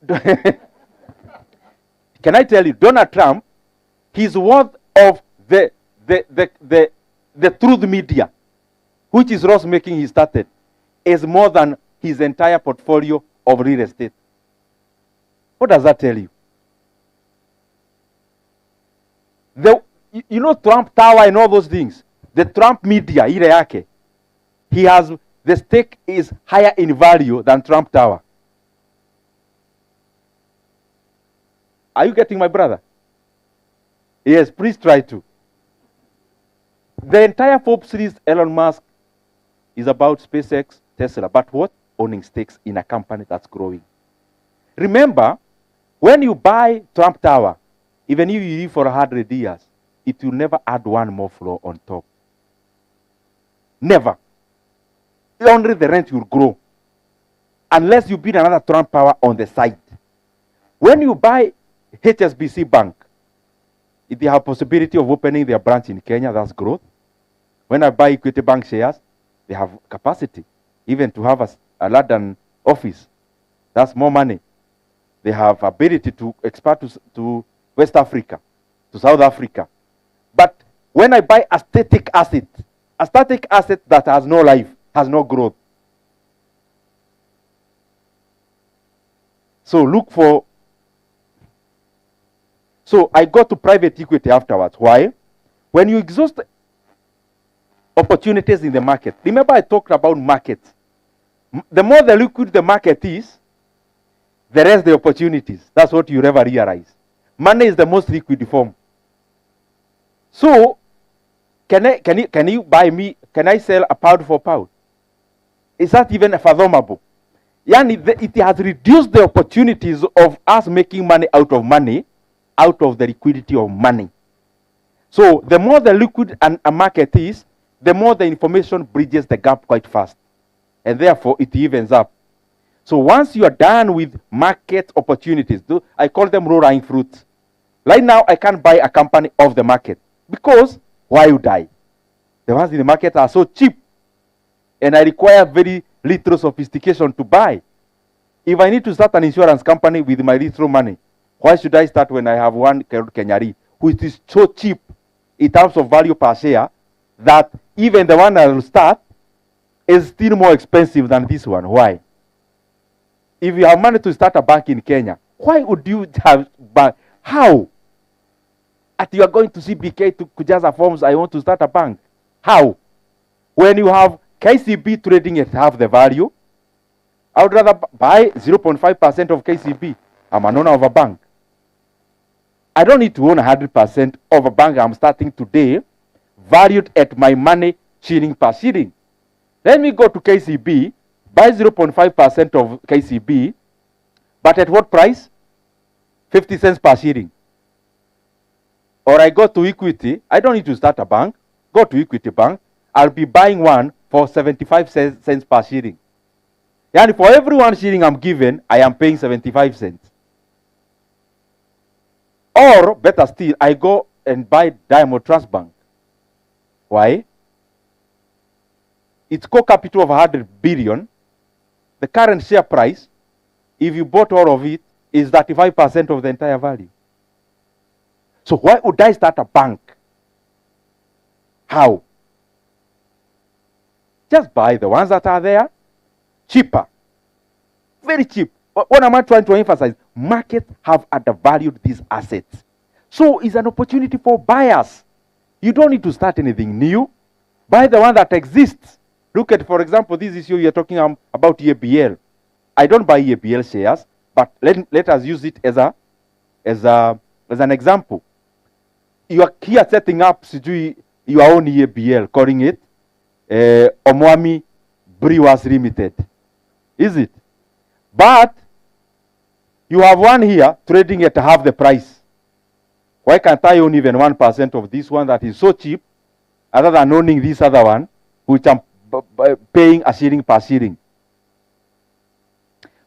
Can I tell you, Donald Trump, his worth of the truth media, which is Ross making he started, is more than his entire portfolio of real estate. What does that tell you? you know Trump Tower and all those things. The Trump media, ile yake, he has, the stake is higher in value than Trump Tower. Are you getting my brother? Yes, please try to. The entire Forbes series, Elon Musk, is about SpaceX, Tesla, but what? Owning stakes in a company that's growing. Remember, when you buy Trump Tower, even if you live for 100 years, it will never add one more floor on top. Never. Only the rent will grow. Unless you build another Trump Tower on the side. When you buy HSBC Bank, if they have possibility of opening their branch in Kenya, that's growth. When I buy Equity Bank shares, they have capacity, even to have a London office. That's more money. They have ability to expand to West Africa, to South Africa. But when I buy a static asset that has no life, has no growth. So look for, so I go to private equity afterwards. Why? When you exhaust opportunities in the market, remember I talked about markets. The more the liquid the market is, the rest the opportunities. That's what you ever realize. Money is the most liquid form. So, can you buy me, can I sell a pound for pound? Is that even fathomable? Yani, it has reduced the opportunities of us making money, out of the liquidity of money. So, the more the liquid a market is, the more the information bridges the gap quite fast. And therefore, it evens up. So once you are done with market opportunities, I call them low-lying fruits. Right now, I can't buy a company off the market. Because, why would I? The ones in the market are so cheap. And I require very little sophistication to buy. If I need to start an insurance company with my little money, why should I start when I have one Kenyari, which is so cheap in terms of value per share, that even the one I will start is still more expensive than this one? Why? If you have money to start a bank in Kenya, why would you have bank? How? At you are going to CBK to kujaza forms, I want to start a bank. How? When you have KCB trading at half the value, I would rather buy 0.5% of KCB. I'm an owner of a bank. I don't need to own 100% of a bank I'm starting today, valued at my money shilling per shilling. Let me go to KCB, buy 0.5% of KCB, but at what price? 50 cents per shilling. Or I go to Equity, I don't need to start a bank, go to Equity Bank, I'll be buying one for 75 cents per shilling. And for every 1 shilling I'm given, I am paying 75 cents. Or, better still, I go and buy Diamond Trust Bank. Why? Its core capital of 100 billion. The current share price, if you bought all of it, is 35% of the entire value. So why would I start a bank? How? Just buy the ones that are there, cheaper, very cheap. What am I trying to emphasize? Markets have undervalued these assets. So it's an opportunity for buyers. You don't need to start anything new. Buy the one that exists. Look at, for example, this issue you're talking about EABL. I don't buy EABL shares, but let us use it as an example. You are here setting up your own EABL, calling it Omwami Brewers Limited. Is it? But you have one here trading at half the price. Why can't I own even 1% of this one that is so cheap, other than owning this other one, which I'm paying a shilling per shilling?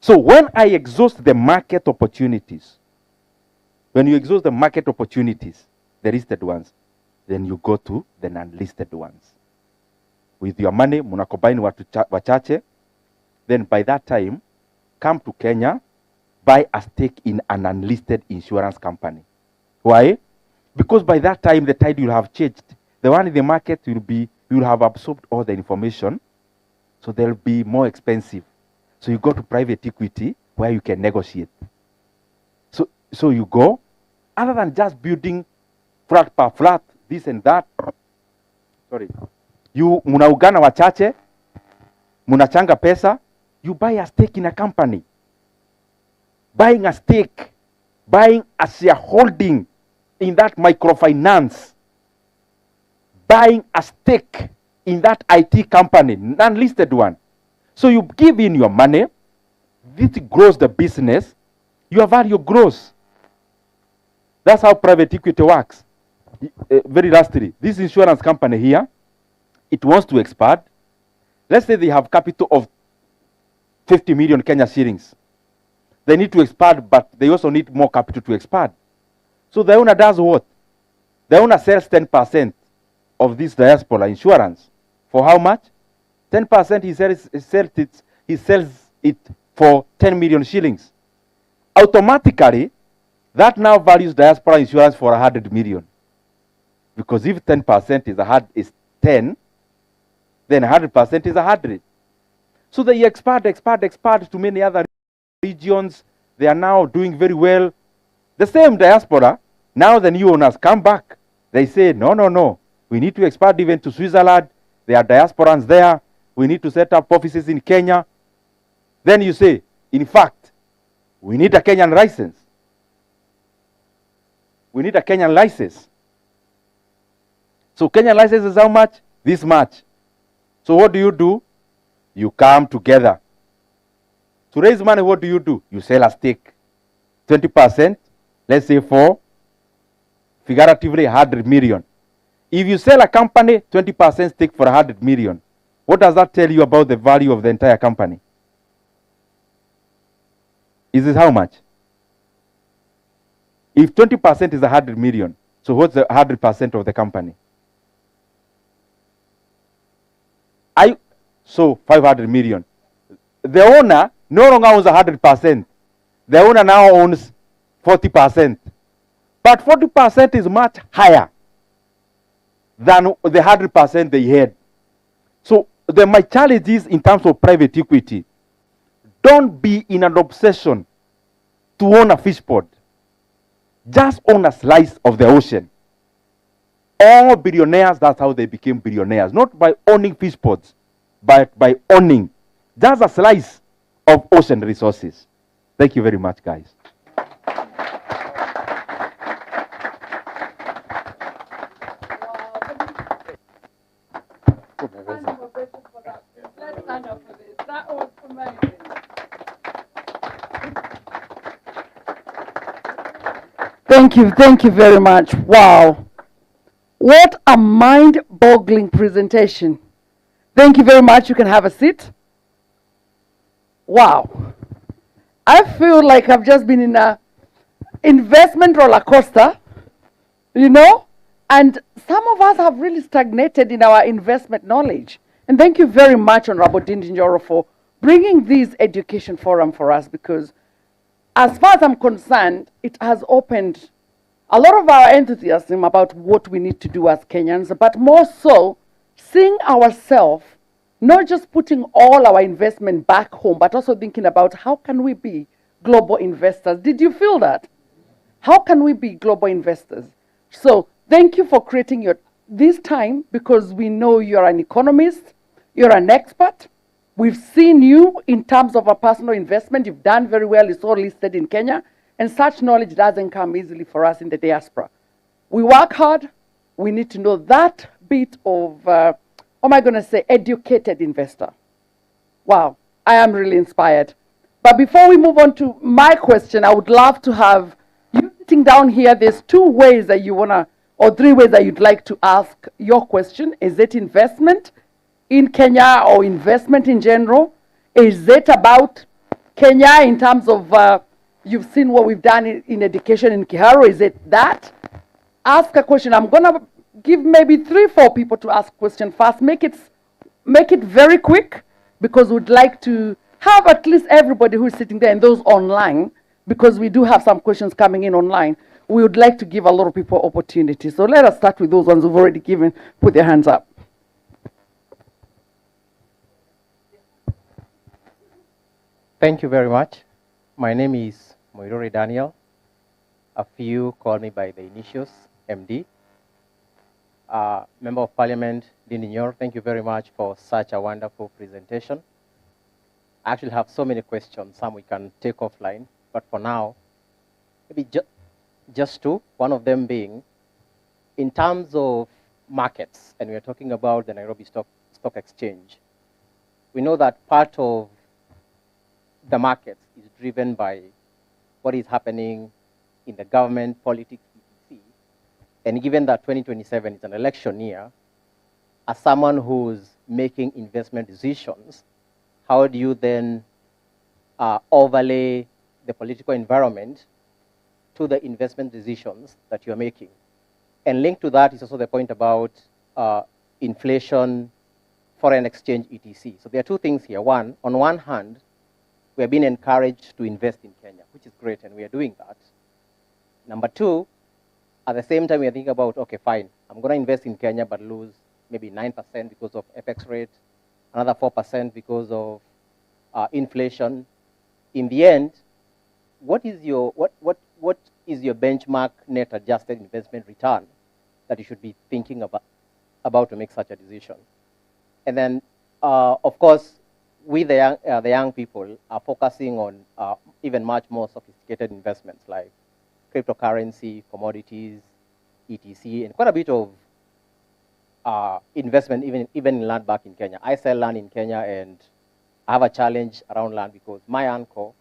So when I exhaust the market opportunities, when you exhaust the market opportunities, the listed ones, then you go to the non-listed ones. With your money, muna combine watu wachache, then by that time, come to Kenya, buy a stake in an unlisted insurance company. Why? Because by that time, the tide will have changed. The one in the market will have absorbed all the information, so they'll be more expensive. So you go to private equity where you can negotiate. So you go, other than just building flat per flat, this and that. Sorry. You munaungana wachache, munachanga pesa, you buy a stake in a company. Buying a stake, buying a shareholding in that microfinance, buying a stake in that IT company, non-listed one. So you give in your money, this grows the business, your value grows. That's how private equity works. Very lastly, this insurance company here, it wants to expand. Let's say they have capital of 50 million Kenya shillings. They need to expand, but they also need more capital to expand. So the owner does what? The owner sells 10% of this diaspora insurance. For how much? 10% he sells it for 10 million shillings. Automatically, that now values diaspora insurance for 100 million. Because if 10% is 10, then 100% is 100. So they expand to many other regions. They are now doing very well. The same diaspora, now the new owners come back. They say, no, we need to expand even to Switzerland. There are diasporans there. We need to set up offices in Kenya. Then you say, in fact, we need a Kenyan license. We need a Kenyan license. So Kenyan license is how much? This much. So what do? You come together. To raise money, what do? You sell a stake. 20%, let's say for, figuratively, 100 million. If you sell a company, 20% stake for 100 million, what does that tell you about the value of the entire company? Is it how much? If 20% is 100 million, so what's the 100% of the company? So 500 million. The owner no longer owns 100%. The owner now owns 40%. But 40% is much higher than the 100% they had. So my challenge is in terms of private equity. Don't be in an obsession to own a fish pond. Just own a slice of the ocean. All billionaires, that's how they became billionaires. Not by owning fish ponds, but by owning just a slice of ocean resources. Thank you very much, guys. Thank you very much. Wow. What a mind-boggling presentation. Thank you very much. You can have a seat. Wow. I feel like I've just been in a investment roller coaster, you know, and some of us have really stagnated in our investment knowledge. And thank you very much, Honorable Ndindi Nyoro, for bringing this education forum for us, because as far as I'm concerned, it has opened a lot of our enthusiasm about what we need to do as Kenyans, but more so seeing ourselves, not just putting all our investment back home, but also thinking about how can we be global investors. Did you feel that? How can we be global investors? So thank you for creating this time, because we know you're an economist, you're an expert. We've seen you in terms of a personal investment. You've done very well. It's all listed in Kenya. And such knowledge doesn't come easily for us in the diaspora. We work hard. We need to know that bit of, educated investor. Wow, I am really inspired. But before we move on to my question, I would love to have you sitting down here. There's 2 ways that you want to, or 3 ways that you'd like to ask your question. Is it investment in Kenya or investment in general? Is it about Kenya in terms of, you've seen what we've done in education in Kiharu? Is it that? Ask a question. I'm going to give maybe 3-4 people to ask question first. Make it very quick, because we'd like to have at least everybody who's sitting there and those online, because we do have some questions coming in online. We would like to give a lot of people opportunity. So let us start with those ones who've already put their hands up. Thank you very much. My name is Daniel. A few call me by the initials, MD. Member of Parliament, Ndindi Nyoro, thank you very much for such a wonderful presentation. I actually have so many questions, some we can take offline, but for now, maybe just two. One of them being, in terms of markets, and we're talking about the Nairobi Stock Exchange, we know that part of the markets is driven by what is happening in the government, politics, etc. And given that 2027 is an election year, as someone who's making investment decisions, how do you then overlay the political environment to the investment decisions that you're making? And linked to that is also the point about inflation, foreign exchange, etc. So there are two things here. One, on one hand, we are being encouraged to invest in Kenya, which is great, and we are doing that. Number two, at the same time, we are thinking about, okay, fine, I'm going to invest in Kenya, but lose maybe 9% because of FX rate, another 4% because of inflation. In the end, what is your benchmark net adjusted investment return that you should be thinking about to make such a decision? And then, of course, we the young people are focusing on even much more sophisticated investments like cryptocurrency, commodities, etc., and quite a bit of investment even in land back in Kenya. I sell land in Kenya, and I have a challenge around land because my uncle,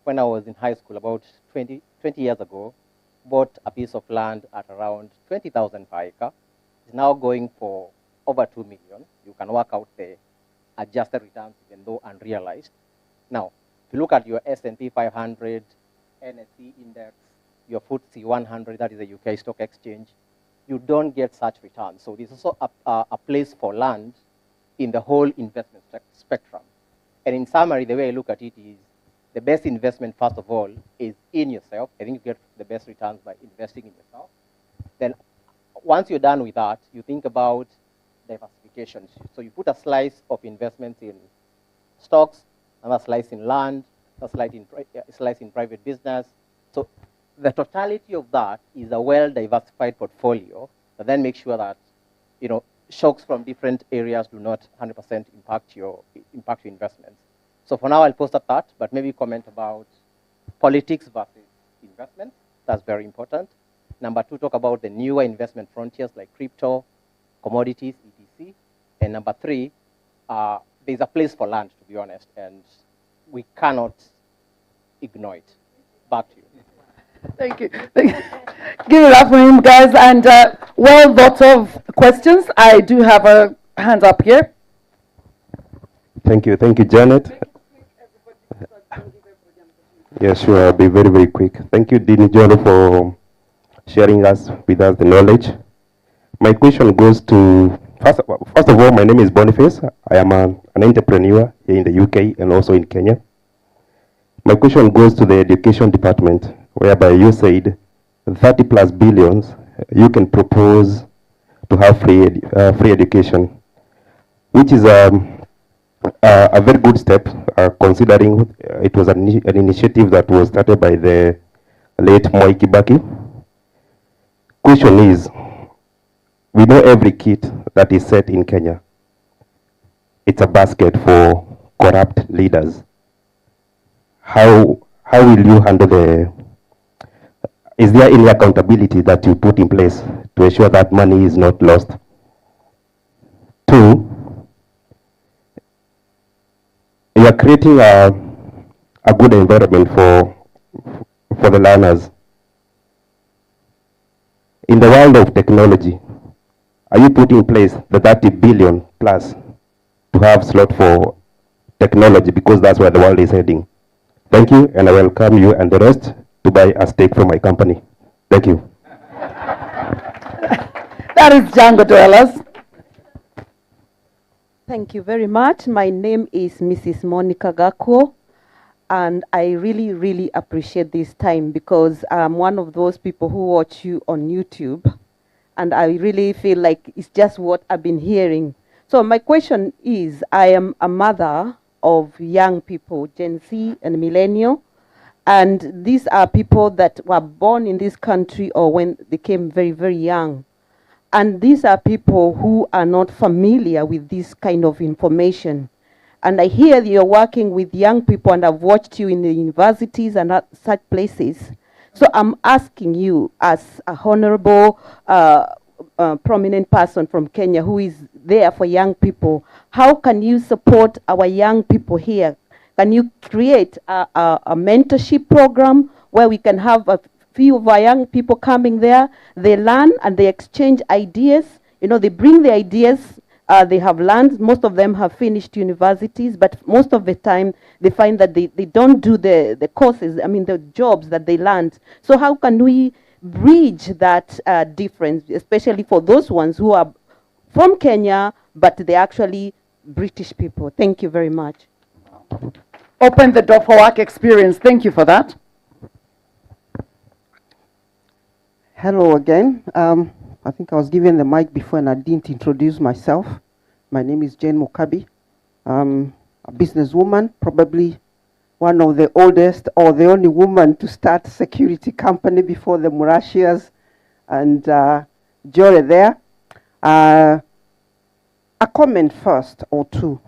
when I was in high school about 20 years ago, bought a piece of land at around 20,000 per acre. It's now going for over 2 million. You can work out the adjusted returns even though unrealized. Now, if you look at your S&P 500, NSE index, your FTSE 100, that is the UK stock exchange, you don't get such returns. So this is also a place for land in the whole investment spectrum. And in summary, the way I look at it is the best investment, first of all, is in yourself. I think you get the best returns by investing in yourself. Then once you're done with that, you think about diversification. So you put a slice of investments in stocks, another slice in land, a slice in private business. So the totality of that is a well-diversified portfolio that then makes sure that, you know, shocks from different areas do not 100% impact your investments. So for now, I'll post at that, but maybe comment about politics versus investment. That's very important. Number two, talk about the newer investment frontiers like crypto, commodities, etc. And number three, there's a place for land, to be honest, and we cannot ignore it. Back to you. Thank you. Give it up for him, guys. And well thought of questions. I do have a hand up here. Thank you, Janet. Yes, sure, I'll be very, very quick. Thank you, Nyoro, for sharing with us the knowledge. My question goes to, first of all, my name is Boniface. I am an entrepreneur here in the UK and also in Kenya. My question goes to the education department, whereby you said 30 plus billions you can propose to have free education, which is a very good step, considering it was an initiative that was started by the late Moi Kibaki. Question is, we know every kit that is set in Kenya, it's a basket for corrupt leaders. How will you handle is there any accountability that you put in place to ensure that money is not lost? Two, you are creating a good environment for the learners. In the world of technology, are you putting in place the 30 billion plus to have slot for technology, because that's where the world is heading? Thank you, and I welcome you and the rest to buy a stake from my company. Thank you. That is Django Dwellers. Thank you very much. My name is Mrs. Monica Gakwo, and I really, really appreciate this time because I'm one of those people who watch you on YouTube, and I really feel like it's just what I've been hearing. So my question is, I am a mother of young people, Gen Z and millennial, and these are people that were born in this country or when they came very, very young. And these are people who are not familiar with this kind of information. And I hear you're working with young people, and I've watched you in the universities and such places. So I'm asking you, as a honorable, prominent person from Kenya who is there for young people, how can you support our young people here? Can you create a mentorship program where we can have a few of our young people coming there? They learn and they exchange ideas. You know, they bring the ideas they have learned. Most of them have finished universities, but most of the time they find that they don't do the courses, I mean the jobs that they learned. So how can we bridge that difference, especially for those ones who are from Kenya, but they're actually British people? Thank you very much. Open the door for work experience. Thank you for that. Hello again. I think I was given the mic before and I didn't introduce myself. My name is Jane Mukabi. I'm a businesswoman, probably one of the oldest or the only woman to start a security company before the Murashias and Jore there. A comment first or two.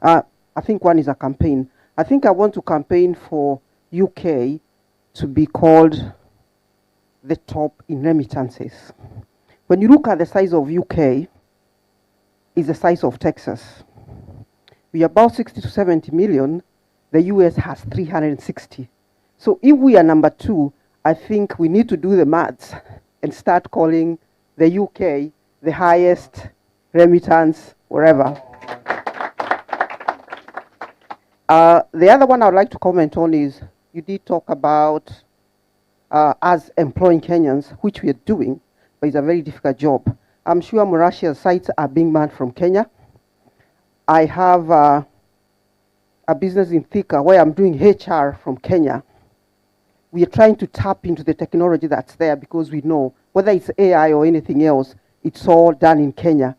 I think one is a campaign. I think I want to campaign for UK to be called the top in remittances. When you look at the size of UK, it's the size of Texas. We are about 60 to 70 million. The US has 360. So if we are number 2, I think we need to do the maths and start calling the UK the highest remittance wherever. The other one I would like to comment on is you did talk about us employing Kenyans, which we are doing, but it's a very difficult job. I'm sure Murashia's sites are being manned from Kenya. I have a business in Thika where I'm doing HR from Kenya. We are trying to tap into the technology that's there because we know whether it's AI or anything else, it's all done in Kenya.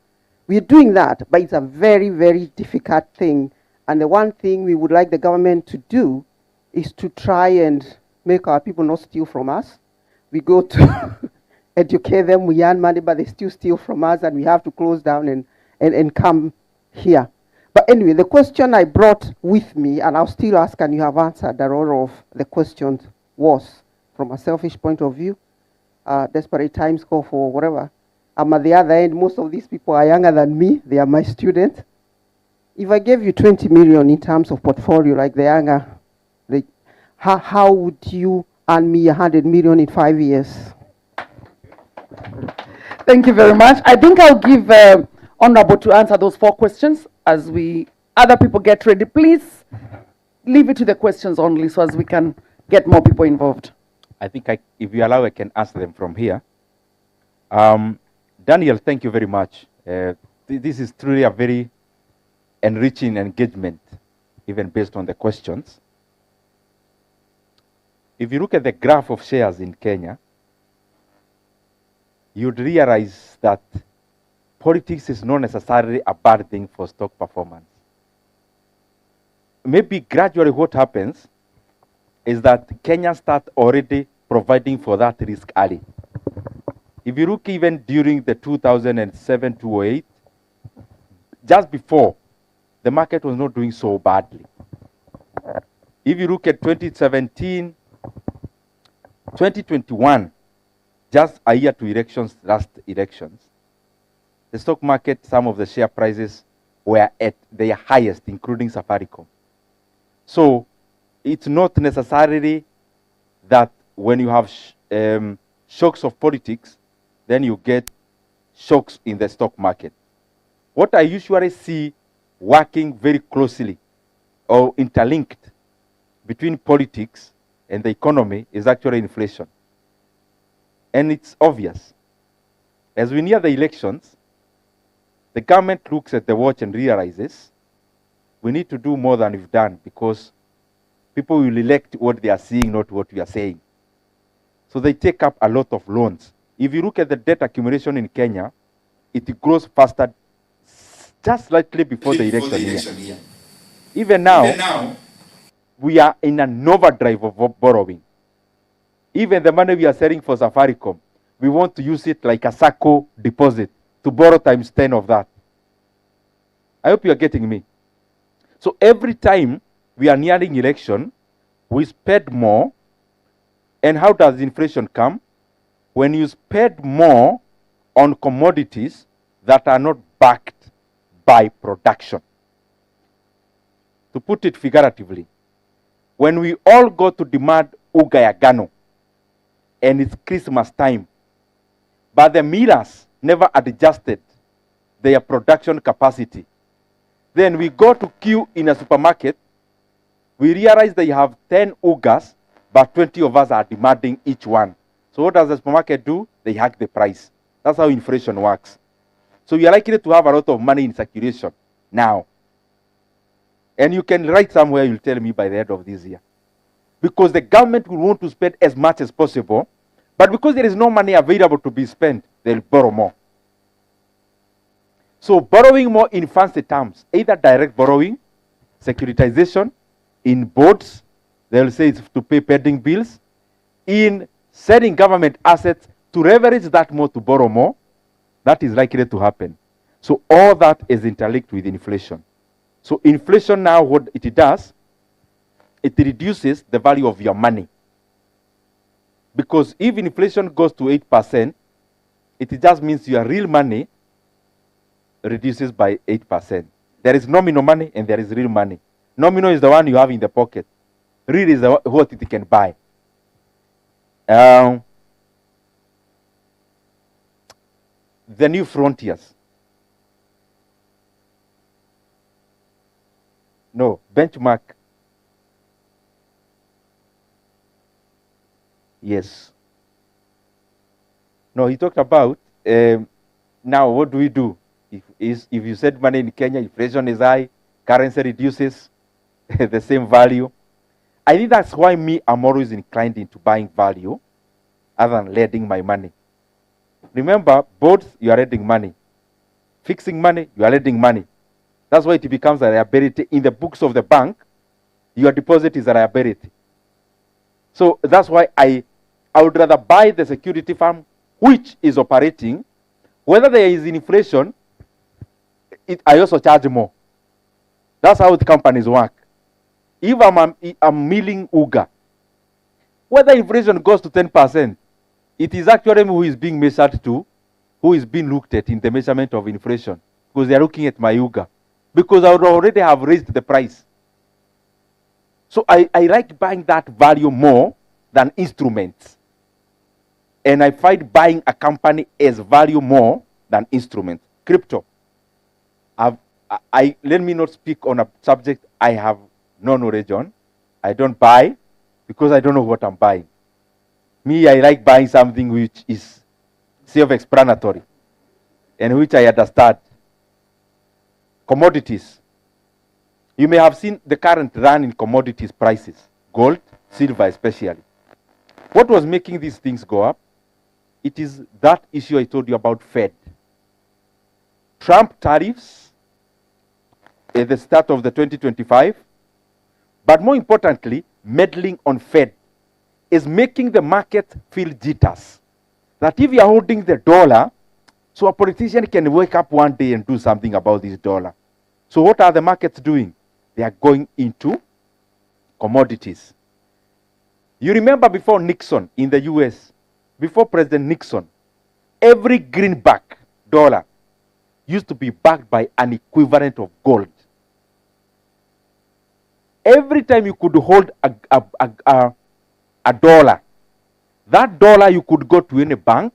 We are doing that, but it's a very, very difficult thing. And the one thing we would like the government to do is to try and make our people not steal from us. We go to educate them, we earn money, but they still steal from us, and we have to close down and come here. But anyway, the question I brought with me, and I'll still ask, and you have answered a lot of the questions, was, from a selfish point of view, desperate times call for whatever. I'm at the other end. Most of these people are younger than me. They are my students. If I gave you 20 million in terms of portfolio, like the younger, how would you earn me 100 million in 5 years? Thank you very much. I think I'll give Honorable to answer those 4 questions as other people get ready. Please leave it to the questions only so as we can get more people involved. I think if you allow, I can answer them from here. Daniel, thank you very much. This is truly a very enriching engagement, even based on the questions. If you look at the graph of shares in Kenya, you'd realize that politics is not necessarily a bad thing for stock performance. Maybe gradually what happens is that Kenya start already providing for that risk early. If you look even during the 2007-2008, just before, the market was not doing so badly. If you look at 2017, 2021, just a year to elections, last elections, the stock market, some of the share prices were at their highest, including Safaricom. So it's not necessarily that when you have shocks of politics, then you get shocks in the stock market. What I usually see working very closely or interlinked between politics and the economy is actually inflation. And it's obvious. As we near the elections, the government looks at the watch and realizes we need to do more than we've done because people will elect what they are seeing, not what we are saying. So they take up a lot of loans. If you look at the debt accumulation in Kenya, it grows faster just slightly before the election year. Even now, we are in an overdrive of borrowing. Even the money we are selling for Safaricom, we want to use it like a SACCO deposit to borrow times 10 of that. I hope you are getting me. So every time we are nearing election, we spend more. And how does inflation come? When you spend more on commodities that are not backed by production. To put it figuratively, when we all go to demand uga ya ngano, and it's Christmas time, but the millers never adjusted their production capacity, then we go to queue in a supermarket, we realize they have 10 ugas, but 20 of us are demanding each one. So what does the supermarket do? They hike the price. That's how inflation works. So you are likely to have a lot of money in circulation now. And you can write somewhere, you'll tell me by the end of this year. Because the government will want to spend as much as possible, but because there is no money available to be spent, they'll borrow more. So borrowing more in fancy terms, either direct borrowing, securitization, in bonds, they'll say it's to pay pending bills, in selling government assets to leverage that more to borrow more, that is likely to happen. So all that is interlinked with inflation. So inflation now, what it does, it reduces the value of your money. Because if inflation goes to 8%, it just means your real money reduces by 8%. There is nominal money and there is real money. Nominal is the one you have in the pocket. Real is what it can buy. The new frontiers. No, benchmark. Yes. No, he talked about now what do we do? If you send money in Kenya, inflation is high, currency reduces the same value. I think that's why I'm always inclined into buying value other than lending my money. Remember, both you are lending money. Fixing money, you are lending money. That's why it becomes a liability. In the books of the bank, your deposit is a liability. So that's why I would rather buy the security firm which is operating. Whether there is inflation, I also charge more. That's how the companies work. If I'm milling uga, whether inflation goes to 10%, it is actually who is being measured to, who is being looked at in the measurement of inflation, because they are looking at my uga. Because I would already have raised the price. So I like buying that value more than instruments. And I find buying a company as value more than instrument. Crypto. Let me not speak on a subject I have no knowledge on. I don't buy because I don't know what I'm buying. Me, I like buying something which is self-explanatory and which I understand. Commodities. You may have seen the current run in commodities prices. Gold, silver especially. What was making these things go up? It is that issue I told you about Fed. Trump tariffs at the start of the 2025, but more importantly, meddling on Fed is making the market feel jitters. That if you are holding the dollar, so a politician can wake up one day and do something about this dollar. So what are the markets doing? They are going into commodities. You remember before Nixon in the US, before President Nixon, every greenback dollar used to be backed by an equivalent of gold. Every time you could hold a dollar, that dollar you could go to any bank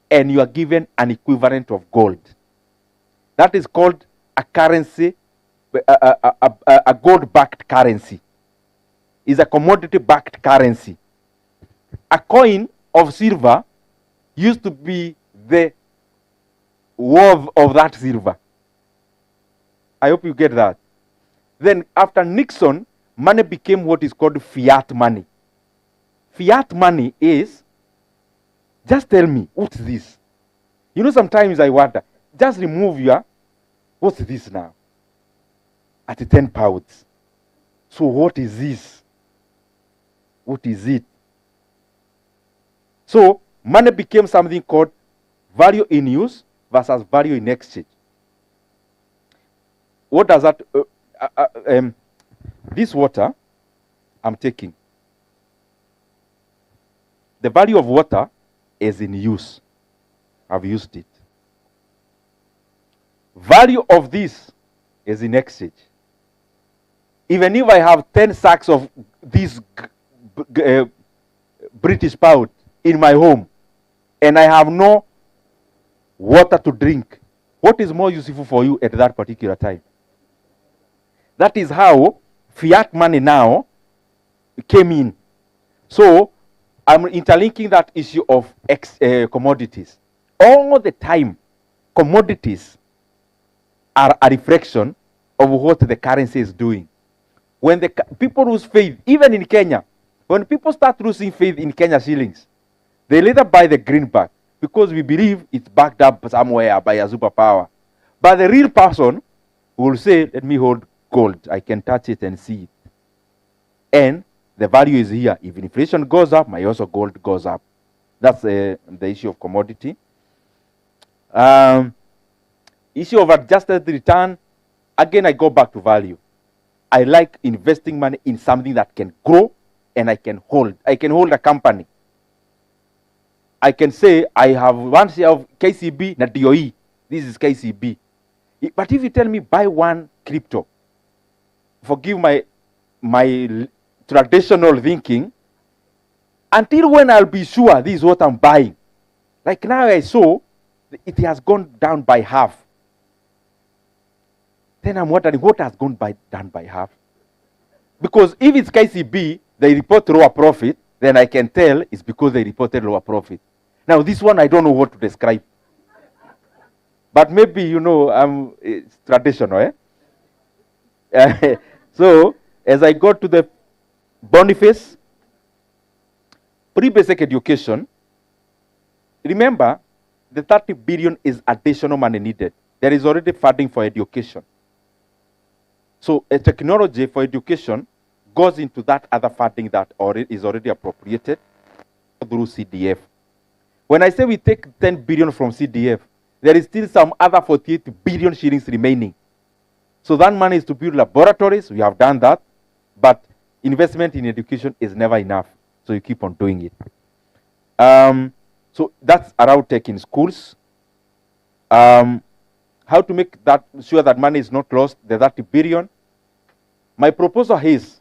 and you are given an equivalent of gold. That is called a currency, a gold-backed currency. Is a commodity-backed currency. A coin of silver used to be the worth of that silver. I hope you get that. Then after Nixon, money became what is called fiat money. Fiat money is, just tell me, what's this? You know, sometimes I wonder, just remove your, what's this now? At 10 pounds. So what is this? What is it? So money became something called value in use versus value in exchange. What does that, this water I'm taking, the value of water is in use. I've used it. Value of this is in exchange. Even if I have 10 sacks of this British pound in my home and I have no water to drink, what is more useful for you at that particular time? That is how fiat money now came in. So I'm interlinking that issue of commodities. All the time, commodities are a reflection of what the currency is doing. When the people lose faith, even in Kenya, when people start losing faith in Kenya shillings, they later buy the greenback because we believe it's backed up somewhere by a superpower. But the real person will say, let me hold gold. I can touch it and see it. And the value is here. If inflation goes up, my also gold goes up. That's the issue of commodity. Issue of adjusted return. Again, I go back to value. I like investing money in something that can grow and I can hold. I can hold a company. I can say I have one share of KCB, na DOE. This is KCB. But if you tell me buy one crypto, forgive my traditional thinking, until when I'll be sure this is what I'm buying. Like now I saw it has gone down by half. Then I'm wondering what has gone down by half. Because if it's KCB, they report lower profit, then I can tell it's because they reported lower profit. Now this one I don't know what to describe. But maybe, you know, it's traditional, eh? So, as I got to the Boniface, pre-basic education, remember, the 30 billion is additional money needed. There is already funding for education. So, a technology for education goes into that other funding that is already appropriated through CDF. When I say we take 10 billion from CDF, there is still some other 48 billion shillings remaining. So that money is to build laboratories. We have done that. But investment in education is never enough. So you keep on doing it. So that's around tech in schools. How to make that sure that money is not lost, the 30 billion. My proposal is,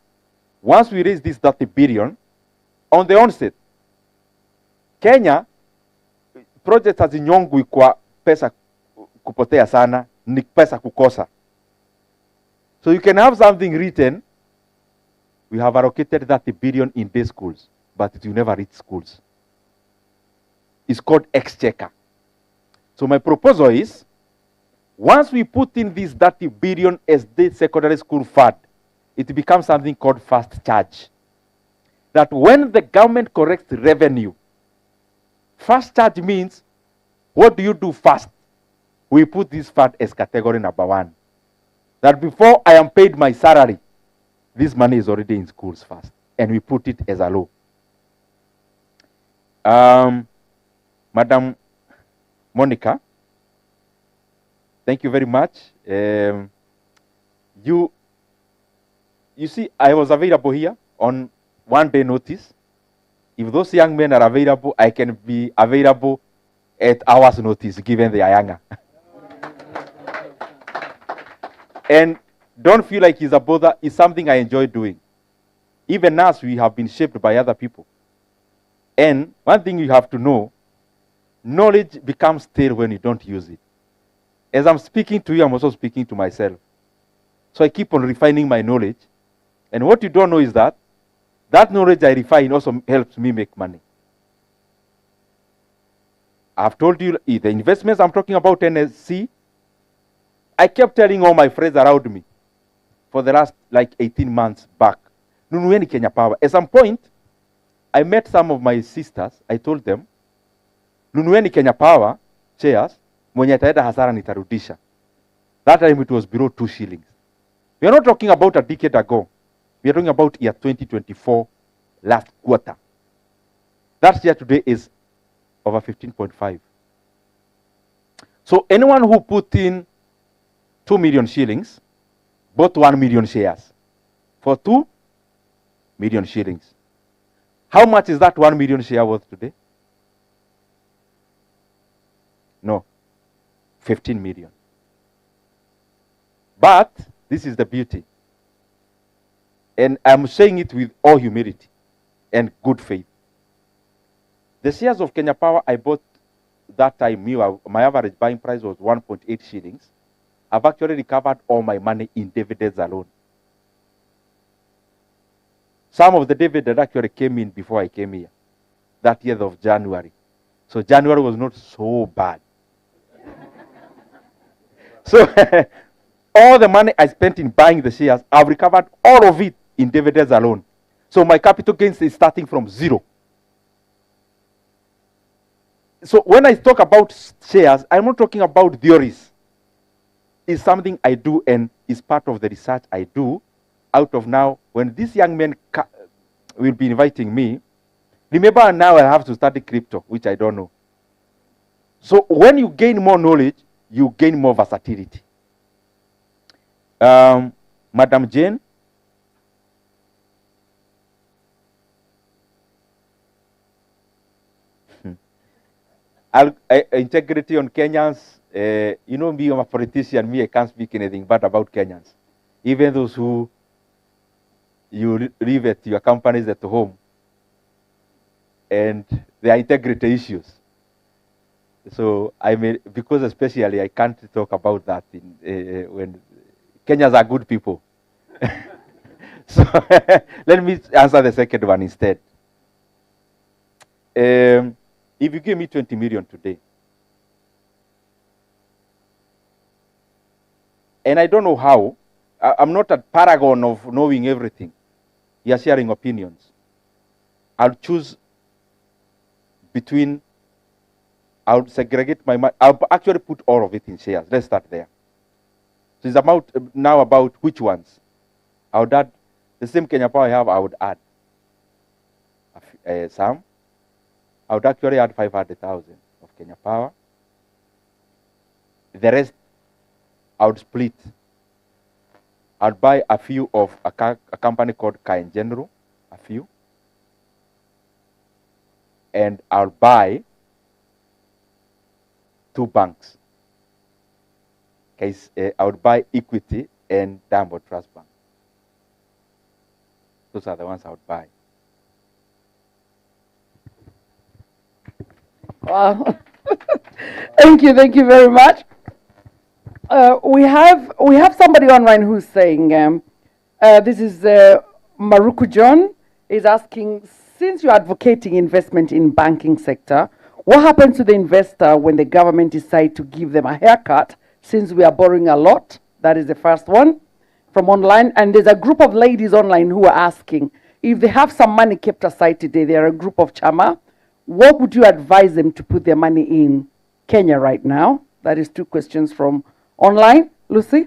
once we raise this 30 billion, on the onset, Kenya, project hazinyongwi kwa pesa kupotea sana, ni pesa kukosa. So you can have something written, we have allocated 30 billion in day schools, but it will never reach schools. It's called exchequer. So my proposal is, once we put in this 30 billion as the secondary school fund, it becomes something called fast charge. That when the government corrects revenue, fast charge means, what do you do first? We put this fund as category number 1. That before I am paid my salary, this money is already in schools first. And we put it as a law. Madam Monica, thank you very much. You see, I was available here on 1 day notice. If those young men are available, I can be available at hours notice, given they are younger. And don't feel like it's a bother. It's something I enjoy doing. Even us, we have been shaped by other people. And one thing you have to know, knowledge becomes stale when you don't use it. As I'm speaking to you, I'm also speaking to myself. So I keep on refining my knowledge. And what you don't know is that knowledge I refine also helps me make money. I've told you the investments I'm talking about, NSC. I kept telling all my friends around me for the last 18 months back, nunueni Kenya Power. At some point, I met some of my sisters. I told them, nunueni Kenya Power shares, mwenye ataenda hasara nitarudisha. That time it was below 2 shillings. We are not talking about a decade ago. We are talking about year 2024, last quarter. That share today is over 15.5. So anyone who put in 2 million shillings bought 1 million shares for 2 million shillings. How much is that 1 million share worth today? No, 15 million. But this is the beauty. And I'm saying it with all humility and good faith. The shares of Kenya Power I bought that time, my average buying price was 1.8 shillings. I've actually recovered all my money in dividends alone. Some of the dividend actually came in before I came here, that year of January. So January was not so bad. So all the money I spent in buying the shares, I've recovered all of it in dividends alone. So my capital gains is starting from 0. So when I talk about shares, I'm not talking about theories. It's something I do and is part of the research I do. Out of now, when these young men will be inviting me, remember now I have to study crypto, which I don't know. So when you gain more knowledge, you gain more versatility. Madam Jane. Integrity on Kenyans. You know me, I'm a politician. Me, I can't speak anything bad about Kenyans. Even those who you leave at your companies at home, and there are integrity issues. So I mean, because especially I can't talk about that when Kenyans are good people. So let me answer the second one instead. If you give me 20 million today, and I don't know how, I'm not a paragon of knowing everything. You're sharing opinions. I'll choose between, I'll segregate my money. I'll actually put all of it in shares. Let's start there. So it's about now about which ones. I would add the same Kenya Power I have, I would add some. I would actually add 500,000 of Kenya Power. The rest, I would split. I'd buy a few of a company called kenyanYoutuber, a few. And I'll buy 2 banks. I would buy Equity and Diamond Trust Bank. Those are the ones I would buy. Wow. Thank you very much. We have somebody online who's saying, this is Maruku John, is asking, since you're advocating investment in banking sector, what happens to the investor when the government decide to give them a haircut, since we are borrowing a lot? That is the first one from online. And there's a group of ladies online who are asking, if they have some money kept aside today, they're a group of chama, what would you advise them to put their money in Kenya right now? That is 2 questions from online. Lucy?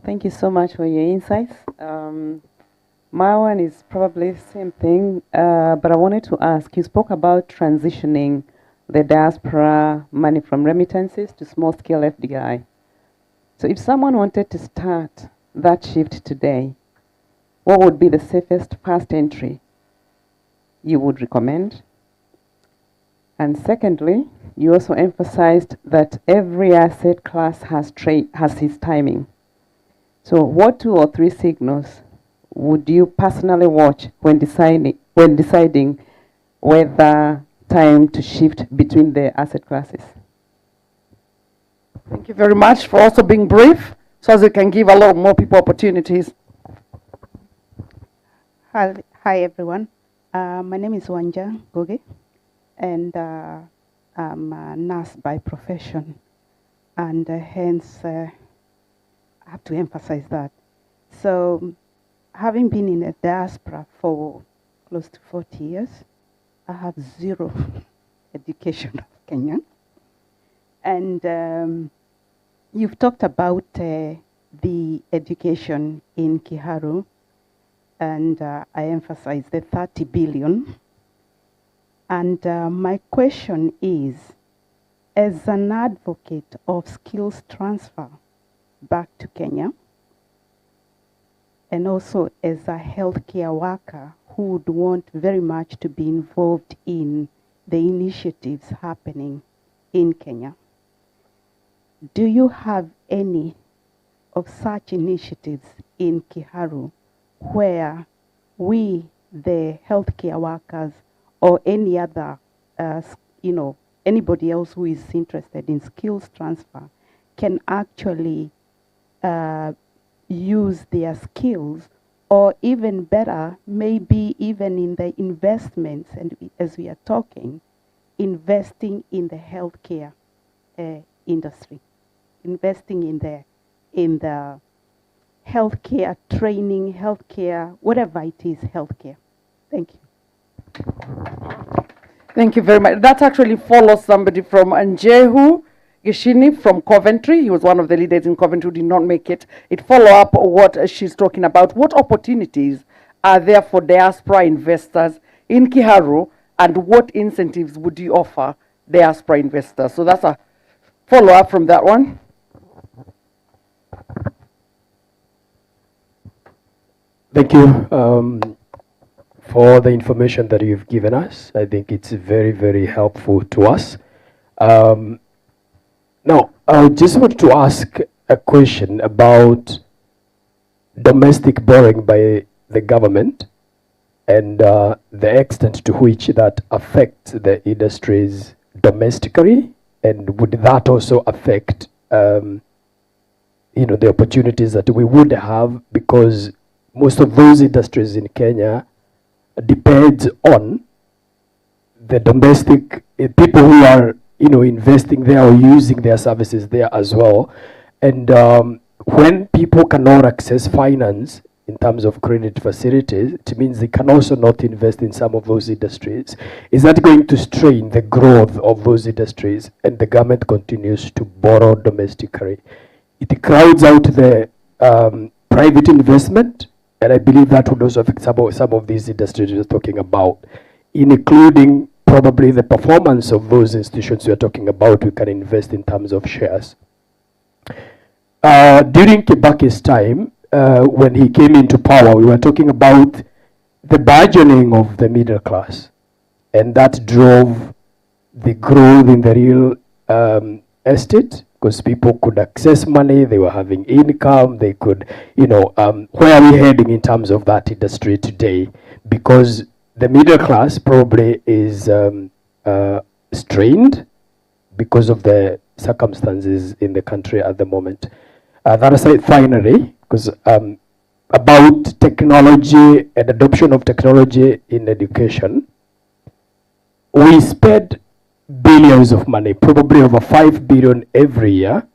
Thank you so much for your insights. My one is probably the same thing, but I wanted to ask, you spoke about transitioning the diaspora money from remittances to small-scale FDI. So if someone wanted to start that shift today, what would be the safest first entry you would recommend? And secondly, you also emphasized that every asset class has its timing. So what 2 or 3 signals would you personally watch when deciding whether time to shift between the asset classes? Thank you very much for also being brief, so as we can give a lot more people opportunities. Hi everyone. My name is Wanja Goge, and I'm a nurse by profession, and hence I have to emphasize that. So, having been in a diaspora for close to 40 years, I have 0 education of Kenyan. And you've talked about the education in Kiharu. and I emphasize the 30 billion. And my question is, as an advocate of skills transfer back to Kenya, and also as a healthcare worker who would want very much to be involved in the initiatives happening in Kenya, do you have any of such initiatives in Kiharu where we, the healthcare workers, or any other, anybody else who is interested in skills transfer can actually use their skills, or even better, maybe even in the investments, and as we are talking, investing in the healthcare industry, investing in the healthcare training, healthcare, whatever it is, healthcare. Thank you. Thank you very much. That actually follows somebody from Njehu Gishini from Coventry. He was one of the leaders in Coventry who did not make it. It follow up what she's talking about. What opportunities are there for diaspora investors in Kiharu, and what incentives would you offer diaspora investors? So that's a follow up from that one. Thank you for the information that you've given us. I think it's very, very helpful to us. Now, I just want to ask a question about domestic borrowing by the government and the extent to which that affects the industries domestically, and would that also affect the opportunities that we would have, because most of those industries in Kenya depends on the domestic people who are investing there or using their services there as well. And when people cannot access finance in terms of credit facilities, it means they can also not invest in some of those industries. Is that going to strain the growth of those industries, and the government continues to borrow domestically? It crowds out the private investment, and I believe that would also affect some of these industries we're talking about, including probably the performance of those institutions we are talking about. We can invest in terms of shares. During Kibaki's time, when he came into power, we were talking about the burgeoning of the middle class, and that drove the growth in the real estate, because people could access money, they were having income, they could, where are we heading in terms of that industry today? Because the middle class probably is strained because of the circumstances in the country at the moment. That aside, finally, because about technology and adoption of technology in education, we spend billions of money, probably over 5 billion every year,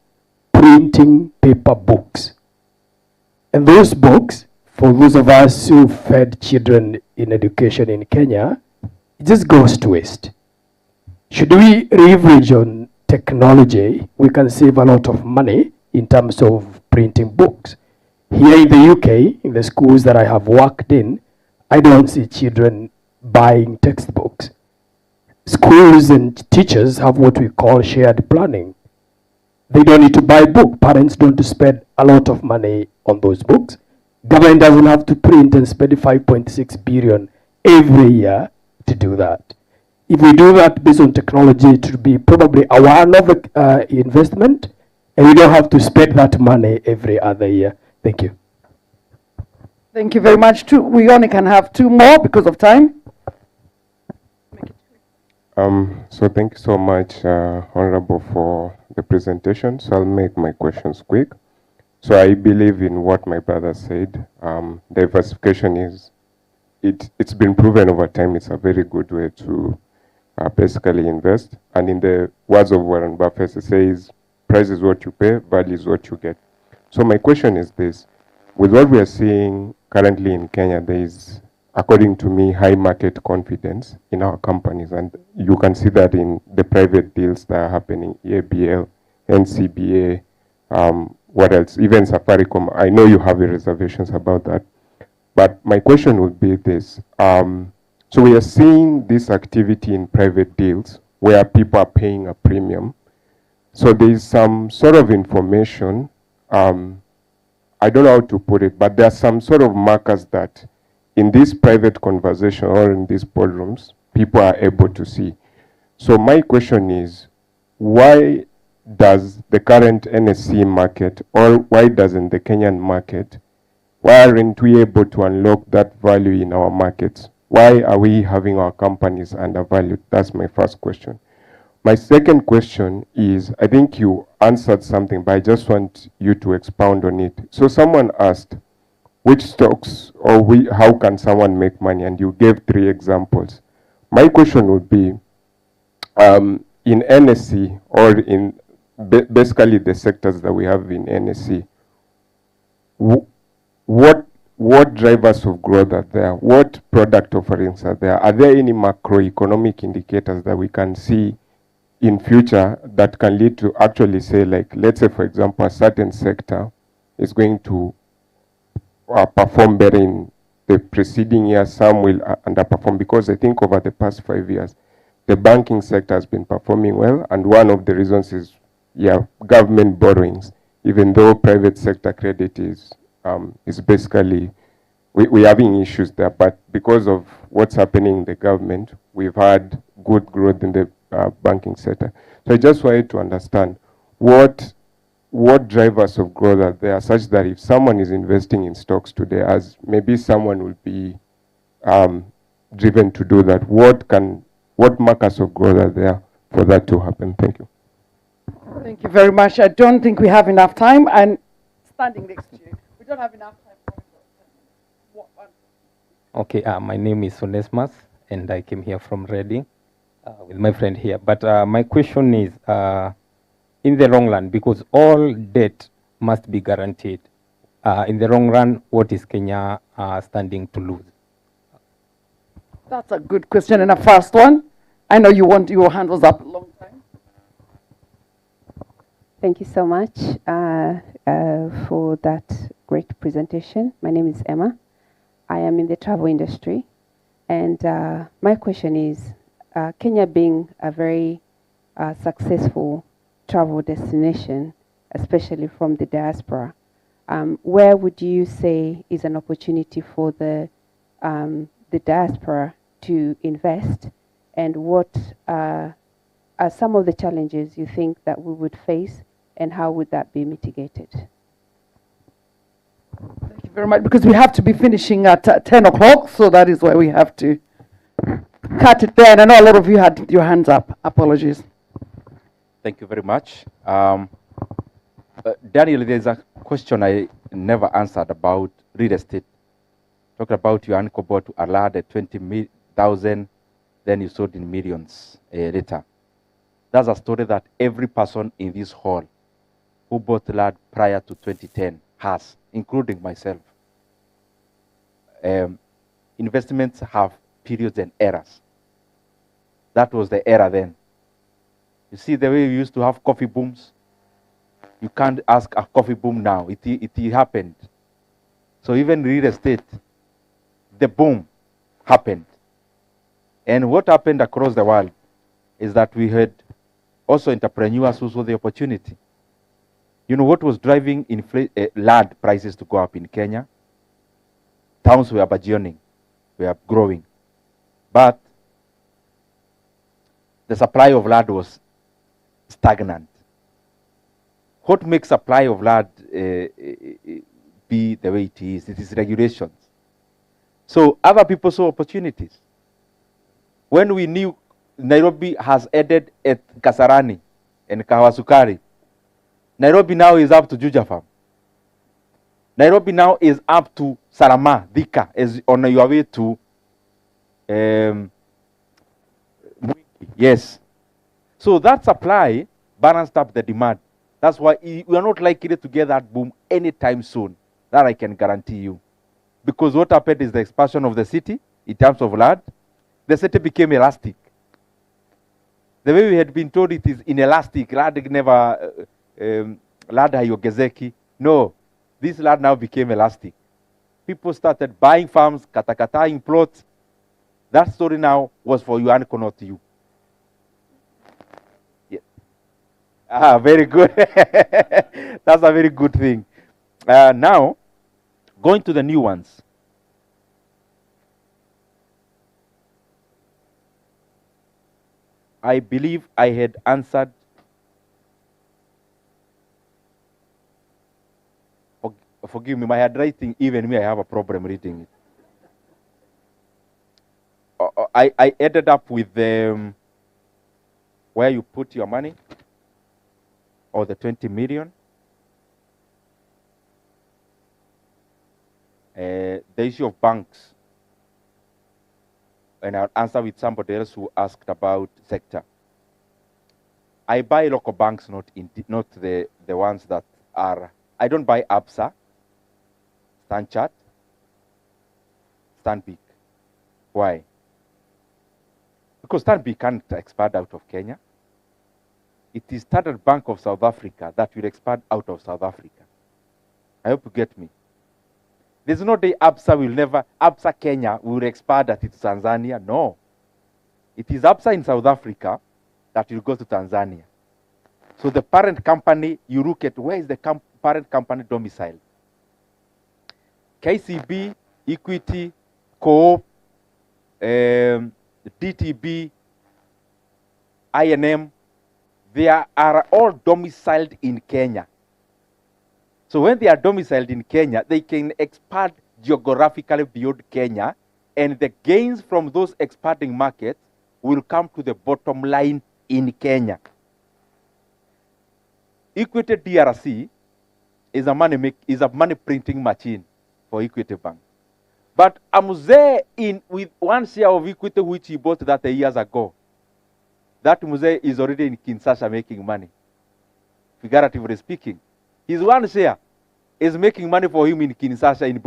printing paper books. And those books, for those of us who fed children in education in Kenya, it just goes to waste. Should we leverage on technology, we can save a lot of money in terms of printing books. Here in the UK, in the schools that I have worked in, I don't see children buying textbooks. Schools and teachers have what we call shared planning. They don't need to buy books. Parents don't spend a lot of money on those books. Government doesn't have to print and spend 5.6 billion every year to do that. If we do that based on technology, it would be probably a one-off investment, and we don't have to spend that money every other year. Thank you. Thank you very much. We only can have 2 more because of time. So thank you so much, Honorable, for the presentation. So I'll make my questions quick. So I believe in what my brother said. Diversification it's been proven over time. It's a very good way to basically invest. And in the words of Warren Buffett, it says, price is what you pay, value is what you get. So my question is this: with what we are seeing currently in Kenya, there is, according to me, high market confidence in our companies. And you can see that in the private deals that are happening, ABL, NCBA, what else, even Safaricom. I know you have your reservations about that. But my question would be this. So we are seeing this activity in private deals where people are paying a premium. So there is some sort of information, I don't know how to put it, but there are some sort of markers that in this private conversation or in these boardrooms, people are able to see. So my question is, why does the current NSC market, or why doesn't the Kenyan market, why aren't we able to unlock that value in our markets? Why are we having our companies undervalued? That's my first question. My second question is, I think you answered something, but I just want you to expound on it. So someone asked, which stocks or how can someone make money? And you gave 3 examples. My question would be, in NSC or in basically the sectors that we have in NSC, what drivers of growth are there? What product offerings are there? Are there any macroeconomic indicators that we can see in future that can lead to actually say, like, let's say, for example, a certain sector is going to perform better in the preceding year, some will underperform? Because I think over the past 5 years, the banking sector has been performing well, and one of the reasons is, government borrowings, even though private sector credit is basically, we're having issues there, but because of what's happening in the government, we've had good growth in the banking sector. So I just wanted to understand what drivers of growth are there, such that if someone is investing in stocks today, as maybe someone will be driven to do that, what markers of growth are there for that to happen? Thank you. Thank you very much. I don't think we have enough time, and standing next to you, we don't have enough time. Okay, my name is Onesmus, and I came here from Reading with my friend here. But my question is, in the long run, because all debt must be guaranteed, in the long run, what is Kenya standing to lose? That's a good question and a fast one. I know you want your hand was up a long time. Thank you so much for that great presentation. My name is Emma. I am in the travel industry. And my question is, Kenya being a very successful travel destination, especially from the diaspora, where would you say is an opportunity for the diaspora to invest, and what are some of the challenges you think that we would face, and how would that be mitigated? Thank you very much, because we have to be finishing at 10 o'clock, so that is why we have to cut it there. And I know a lot of you had your hands up. Apologies. Thank you very much. Daniel, there's a question I never answered about real estate. Talked about your uncle bought a land at 20,000, then you sold in millions later. That's a story that every person in this hall who bought land prior to 2010 has, including myself. Investments have periods and errors. That was the era then. You see the way we used to have coffee booms? You can't ask a coffee boom now. It happened. So even real estate, the boom happened. And what happened across the world is that we had also entrepreneurs who saw the opportunity. You know what was driving land prices to go up in Kenya? Towns were burgeoning, were growing. But the supply of land was stagnant. What makes supply of land be the way it is? It is regulations. So other people saw opportunities. When we knew Nairobi has added at Kasarani and Kawasukari, Nairobi now is up to Juja Farm. Nairobi now is up to Sarama, Thika, is on your way to yes. So that supply balanced up the demand. That's why we are not likely to get that boom anytime soon. That I can guarantee you. Because what happened is the expansion of the city in terms of land. The city became elastic. The way we had been told it is inelastic, land never, land hayogezeki. No, this land now became elastic. People started buying farms, katakataing plots. That story now was for you and not you. Yeah. Ah, very good. That's a very good thing. Now, going to the new ones. I believe I had answered. Forgive me, my handwriting, even me, I have a problem reading it. I ended up with where you put your money, or the 20 million. The issue of banks. And I'll answer with somebody else who asked about sector. I buy local banks, not the ones that are. I don't buy ABSA, Stanchart, Stanbic. Why? Because Stanbic can't expand out of Kenya. It is Standard Bank of South Africa that will expand out of South Africa. I hope you get me. There's no day ABSA Kenya will expand at its Tanzania. No. It is ABSA in South Africa that will go to Tanzania. So the parent company, you look at where is the parent company domicile. KCB, Equity, Co-op, DTB, INM, they are all domiciled in Kenya. So when they are domiciled in Kenya, they can expand geographically beyond Kenya, and the gains from those expanding markets will come to the bottom line in Kenya. Equity DRC is a money printing machine for Equity Bank. But I'm there with one share of Equity which he bought that years ago. That Mzee is already in Kinshasa making money, figuratively speaking. His one share is making money for him in Kinshasa, in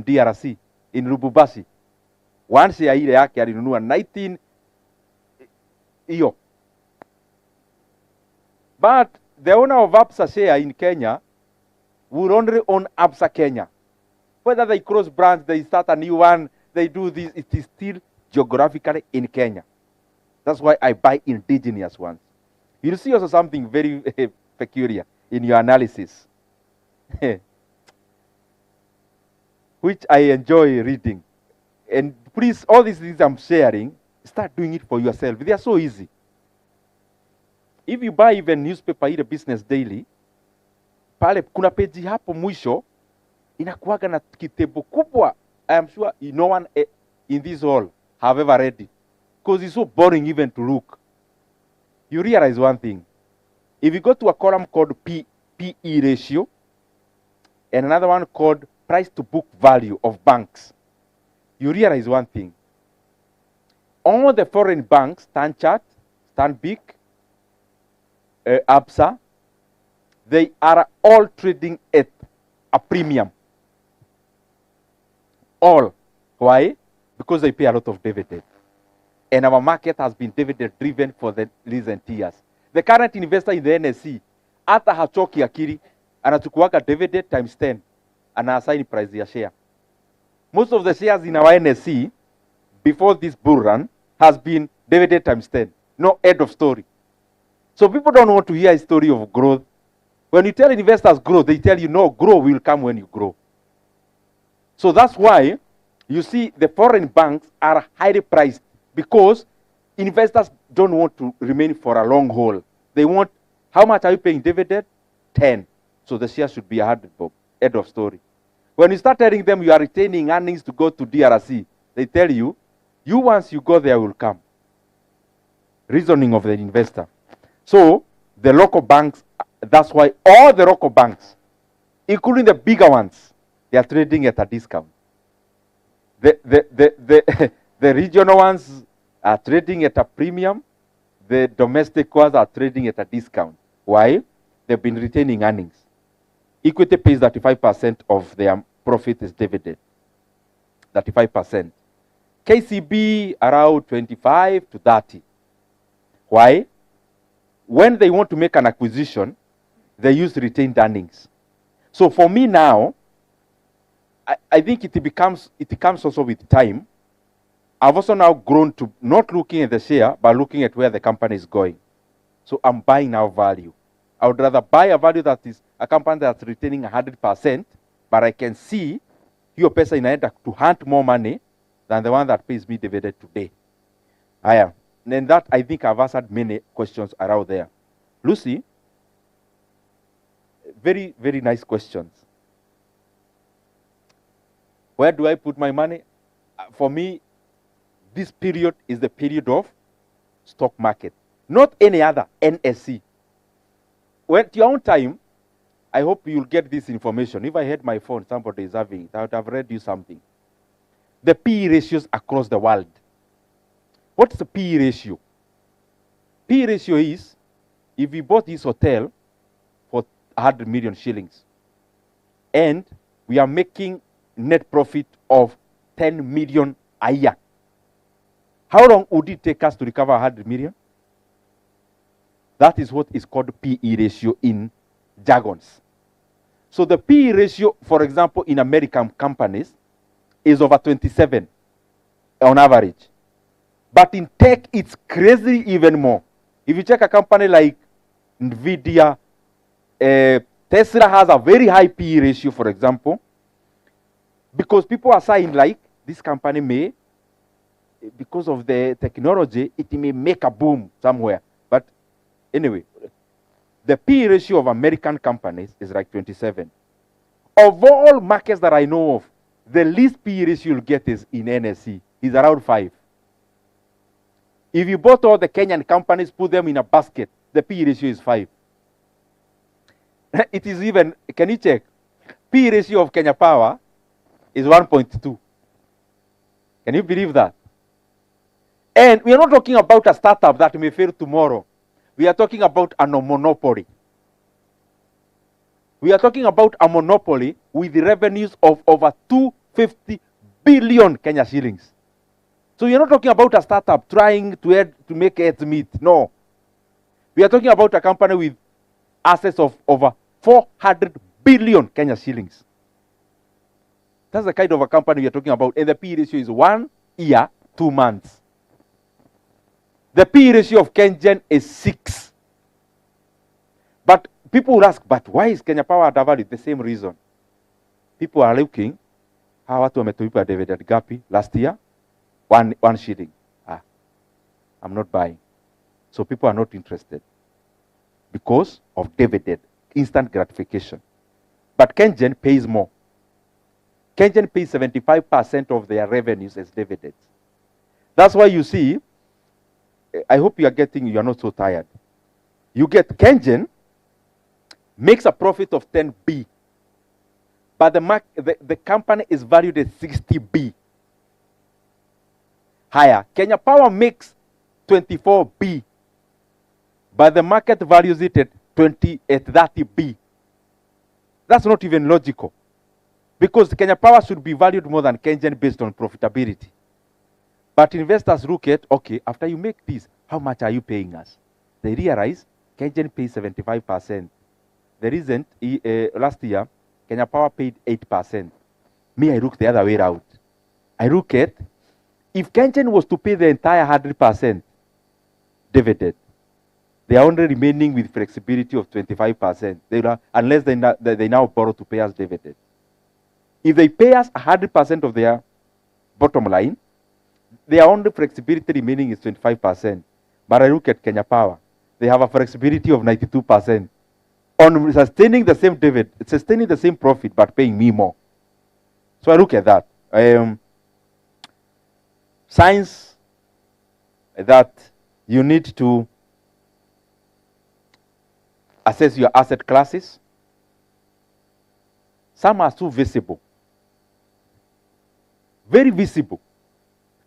DRC, in Lubumbashi. One share ile yake alinunua 19 hiyo. But the owner of ABSA share in Kenya will only own ABSA Kenya. Whether they cross branch, they start a new one, they do this, it is still geographically in Kenya. That's why I buy indigenous ones. You'll see also something very peculiar in your analysis, which I enjoy reading. And please, all these things I'm sharing, start doing it for yourself. They are so easy. If you buy even newspaper ile Business Daily, pale kuna page hapo mwisho inakuwaga na kitabu kubwa. I am sure no one in this hall have ever read it, because it's so boring even to look. You realize one thing. If you go to a column called PE ratio and another one called price to book value of banks, you realize one thing. All the foreign banks, Stanchart, Stanbic, ABSA, they are all trading at a premium. All. Why? Because they pay a lot of dividend. And our market has been dividend driven for the recent years. The current investor in the NSC, hata hachoki akili, anachukuaga dividend times 10, ana assign price ya share. Most of the shares in our NSC, before this bull run, has been dividend times 10. No end of story. So people don't want to hear a story of growth. When you tell investors growth, they tell you, no, growth will come when you grow. So that's why you see the foreign banks are highly priced, because investors don't want to remain for a long haul. They want, how much are you paying dividend? 10. So the share should be 100 bob. End of story. When you start telling them you are retaining earnings to go to DRC, they tell you, once you go there will come. Reasoning of the investor. So the local banks, that's why all the local banks, including the bigger ones, they are trading at a discount. The regional ones are trading at a premium. The domestic ones are trading at a discount. Why? They've been retaining earnings. Equity pays 35% of their profit as dividend. 35%. KCB around 25 to 30. Why? When they want to make an acquisition, they use retained earnings. So for me now, I think it comes also with time. I've also now grown to not looking at the share, but looking at where the company is going. So I'm buying now value. I would rather buy a value that is a company that's retaining 100%, but I can see hiyo pesa inaenda to hunt more money than the one that pays me dividend today. Aya. And that, I think I've answered many questions around there. Lucy, very, very nice questions. Where do I put my money? For me, this period is the period of stock market, not any other, NSC. When to your own time, I hope you'll get this information. If I had my phone, somebody is having it, I would have read you something. The PE ratios across the world. What's the PE ratio? PE ratio is, if we bought this hotel for 100 million shillings, and we are making net profit of 10 million a year, how long would it take us to recover 100 million? That is what is called PE ratio in jargons. So the PE ratio, for example, in American companies is over 27 on average. But in tech, it's crazy even more. If you check a company like Nvidia, Tesla has a very high PE ratio, for example, because people are saying like, this company may, because of the technology, it may make a boom somewhere. But anyway, the PE ratio of American companies is like 27. Of all markets that I know of, the least PE ratio you'll get is in NSC, is around 5. If you bought all the Kenyan companies, put them in a basket, the PE ratio is 5. It is even, can you check? PE ratio of Kenya Power is 1.2. Can you believe that? And we are not talking about a startup that may fail tomorrow. We are talking about a monopoly. We are talking about a monopoly with revenues of over 250 billion Kenya shillings. So you're not talking about a startup trying to make ends meet. No. We are talking about a company with assets of over 400 billion Kenya shillings. That's the kind of a company we are talking about. And the PE ratio is 1 year, 2 months. The PE ratio of Kenyan is 6. But people will ask, but why is Kenya Power undervalued? The same reason. People are looking, how watu wametulipa dividend gapi last year? One shilling. I'm not buying. So people are not interested because of dividend, instant gratification. But Kenyan pays more. Kenyan pays 75% of their revenues as dividends. That's why you see, I hope you are not so tired. You get Kenyan makes a profit of 10B, but the company is valued at 60B. Higher. Kenya Power makes 24B, but the market values it at 30B. That's not even logical, because Kenya Power should be valued more than Kenyan based on profitability. But investors look at, okay, after you make this, how much are you paying us? They realize Kenyan pays 75%. The reason, last year, Kenya Power paid 8%. Me, I look the other way around. I look at, if Kenyan was to pay the entire 100% dividend, they are only remaining with flexibility of 25%, unless they now borrow to pay us dividend. If they pay us 100% of their bottom line, their only flexibility remaining is 25%. But I look at Kenya Power, they have a flexibility of 92% on sustaining the same dividend, sustaining the same profit, but paying me more. So I look at that. Signs that you need to assess your asset classes. Some are too visible. Very visible.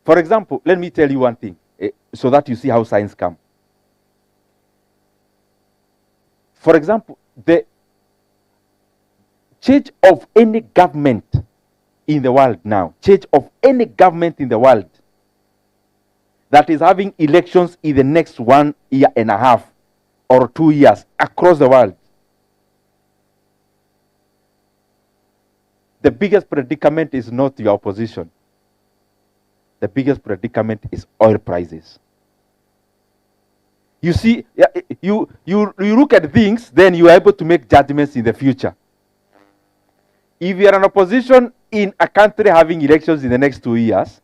For example, let me tell you one thing, so that you see how signs come. For example, the change of any government in the world now, change of any government in the world that is having elections in the next 1.5 years or 2 years across the world, the biggest predicament is not your opposition. The biggest predicament is oil prices. You see, you look at things, then you are able to make judgments in the future. If you are an opposition in a country having elections in the next 2 years,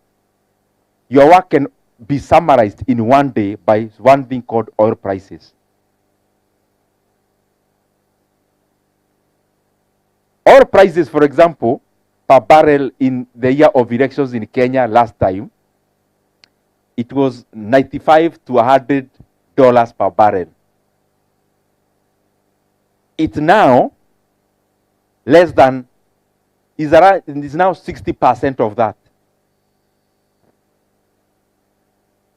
your work can be summarized in one day by one thing called oil prices. Oil prices, for example, per barrel in the year of elections in Kenya last time, it was $95 to $100 per barrel. It's now less than, is now 60% of that.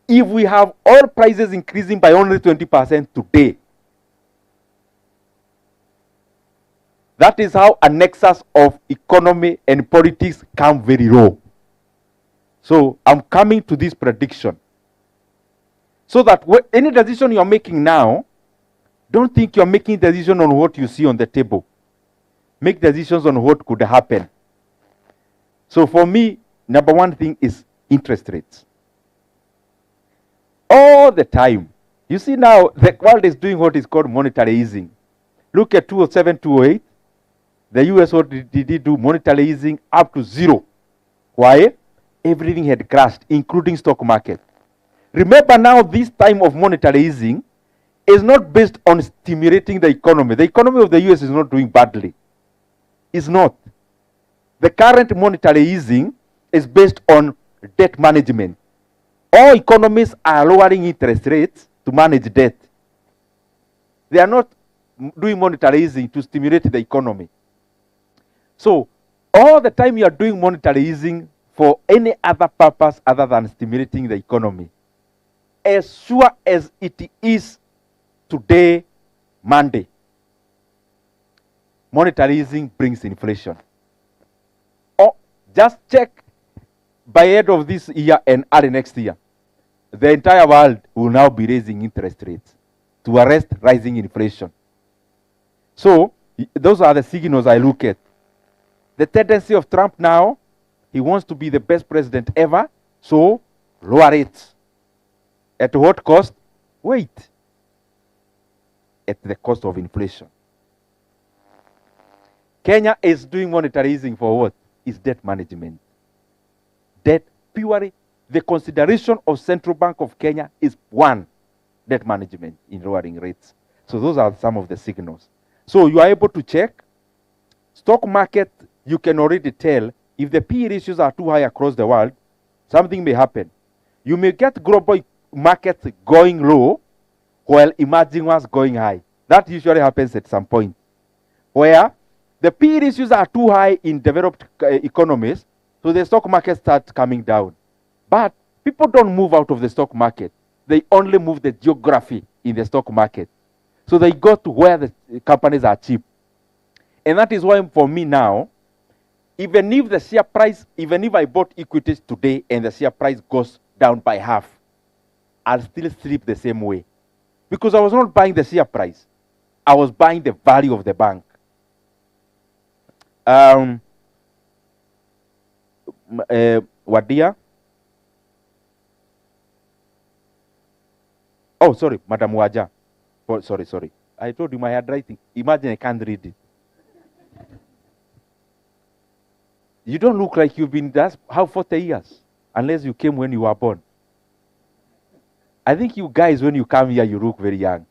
If we have oil prices increasing by only 20% today, that is how a nexus of economy and politics come very low. So I'm coming to this prediction. So that any decision you're making now, don't think you're making a decision on what you see on the table. Make decisions on what could happen. So for me, number one thing is interest rates. All the time. You see now, the world is doing what is called monetary easing. Look at 2007, 2008. The US, what did it do? Monetary easing up to zero. Why? Everything had crashed, including stock market. Remember now, this time of monetary easing is not based on stimulating the economy. The economy of the US is not doing badly. It's not. The current monetary easing is based on debt management. All economies are lowering interest rates to manage debt. They are not doing monetary easing to stimulate the economy. So, all the time you are doing monetary easing for any other purpose other than stimulating the economy. As sure as it is today, Monday, monetary easing brings inflation. Or just check by end of this year and early next year, the entire world will now be raising interest rates to arrest rising inflation. So, those are the signals I look at. The tendency of Trump now, he wants to be the best president ever, so lower rates. At what cost? Wait. At the cost of inflation. Kenya is doing monetary easing for what? It's debt management. Debt, purely, the consideration of Central Bank of Kenya is one, debt management in lowering rates. So those are some of the signals. So you are able to check. Stock market, you can already tell if the PE ratios are too high across the world, something may happen. You may get global markets going low while emerging ones going high. That usually happens at some point. Where the PE ratios are too high in developed economies, so the stock market starts coming down. But people don't move out of the stock market. They only move the geography in the stock market. So they go to where the companies are cheap. And that is why for me now, even if the share price, even if I bought equities today and the share price goes down by half, I'll still sleep the same way. Because I was not buying the share price. I was buying the value of the bank. Wadia? Oh, sorry, Madam Waja. Oh, sorry. I told you my handwriting. Imagine I can't read it. You don't look like you've been there, how 40 years? Unless you came when you were born. I think you guys, when you come here, you look very young.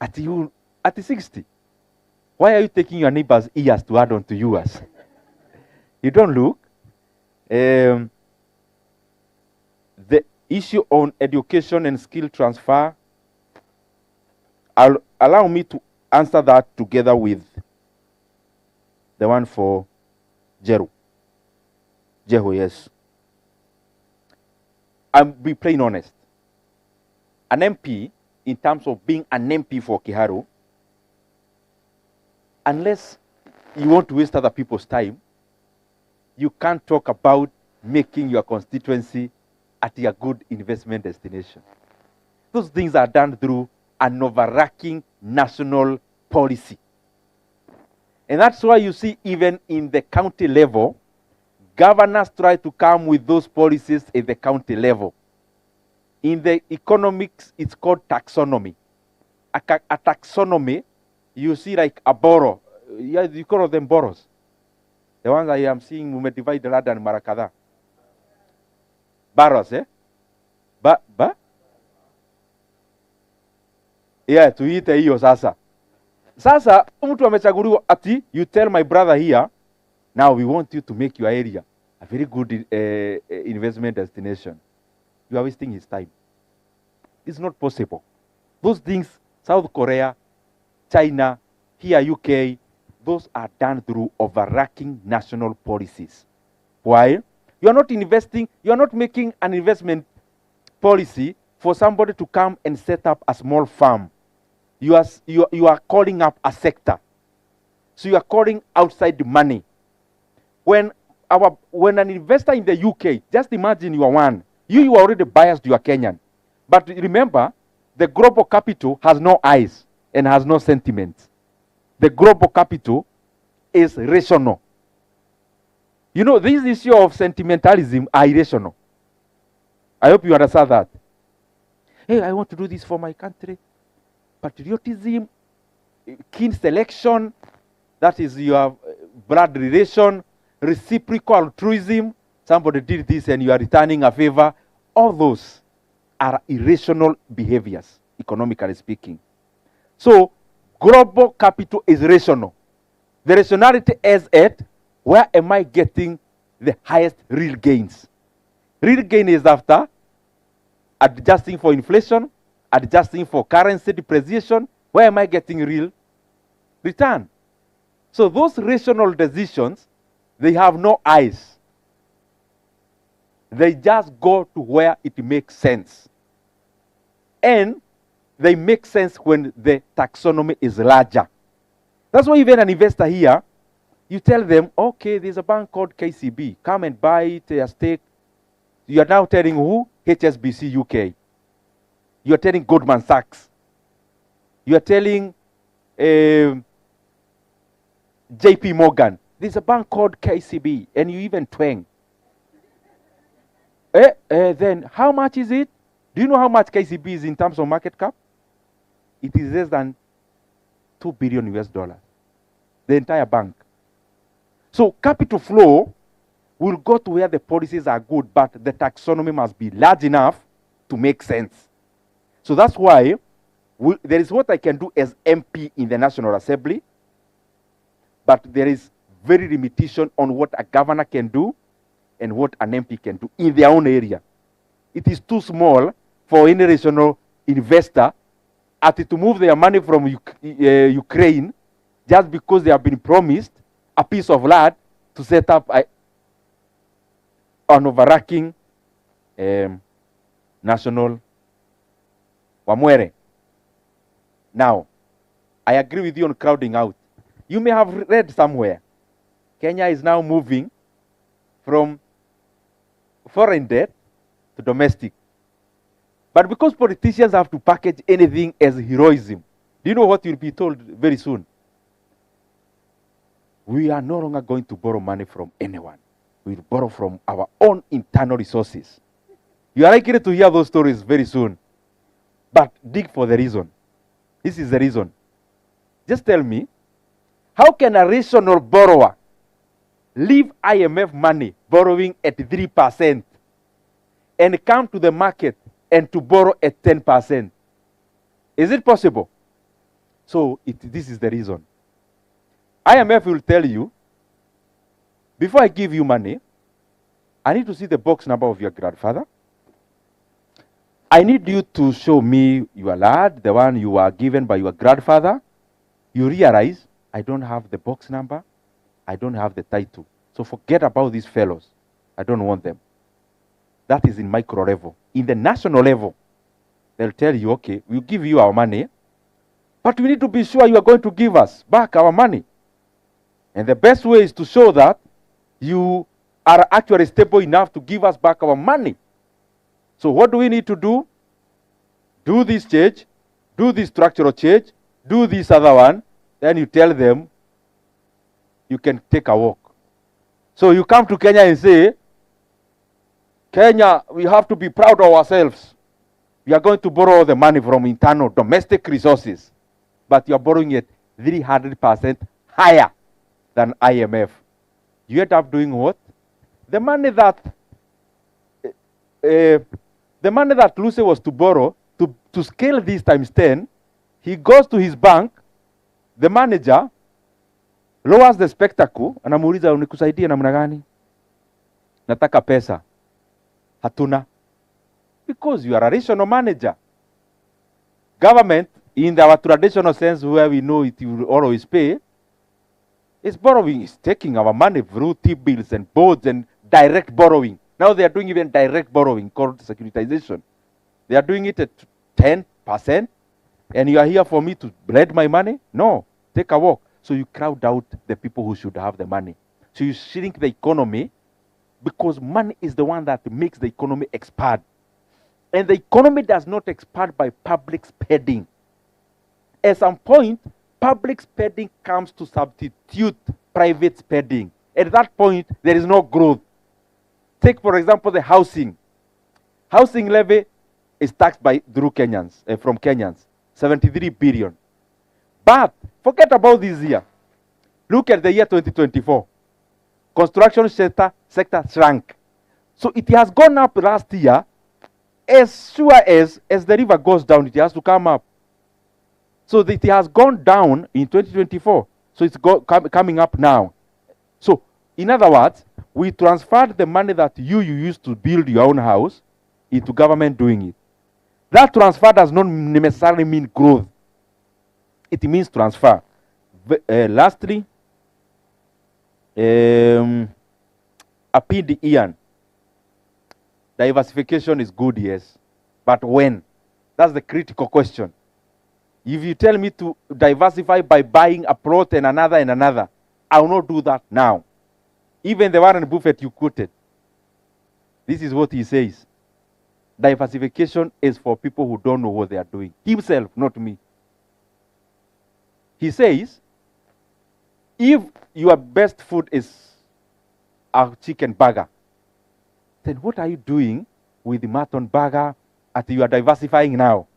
At 60. Why are you taking your neighbor's ears to add on to yours? You don't look. The issue on education and skill transfer, allow me to answer that together with the one for Jehu, yes. I'll be plain honest. An MP, in terms of being an MP for Kiharu, unless you want to waste other people's time, you can't talk about making your constituency at a good investment destination. Those things are done through an overarching national policy. And that's why you see even in the county level, governors try to come with those policies at the county level. In the economics, it's called taxonomy. A taxonomy, you see like a borough. Yeah, you call them boroughs. The ones I am seeing, we may divide the and Marakada. Boroughs, eh? Yeah, tuite hiyo sasa. Sasa, mtu amechaguliwa ati, you tell my brother here, now we want you to make your area a very good investment destination. You are wasting his time. It's not possible. Those things, South Korea, China, here UK, those are done through overarching national policies. Why? You are not investing, you are not making an investment policy for somebody to come and set up a small farm. You are calling up a sector. So you are calling outside money. When an investor in the UK, just imagine you are one. You are already biased, you are Kenyan. But remember, the global capital has no eyes and has no sentiments. The global capital is rational. You know, this issue of sentimentalism are irrational. I hope you understand that. Hey, I want to do this for my country. Patriotism, keen selection, that is your blood relation, reciprocal altruism, somebody did this and you are returning a favor. All those are irrational behaviors, economically speaking. So, global capital is rational. The rationality is at where am I getting the highest real gains? Real gain is after adjusting for inflation, adjusting for currency depreciation. Where am I getting real return? So those rational decisions, they have no eyes. They just go to where it makes sense. And they make sense when the taxonomy is larger. That's why even an investor here, you tell them, okay, there's a bank called KCB. Come and buy it, a stake. You are now telling who? HSBC UK. You are telling Goldman Sachs. You are telling JP Morgan. There's a bank called KCB, and you even twang. Then how much is it? Do you know how much KCB is in terms of market cap? It is less than $2 billion US. The entire bank. So capital flow will go to where the policies are good, but the taxonomy must be large enough to make sense. So that's why there is what I can do as MP in the National Assembly, but there is very limitation on what a governor can do and what an MP can do in their own area. It is too small for any regional investor to move their money from Ukraine just because they have been promised a piece of land to set up an overarching national Wamwere. Now, I agree with you on crowding out. You may have read somewhere, Kenya is now moving from foreign debt to domestic. But because politicians have to package anything as heroism, do you know what you'll be told very soon? We are no longer going to borrow money from anyone. We'll borrow from our own internal resources. You are likely to hear those stories very soon. But dig for the reason. This is the reason. Just tell me, how can a rational borrower leave IMF money borrowing at 3% and come to the market and to borrow at 10%? Is it possible? So this is the reason. IMF will tell you, before I give you money, I need to see the box number of your grandfather. I need you to show me your lad, the one you were given by your grandfather. You realize, I don't have the box number, I don't have the title. So forget about these fellows. I don't want them. That is in micro level. In the national level, they'll tell you, okay, we'll give you our money, but we need to be sure you are going to give us back our money. And the best way is to show that you are actually stable enough to give us back our money. So what do we need to do? Do this change, do this structural change, do this other one. Then you tell them, you can take a walk. So you come to Kenya and say, Kenya, we have to be proud of ourselves. We are going to borrow the money from internal domestic resources, but you are borrowing it 300% higher than IMF. You end up doing what? The money that Luce was to borrow to scale this times 10, he goes to his bank, the manager lowers the spectacle, anamuuliza unikusaidie namna gani? Nataka pesa. Hatuna. Because you are a rational manager. Government, in our traditional sense where we know it will always pay, is borrowing, is taking our money through T-bills and bonds and direct borrowing. Now they are doing even direct borrowing called securitization. They are doing it at 10%, and you are here for me to lend my money? No, take a walk. So you crowd out the people who should have the money. So you shrink the economy because money is the one that makes the economy expand. And the economy does not expand by public spending. At some point, public spending comes to substitute private spending. At that point, there is no growth. Take, for example, the housing. Housing levy is taxed through Kenyans, from Kenyans, 73 billion. But forget about this year. Look at the year 2024. Construction sector shrank. So it has gone up last year. As sure as the river goes down, it has to come up. So it has gone down in 2024. So it's coming up now. So, in other words, we transferred the money that you used to build your own house into government doing it. That transfer does not necessarily mean growth. It means transfer. Lastly, Apindi Ian. Diversification is good, yes. But when? That's the critical question. If you tell me to diversify by buying a plot and another, I will not do that now. Even the Warren Buffett you quoted, this is what he says. Diversification is for people who don't know what they are doing. Himself, not me. He says, if your best food is a chicken burger, then what are you doing with the mutton burger that you are diversifying now?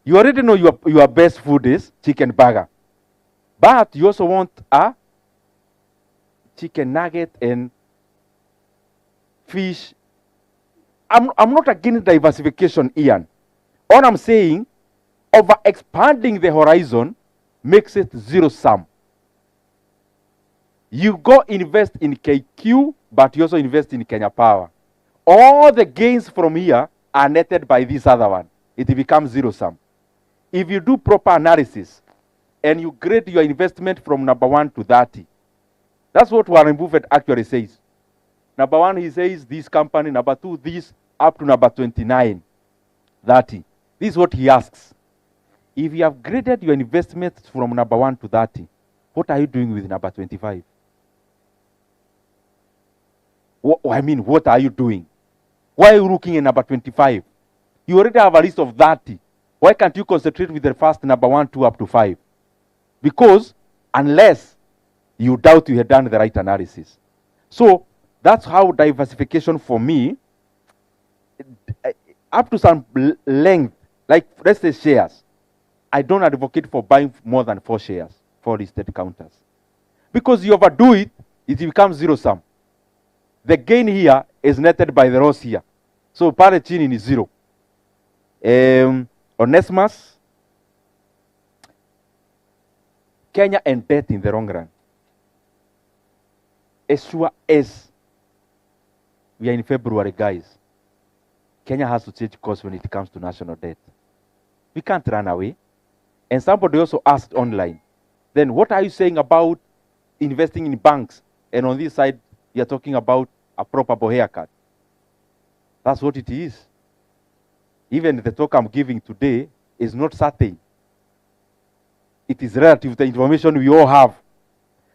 You already know your best food is chicken burger. But you also want a chicken nugget and fish. I'm not against diversification, Ian. All I'm saying, over expanding the horizon makes it zero sum. You go invest in KQ, but you also invest in Kenya Power. All the gains from here are netted by this other one. It becomes zero sum. If you do proper analysis and you grade your investment from number 1 to 30, that's what Warren Buffett actually says. Number 1, he says this company. Number 2, this, up to number 29, 30. This is what he asks. If you have graded your investments from number 1 to 30, what are you doing with number 25? What are you doing? Why are you looking at number 25? You already have a list of 30. Why can't you concentrate with the first number 1, 2, up to 5? Because unless you doubt you had done the right analysis. So that's how diversification for me, up to some length, like let's say shares, I don't advocate for buying more than 4 shares, 4 listed counters. Because you overdo it, it becomes zero sum. The gain here is netted by the loss here. So pale chini is 0. Onesimus, Kenya and debt in the long run. As sure as we are in February, guys, Kenya has to change course when it comes to national debt. We can't run away. And somebody also asked online, then what are you saying about investing in banks? And on this side, you're talking about a proper haircut. That's what it is. Even the talk I'm giving today is not certain. It is relative to the information we all have.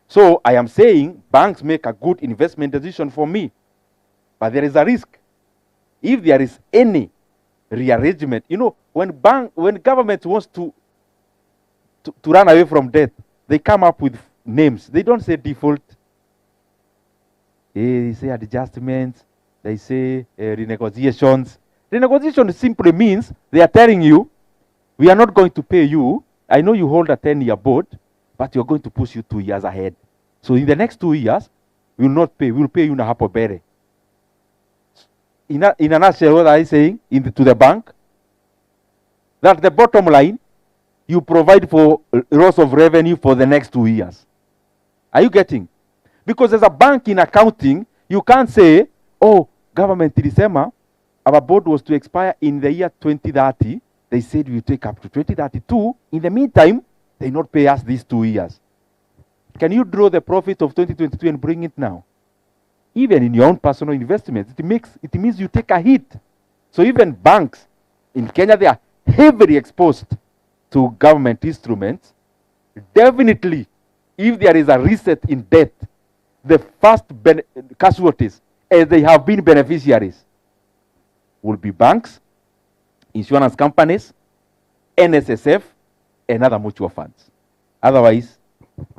So I am saying banks make a good investment decision for me. But there is a risk. If there is any rearrangement, when government wants to run away from debt, they come up with names. They don't say default. They say adjustments. They say renegotiations. Renegotiation simply means they are telling you, we are not going to pay you. I know you hold a 10-year bond, but you're going to push you 2 years ahead. So in the next 2 years, we will not pay. We will pay you in a hapo bere. In a nutshell, what are you saying to the bank? That the bottom line, you provide for loss of revenue for the next 2 years. Are you getting? Because as a bank in accounting, you can't say, oh, government ilisema, our board was to expire in the year 2030. They said we will take up to 2032. In the meantime, they not pay us these 2 years. Can you draw the profit of 2022 and bring it now? Even in your own personal investments, it means you take a hit. So even banks in Kenya, they are heavily exposed to government instruments. Definitely, if there is a reset in debt, the first casualties, as they have been beneficiaries, will be banks, insurance companies, NSSF, and other mutual funds. Otherwise,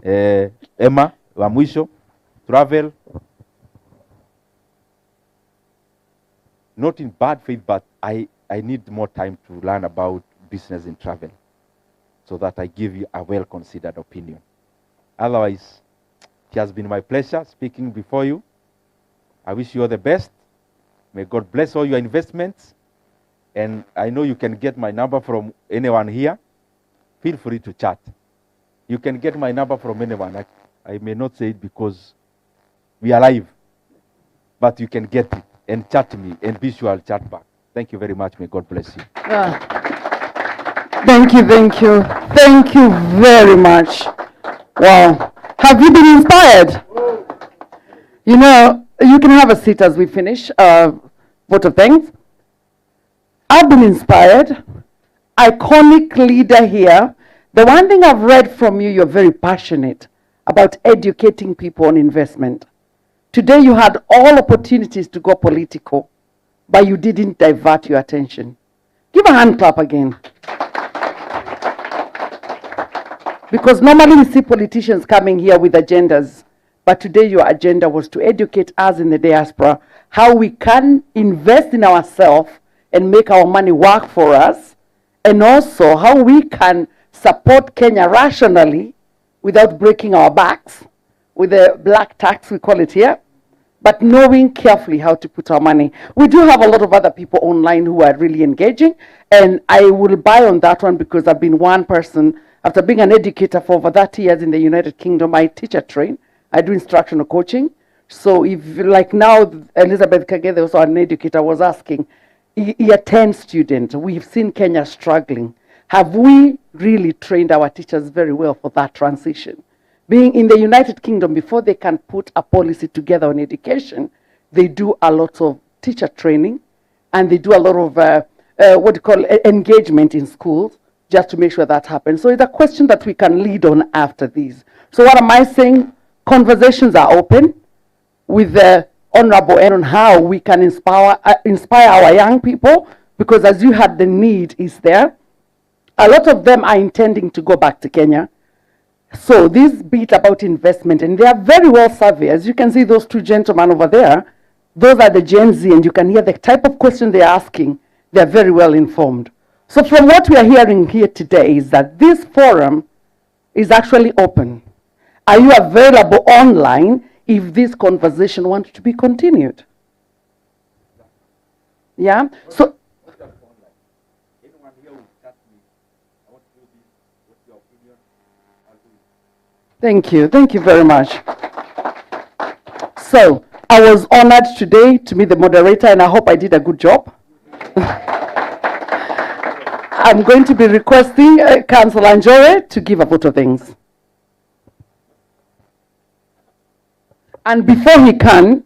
Emma, wa mwisho, travel, not in bad faith, but I need more time to learn about business and travel so that I give you a well-considered opinion. Otherwise, it has been my pleasure speaking before you. I wish you all the best. May God bless all your investments. And I know you can get my number from anyone here. Feel free to chat. You can get my number from anyone. I may not say it because we are live, but you can get it and chat me and be sure I'll chat back. Thank you very much. May God bless you. Thank you, thank you. Thank you very much. Wow. Have you been inspired? You know, you can have a seat as we finish. Vote of thanks. I've been inspired. Iconic leader here. The one thing I've read from you, you're very passionate about educating people on investment. Today you had all opportunities to go political, but you didn't divert your attention. Give a hand clap again. Because normally we see politicians coming here with agendas, but today your agenda was to educate us in the diaspora how we can invest in ourselves and make our money work for us, and also how we can support Kenya rationally without breaking our backs with the black tax, we call it here, but knowing carefully how to put our money. We do have a lot of other people online who are really engaging, and I will buy on that one because I've been one person, after being an educator for over 30 years in the United Kingdom, I teacher train, I do instructional coaching. So if, like now, Elizabeth Kagede, also an educator, was asking, year 10 student, we've seen Kenya struggling. Have we really trained our teachers very well for that transition? Being in the United Kingdom, before they can put a policy together on education, they do a lot of teacher training, and they do a lot of engagement in schools, just to make sure that happens. So it's a question that we can lead on after these. So what am I saying? Conversations are open with the Honorable and on how we can inspire our young people, because as you had, the need is there. A lot of them are intending to go back to Kenya. So this bit about investment, and they are very well surveyed. As you can see, those two gentlemen over there, those are the Gen Z, and you can hear the type of question they're asking. They're very well informed. So from what we are hearing here today is that this forum is actually open. Are you available online if this conversation wants to be continued? Yeah? So, thank you very much. So, I was honored today to meet the moderator, and I hope I did a good job. I'm going to be requesting Councillor Nyoro to give a vote of thanks. And before he can,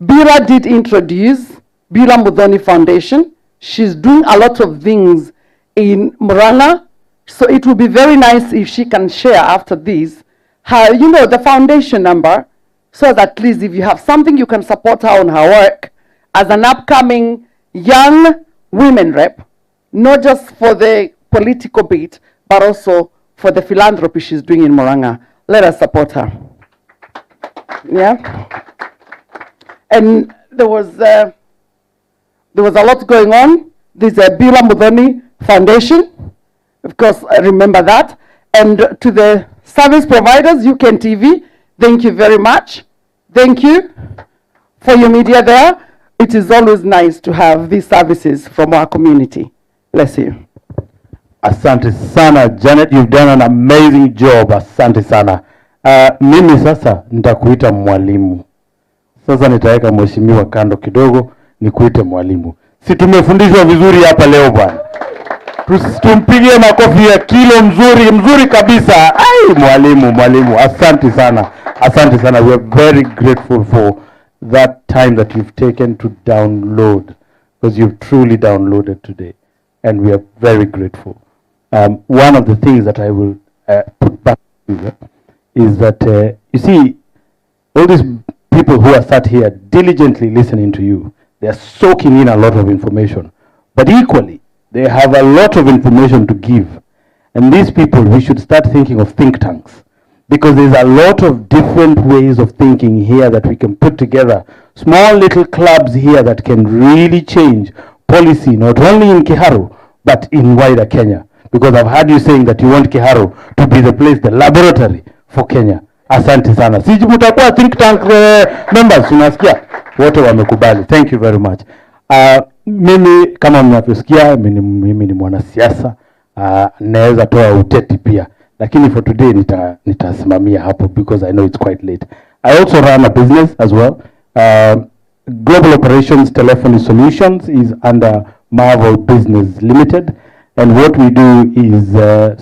Bira did introduce Bira Muthoni Foundation. She's doing a lot of things in Murang'a, so it would be very nice if she can share after this her, the foundation number, so that at least if you have something, you can support her on her work as an upcoming young women rep, not just for the political bit, but also for the philanthropy she's doing in Murang'a. let us support her. Yeah. And there was a lot going on. There's a Bila Mudhoni Foundation. Of course, I remember that. And to the service providers, TV, thank you very much. Thank you for your media there. It is always nice to have these services from our community. Bless you. Asante sana, Janet, you've done an amazing job. Asante sana. Mimi sasa nitakuita mwalimu. Sasa nitaweka mheshimiwa kando kidogo, nikuite mwalimu. Si tumefundishwa vizuri hapa leo bwana. Tumpigie makofi ya kilo mzuri kabisa. Ai, mwalimu. Asante sana. Asante sana. We are very grateful for that time that you've taken to download, because you've truly downloaded today, and we are very grateful. One of the things that I will put back to you is that you see, all these people who are sat here diligently listening to you, they are soaking in a lot of information, but equally they have a lot of information to give. And these people, we should start thinking of think tanks, because there's a lot of different ways of thinking here that we can put together, small little clubs here that can really change policy, not only in Kiharu, but in wider Kenya. Because I've heard you saying that you want Kiharu to be the place, the laboratory for Kenya. Asante sana. Siji mutakuwa think tank members, unasikia? Wote wamekubali. Thank you very much. Mimi kama mnavyosikia, mimi ni mwanasiasa, naweza toa uteti pia. Lakini for today nitasimamia hapo, because I know it's quite late. I also run a business as well. Global Operations Telephony Solutions is under Marvel Business Limited. And what we do is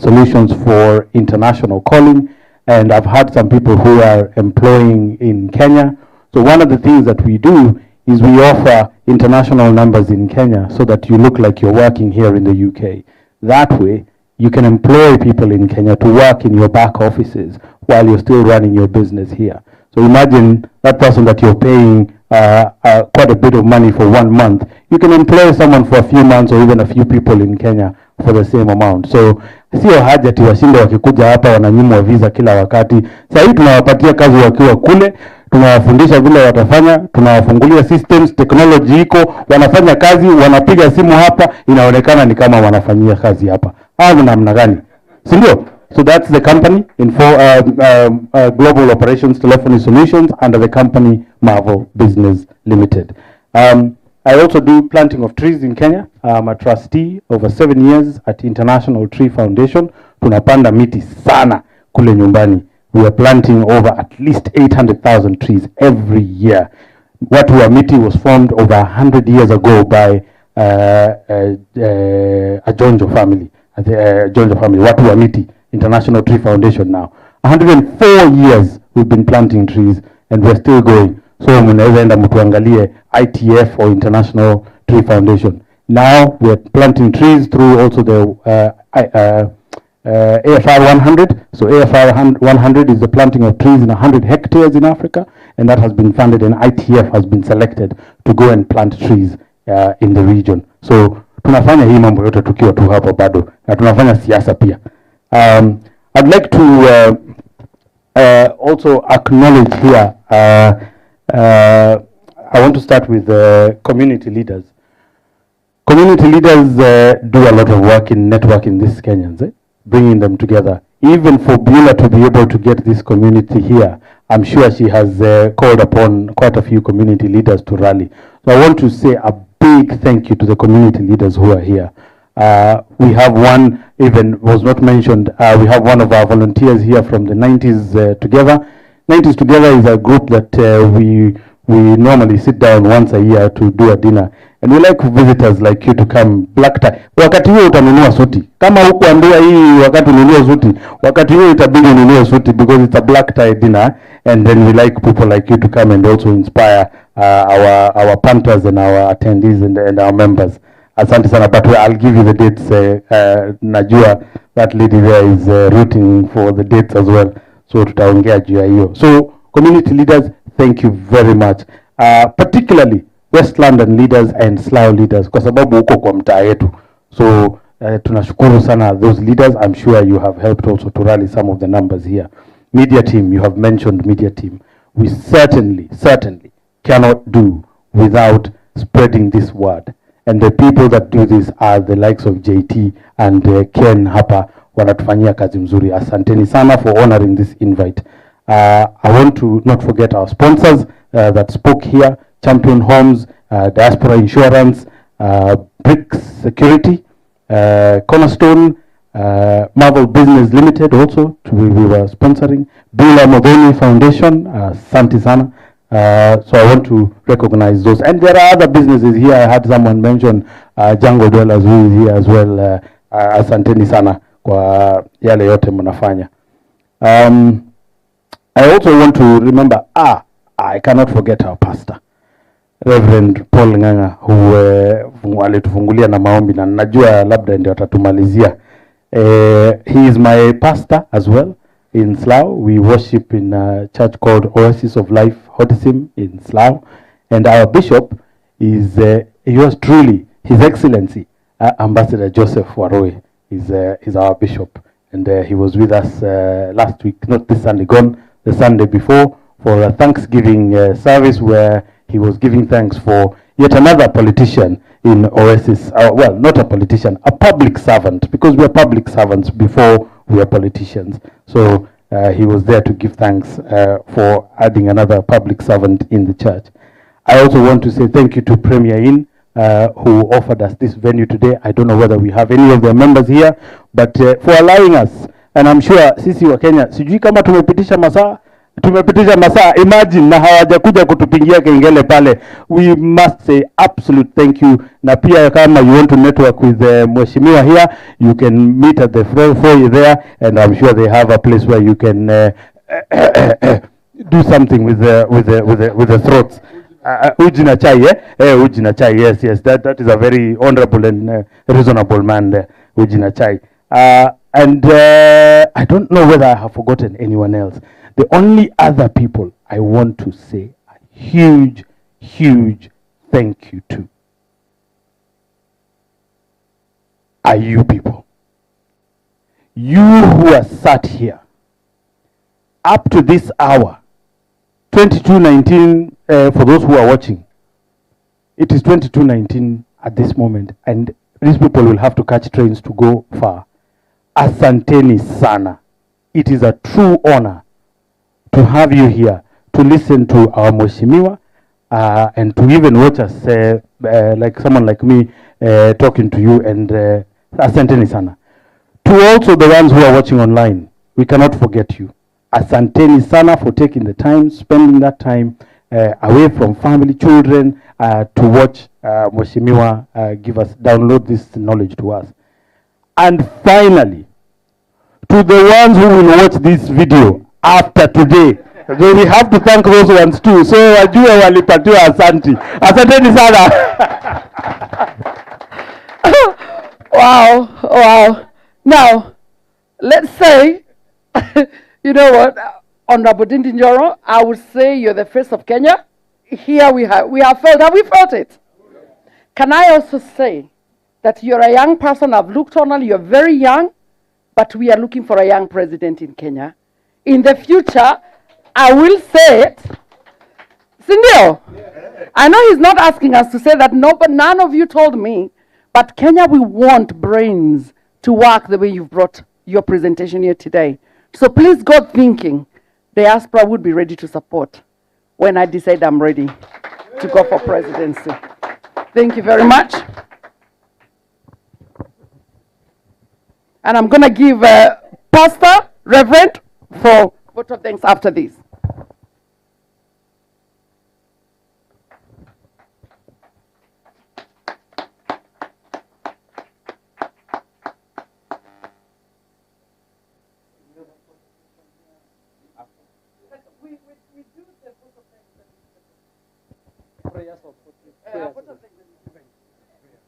solutions for international calling. And I've had some people who are employing in Kenya. So one of the things that we do is we offer international numbers in Kenya so that you look like you're working here in the UK. That way, you can employ people in Kenya to work in your back offices while you're still running your business here. So imagine that person that you're paying quite a bit of money for 1 month. You can employ someone for a few months or even a few people in Kenya for the same amount. So sio haja ati washinde wakikuja hapa wananyimwa visa kila wakati. Sasa hii tunawapatia kazi wakiwa kule, tunawafundisha vile watafanya, tunawafungulia systems, technology iko, wanafanya kazi, wanapiga simu hapa, inaonekana ni kama wanafanyia kazi hapa. Hapo namna gani? Si ndio? So that's the company in Global Operations Telephony Solutions under the company Marvel Business Limited. I also do planting of trees in Kenya. I'm a trustee over 7 years at International Tree Foundation. Tunapanda miti sana kule nyumbani. We are planting over at least 800,000 trees every year. Watu wa miti was formed over 100 years ago by a Jonjo family. Jonjo family, watu wa miti, International Tree Foundation now. 104 years we've been planting trees and we're still going. So mnaweza enda mtuangalie ITF or International Tree Foundation. Now we're planting trees through also the AFR 100. So AFR 100 is the planting of trees in 100 hectares in Africa, and that has been funded, and ITF has been selected to go and plant trees in the region. So tunafanya hii mambo yote tukiwa tu hapa bado, na tunafanya siasa pia. I'd like to also acknowledge here, I want to start with community leaders. Community leaders do a lot of work in networking these Kenyans, bringing them together. Even for Beulah to be able to get this community here, I'm sure she has called upon quite a few community leaders to rally. So I want to say a big thank you to the community leaders who are here. We have one, even was not mentioned, we have one of our volunteers here from the 90s Together. 90s Together is a group that we normally sit down once a year to do a dinner. And we like visitors like you to come. Black tie. Wakati huo utanunua suti. Kama hukuambiwa hii wakati ununue suti, wakati huo itabidi ununue suti because it's a black tie dinner. And then we like people like you to come and also inspire our punters and our attendees and our members. Asante sana, but I'll give you the dates. Najua that lady there is rooting for the dates as well. So tutaongea juu ya hiyo. So community leaders, thank you very much. Particularly West London leaders and Slough leaders, kwa sababu uko kwa mtaa yetu. So tunashukuru sana those leaders. I'm sure you have helped also to rally some of the numbers here. media team, you have mentioned media team. We certainly cannot do without spreading this word. And the people that do this are the likes of JT and Ken hapa wanatufanyia kazi mzuri. Asanteni sana for honoring this invite. I want to not forget our sponsors that spoke here, Champion Homes, Diaspora Insurance, Bricks Security, Cornerstone, Marvel Business Limited also, we were sponsoring, Bila Modoni Foundation, asante sana. So I want to recognize those. And there are other businesses here. I had someone mention Jungle Dwellers who is here as well. Asanteni sana kwa yale yote mnafanya. I also want to remember, I cannot forget our pastor, Reverend Paul Nganga, who alitufungulia na maombi na najua labda ndio atatumalizia. He is my pastor as well in Slough. We worship in a church called Oasis of Life, Hodism in Slough. And our bishop is yours truly, His Excellency, Ambassador Joseph Waroe is our bishop. And he was with us last week, not this Sunday, gone, the Sunday before, for a Thanksgiving service where he was giving thanks for yet another politician in Oasis. Well, not a politician, a public servant, because we are public servants before we are politicians. So he was there to give thanks for adding another public servant in the church. I also want to say thank you to Premier Inn, who offered us this venue today. I don't know whether we have any of their members here, but for allowing us, and I'm sure sisi wa Kenya, sijui kama tumepitisha masaa, imagine na hawajakuja kutupigia kengele pale. We must say absolute thank you. Na pia kama you want to network with mheshimiwa here, you can meet at the foyer there, and I'm sure they have a place where you can do something with the throats. Uji na chai, uji na chai, yes, that is a very honorable and reasonable man there, uji na chai. And I don't know whether I have forgotten anyone else. The only other people I want to say a huge thank you to are you people. You who are sat here up to this hour, 22:19, for those who are watching, it is 22:19 at this moment, and these people will have to catch trains to go far. Asanteni sana. It is a true honor to have you here to listen to our mheshimiwa and to even watch us like someone like me talking to you, and asanteni sana. To also the ones who are watching online, we cannot forget you. Asanteni sana for taking the time, spending that time away from family, children, to watch mheshimiwa download this knowledge to us. And finally, to the ones who will watch this video after today, so we have to thank those ones too. So wajue walipatiwa asanti. Asanteni sana. Wow. Now, let's say, you know what, Honorable Ndindi Nyoro, I would say you're the face of Kenya. Here we have felt it. Can I also say that you're a young person? I've looked on, you're very young, but we are looking for a young president in Kenya. In the future, I will say it. Sindio? I know he's not asking us to say that, no, but none of you told me. But Kenya, we want brains to work the way you've brought your presentation here today. So please, God thinking, diaspora would be ready to support when I decide I'm ready to go for presidency. Thank you very much. And I'm going to give Pastor, Reverend, for vote of thanks after this.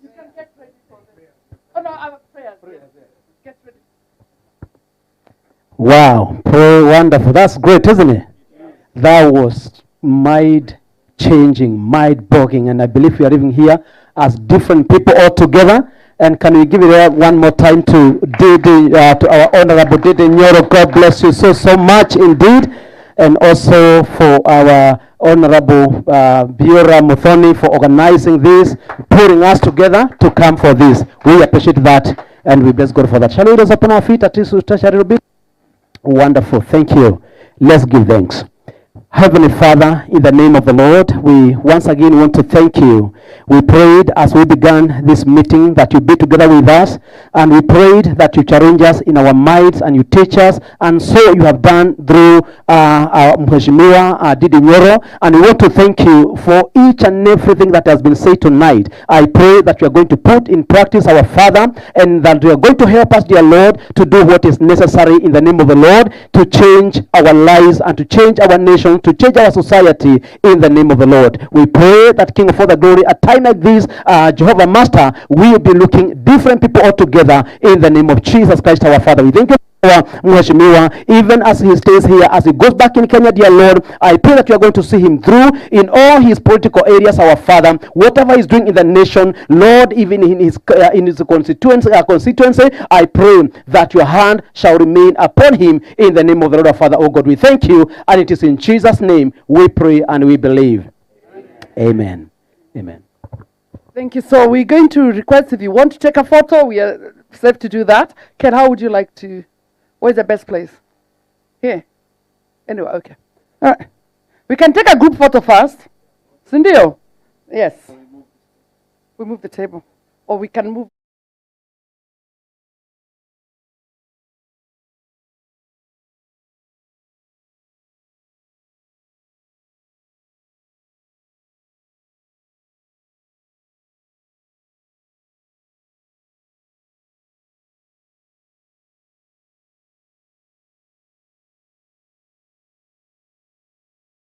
You can get ready for this. Oh no, I have prayers. Get ready. Wow, wonderful. That's great, isn't it? That was mind-changing, mind-boggling, and I believe we are even here as different people all together. And can we give it one more time to Ndindi, to our Honorable Ndindi Nyoro? God bless you so much indeed. And also for our Honorable Biora Muthoni for organizing this, putting us together to come for this. We appreciate that and we bless God for that. Shall we raise up on our feet at least to touch a little bit? Wonderful. Thank you. Let's give thanks. Heavenly Father, in the name of the Lord, we once again want to thank you. We prayed as we began this meeting that you be together with us, and we prayed that you challenge us in our minds and you teach us, and so you have done through our Mheshimiwa Ndindi Nyoro, and we want to thank you for each and everything that has been said tonight. I pray that you are going to put in practice, our Father, and that you are going to help us, dear Lord, to do what is necessary in the name of the Lord, to change our lives and to change our nation, to change our society in the name of the Lord. We pray that King of all the glory, at time like this, Jehovah Master, we will be looking different people all together in the name of Jesus Christ our Father. We thank you for Mheshimiwa, even as he stays here, as he goes back in Kenya, dear Lord, I pray that you are going to see him through in all his political areas, our Father, whatever he's doing in the nation, Lord, even in his constituency, I pray that your hand shall remain upon him in the name of the Lord our Father. Oh God, we thank you, and it is in Jesus' name we pray and we believe. Amen. Amen. Thank you. So we're going to request, if you want to take a photo, we are safe to do that. Ken, how would you like to? Where's the best place? Here. Anyway, okay. All right. We can take a group photo first. Sindio? Yes. We move the table. Or we can move.